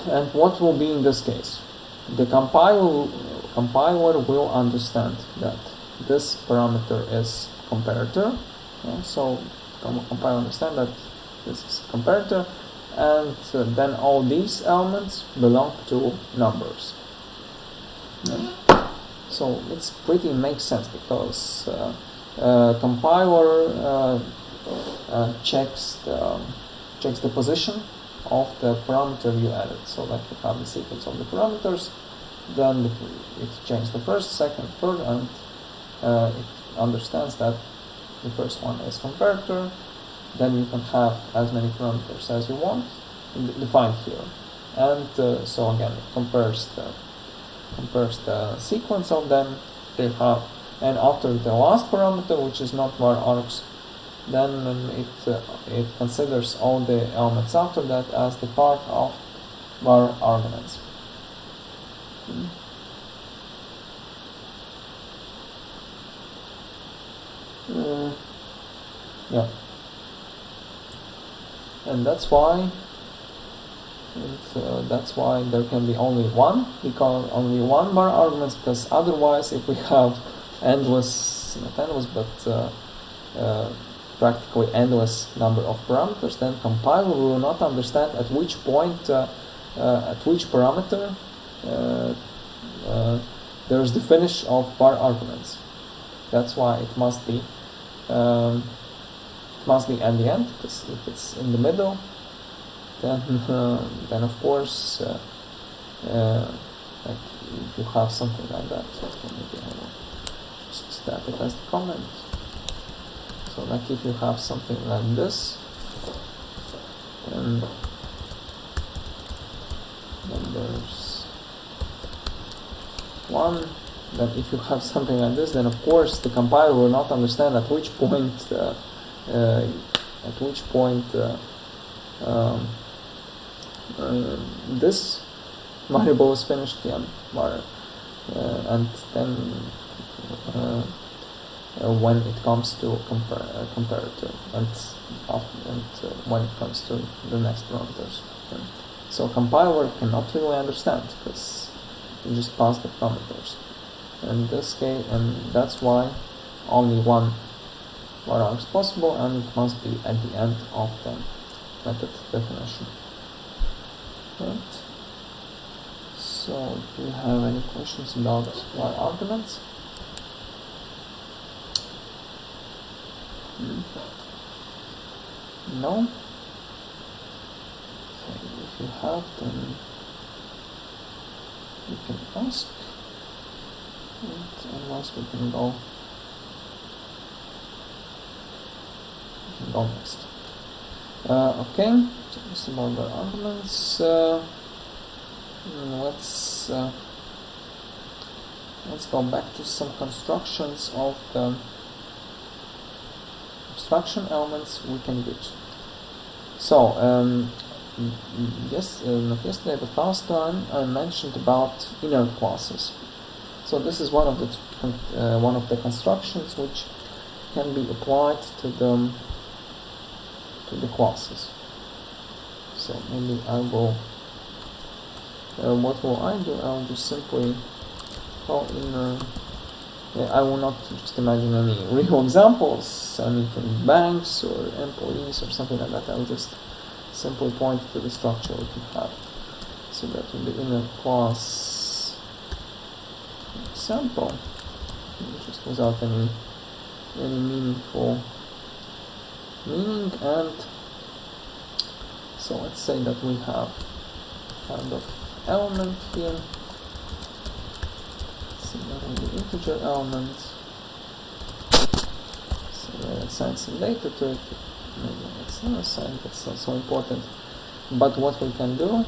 And what will be in this case? The compiler will understand that this parameter is comparator. So compiler understand that this is comparator, and then all these elements belong to numbers. So it's pretty makes sense, because compiler checks the position of the parameter you added. So like you have the sequence of the parameters, then it checks the first, second, third, and it understands that the first one is comparator. Then you can have as many parameters as you want defined here, and so again it compares the sequence of them they have, and after the last parameter, which is not var args, then it considers all the elements after that as the part of var arguments. Yeah, and that's why there can be only one, because only one var arguments, because otherwise if we have practically endless number of parameters, then compiler will not understand at which point at which parameter there is the finish of var arguments. That's why it must be at the end, because if it's in the middle, then of course like if you have something like that, maybe I will just stat it as the comment. So like if you have something like this, then there's one. Then if you have something like this, then of course the compiler will not understand at which point this variable is finished, and then when it comes to comparator, and when it comes to the next parameters. So compiler cannot really understand, because you just pass the parameters. In this case, and that's why only one var is possible, and it must be at the end of the method definition. Right. So, do you have any questions about var arguments? No? Okay, if you have, then you can ask. And otherwise we can go next. Okay, so this is about the arguments. Let's go back to some constructions of the abstraction elements we can use. So not yesterday, but last time I mentioned about inner classes. So this is one of the constructions which can be applied to the classes. So maybe I will. What will I do? I will just simply call inner. I will not just imagine any real examples, any from banks or employees or something like that. I will just simply point to the structure we can have. So that will be inner class example, just without any meaningful meaning. And so let's say that we have kind of element here. So that will be integer element. So let's assign some data to it. Maybe let's not assign, that's not so important. But what we can do,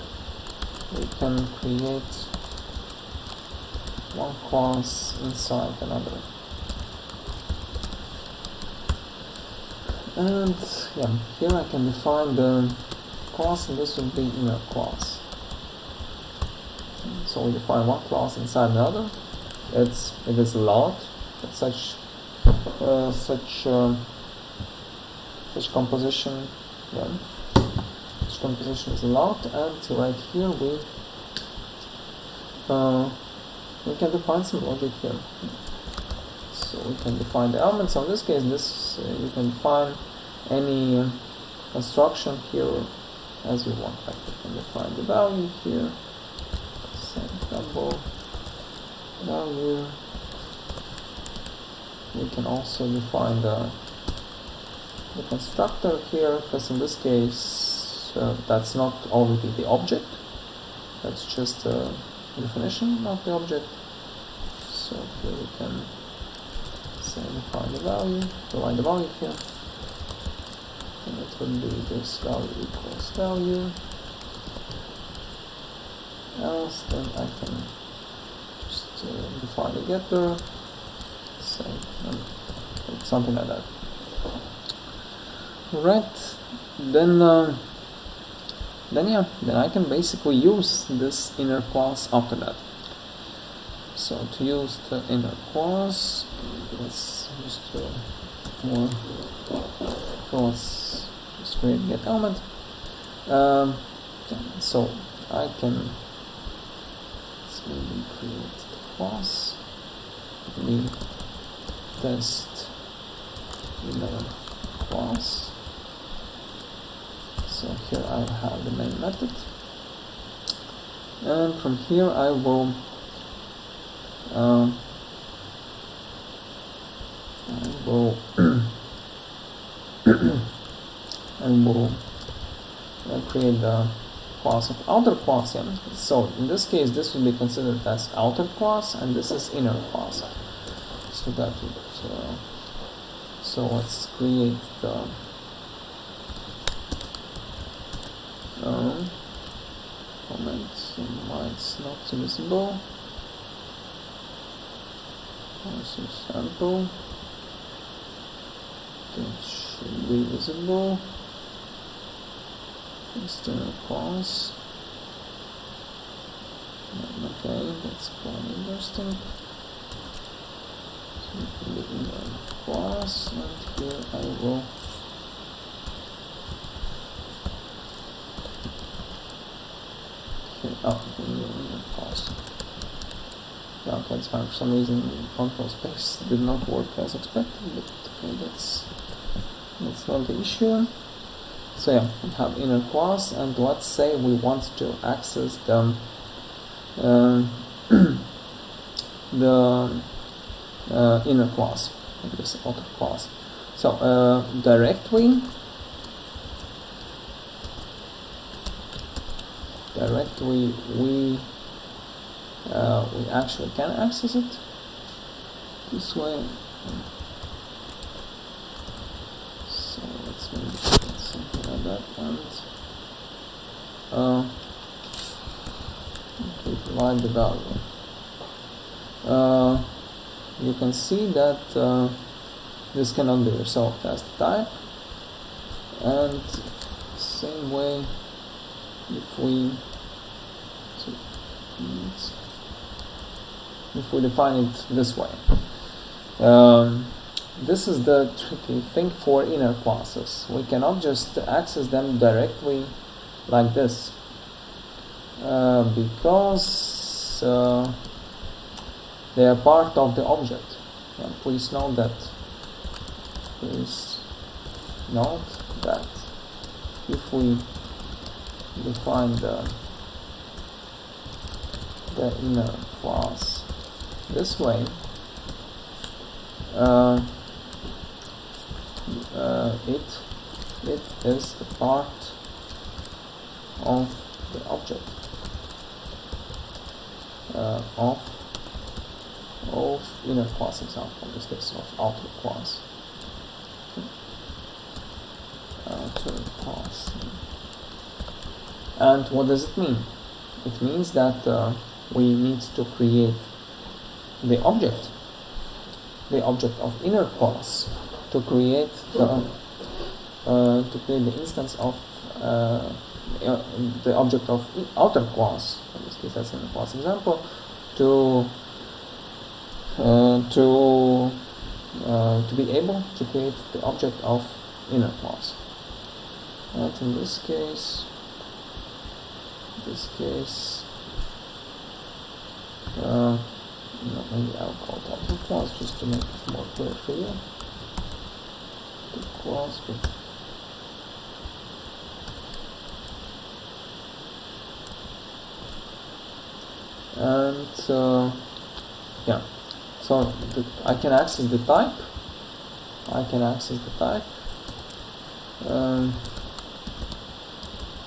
we can create one class inside another. And yeah, here I can define the class, and this will be inner class. So we define one class inside another. It is allowed that such composition, such composition is allowed. And right here we can define some logic here. So we can define the elements. In this case, you can define any construction here as we want. Like we can define the value here, same double value. We can also define the constructor here, because in this case that's not already the object, that's just a definition of the object. So here we can say define the value, provide the value here, and it would be this value equals value, else then I can just define the getter, say something like that. Right, then I can basically use this inner class after that. So to use the inner class, let's just more class, just create get element. So I can maybe create the class, the test inner class. So here I have the main method, and from here I will create the class of outer class. Yeah. So in this case, this will be considered as outer class, and this is inner class. So that would. So let's create the comment. Why it's not visible? Also sample. That should be visible. External class. Okay, that's quite interesting. So we can do inner class, and here I will inner class. Yeah, okay, that's fine. For some reason, control space did not work as expected, but okay, that's not the issue. So yeah, we have inner class, and let's say we want to access the inner class, like this outer class. So directly we actually can access it this way. So let's maybe put something like that, and we provide the value. You can see that this cannot be resolved as the type, and same way if we define it this way. This is the tricky thing for inner classes. We cannot just access them directly like this, because they are part of the object. And please note that if we define the inner class this way, it is a part of the object of inner class example, in this case of outer class. Outer class. And what does it mean? It means that we need to create the object of inner class to create the instance of the object of outer class. In this case, that's inner class example. To be able to create the object of inner class. And in this case, maybe I'll call it outer class just to make it more clear for you. The class with and yeah, so I can access the type.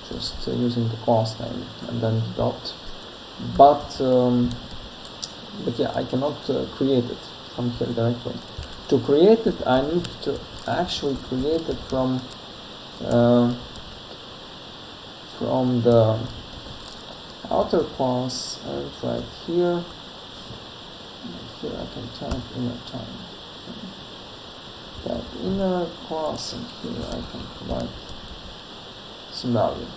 Just using the class name and then dot. But yeah, I cannot create it from here directly. To create it, I need to actually create it from the outer class, and right here I can type inner time. Type inner class, and here I can provide some value.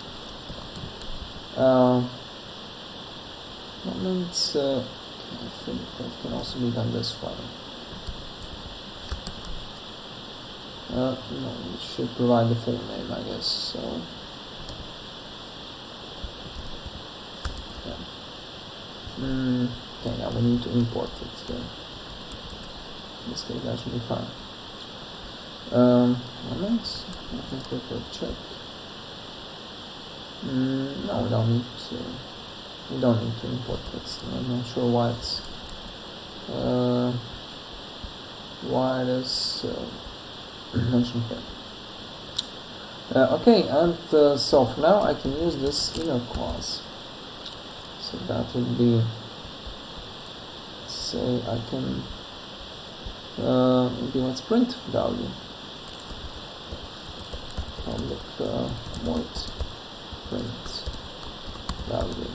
Moments, I think that can also be done this way. No, it should provide the full name, I guess. So yeah. Okay, yeah, we need to import it here. In this case, that should be fine. Moments. Let me quickly check. No, we don't need to import it. I'm not sure why it is mentioned here. Okay, and so for now I can use this inner class. So that would be, say, I can maybe let's print value. Public void print value.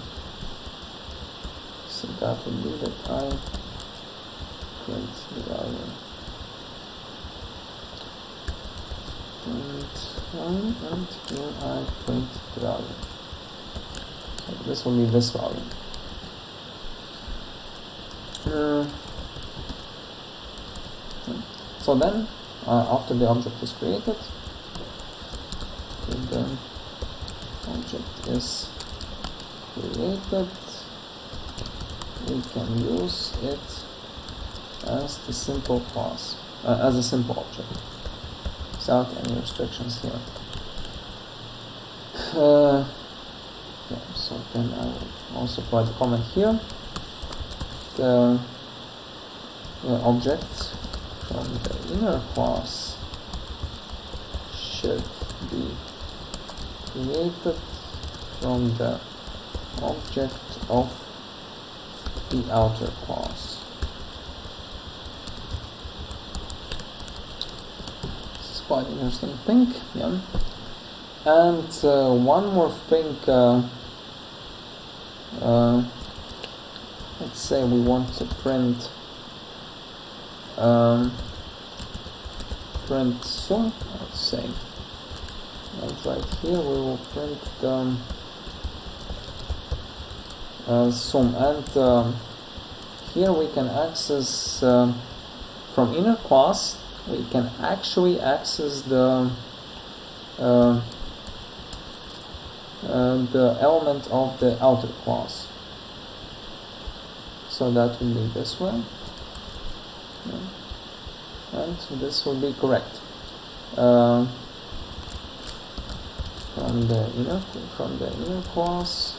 So that would be that I print the value. And here I print the value. So this will be this value. So then, after the object is created, the object is created, we can use it as the simple class, as a simple object, without any restrictions here. Yeah, so then I will also provide a comment here. The object from the inner class should be created from the object of the outer class. This is quite an interesting thing, yeah. And one more thing, let's say we want to print sum, let's say, and right here we will print sum, and here we can access from inner class, we can actually access the element of the outer class. So that will be this way, and this will be correct. From the inner class,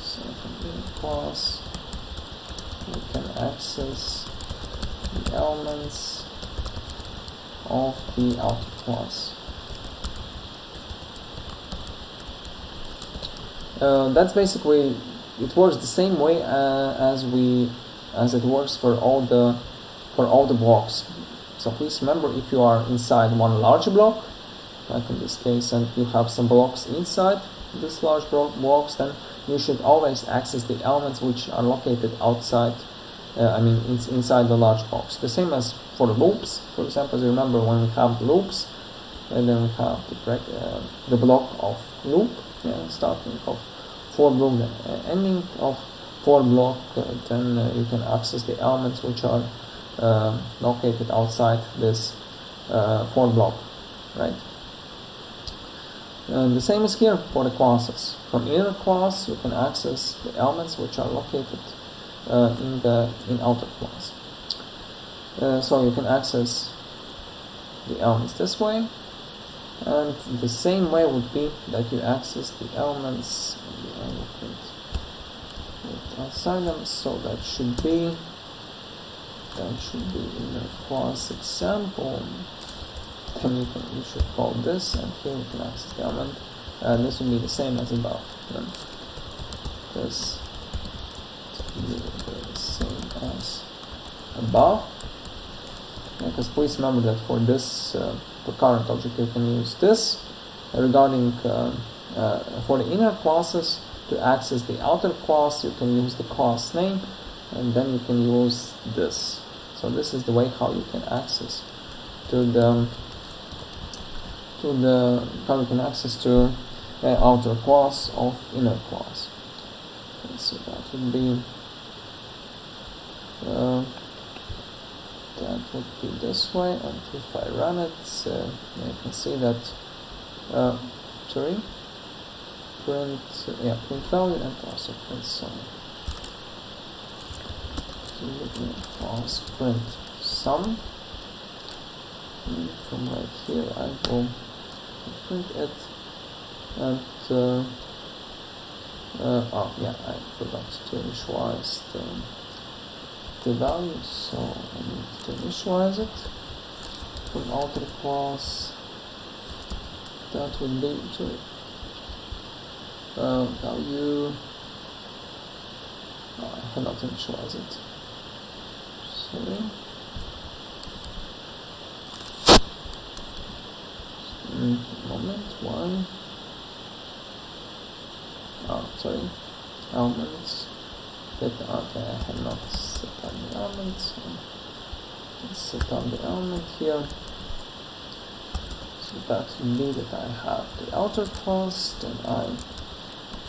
so from the inner class, we can access the elements of the outer class. That's basically, it works the same way as it works for all the blocks. So please remember, if you are inside one large block, like in this case, and you have some blocks inside this large blocks, then you should always access the elements which are located outside, inside the large box. The same as for the loops. For example, as you remember, when we have the loops, and then we have the block of loop, starting of for block, ending of for block, then you can access the elements which are located outside this for block, right? And the same is here for the classes. From inner class, you can access the elements which are located in outer class. So you can access the elements this way, and the same way would be that you access the elements. I will print it inside them, so that should be inner class example. Then you should call this, and here we can access the element, and this will be the same as above. Then this will be the same as above. Because please remember that for this for current object you can use this. Regarding for the inner classes, to access the outer class you can use the class name, and then you can use this. So this is the way how you can access to the outer class of inner class. And so that would be this way, and if I run it, you can see that print value and also print sum. So looking at class print sum, and from right here I will print it, and I forgot to initialize the value, so I need to initialize it from outer class. That would be value. I cannot initialize it. Sorry. Moment one. Sorry. Elements. Okay, I have not set up the element. So let's set up the element here. So that would be that I have the outer class, then I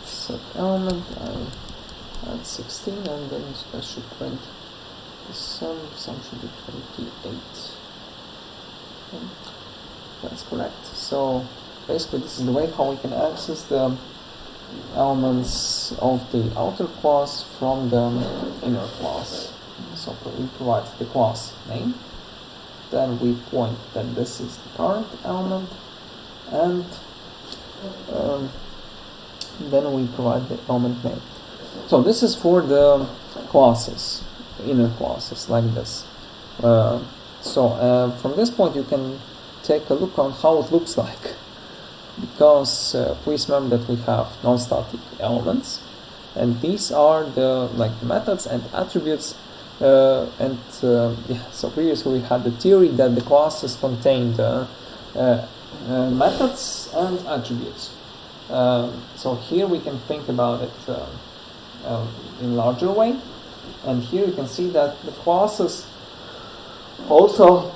set element, I add 16, and then I should print the sum should be 28. Okay. That's correct. So basically this is the way how we can access the elements of the outer class from the inner class. So we provide the class name, then we point that this is the current element, and then we provide the element name. So this is for the classes, inner classes, like this. From this point you can take a look on how it looks like, because please remember that we have non-static elements, and these are the methods and attributes. So previously we had the theory that the classes contained methods and attributes. So here we can think about it in larger way, and here you can see that the classes also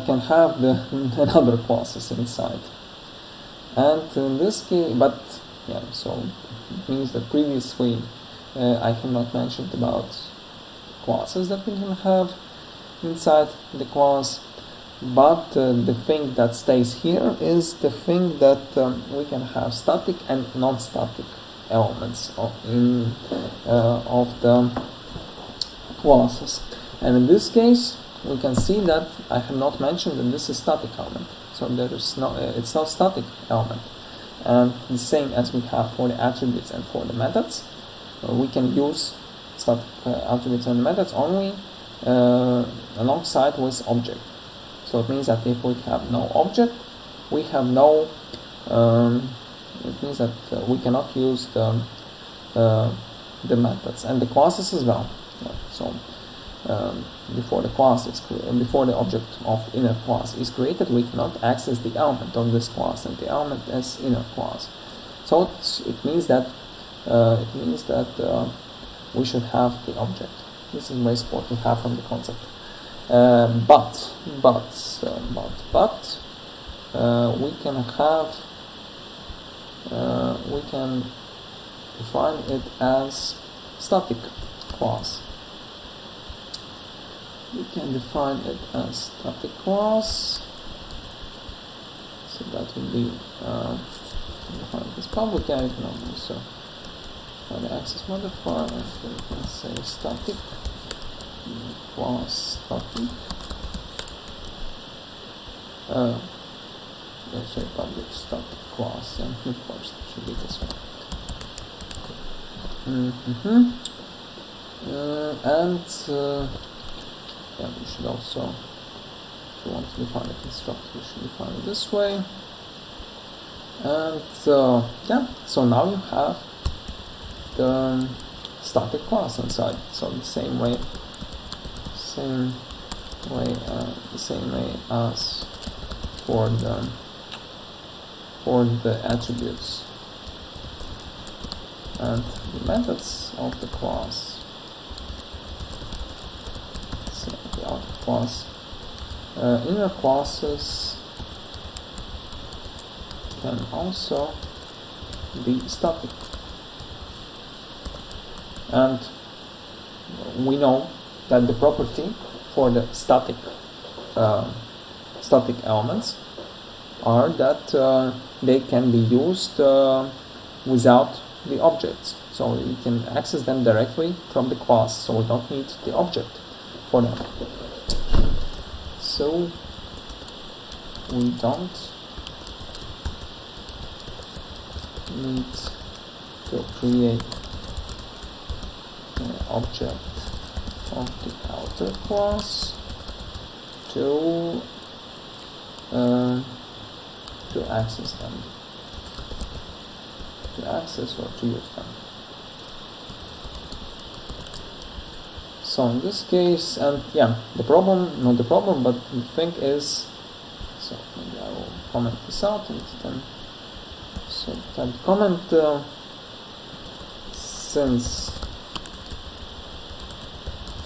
can have the another classes inside. And in this case, so it means that previously I have not mentioned about classes that we can have inside the class, but the thing that stays here is the thing that we can have static and non-static elements of the classes. And in this case we can see that I have not mentioned that this is static element, so there is it's not static element. And the same as we have for the attributes and for the methods, we can use static attributes and methods only alongside with object. So it means that if we have no object, we have no. It means that we cannot use the methods and the classes as well. So before the class is before the object of inner class is created, we cannot access the element of this class, and the element is inner class. So it means that we should have the object. This is basically what we have from the concept. But we can have we can define it as static class. We can define it as static class. So that would be define it as public. I can also find the access modifier. So we can say static class static. Let's say public static class, and of course it should be this one. Yeah, we should also, if you want to define a constructor, you should define it this way. And yeah, so now you have the static class inside. So the same way as for the attributes and the methods of the class. So the outer class, inner classes can also be static, and we know that the property for the static elements are that they can be used without the objects, so you can access them directly from the class, so we don't need the object for them. So we don't need to create an object of the outer class to access them, to access or to use them. So in this case, and yeah, the problem, not the problem, but the thing is, so maybe I will comment this out and then so type comment since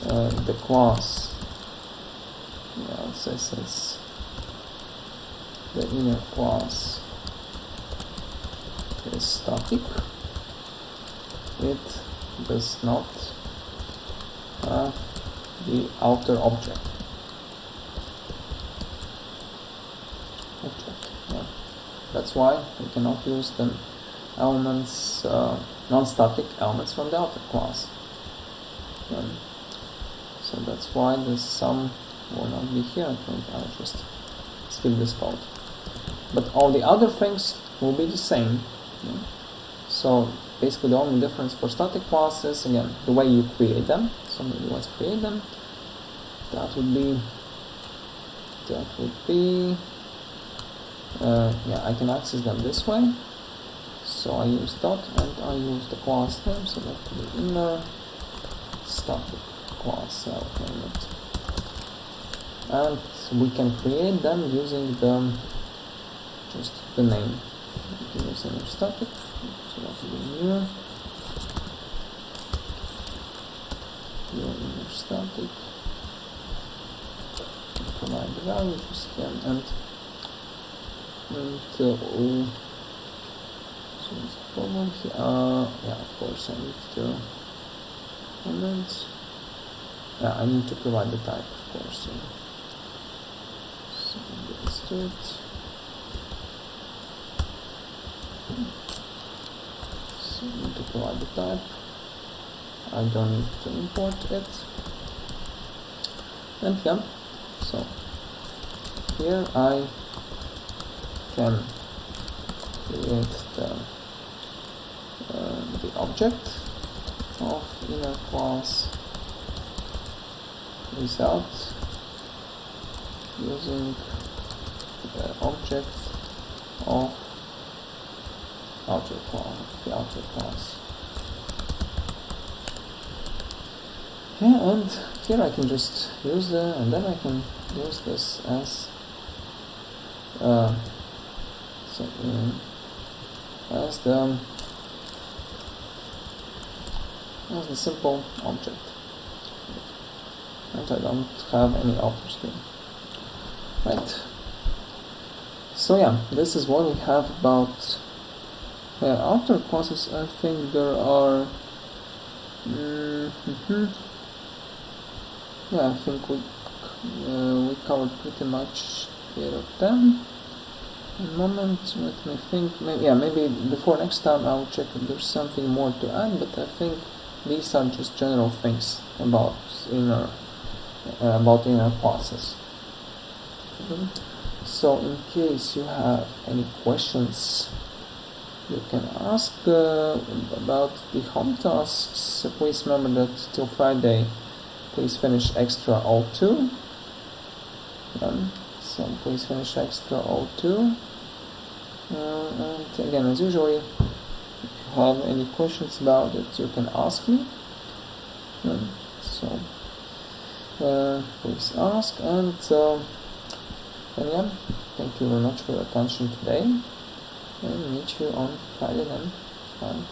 the class, yeah, let's say since the inner class is static, it does not have the outer object. Yeah. That's why we cannot use the elements, non-static elements from the outer class. So that's why this sum will not be here. I think I'll just skip this code. But all the other things will be the same. Yeah. So basically the only difference for static classes, again, the way you create them. So maybe let's create them. That would be yeah, I can access them this way. So I use dot and I use the class name, so that will be inner static class, I'll name it. And we can create them using just the name. We can use inner static, so that will be new inner static. Provide the value just here and so what's the problem here? Yeah, of course I need to comment. Yeah, I need to provide the type, of course. So let's do it. So I need to provide the type. I don't need to import it. And yeah, so here I can create the object of inner class without using the object of the outer class. Yeah, and here I can just use and then I can use this as as the simple object, and I don't have any authors here. Right. So yeah, this is what we have about outer classes. I think there are. Yeah, I think we covered pretty much here of them. A moment, let me think. Maybe before next time I'll check if there's something more to add. But I think these are just general things about inner classes. So in case you have any questions You can ask about the home tasks. Please remember that till Friday, please finish extra O2. So please finish extra O2. And again, as usually, if you have any questions about it, you can ask me. So please ask, and yeah, thank you very much for your attention today, and meet you on Friday then. Bye.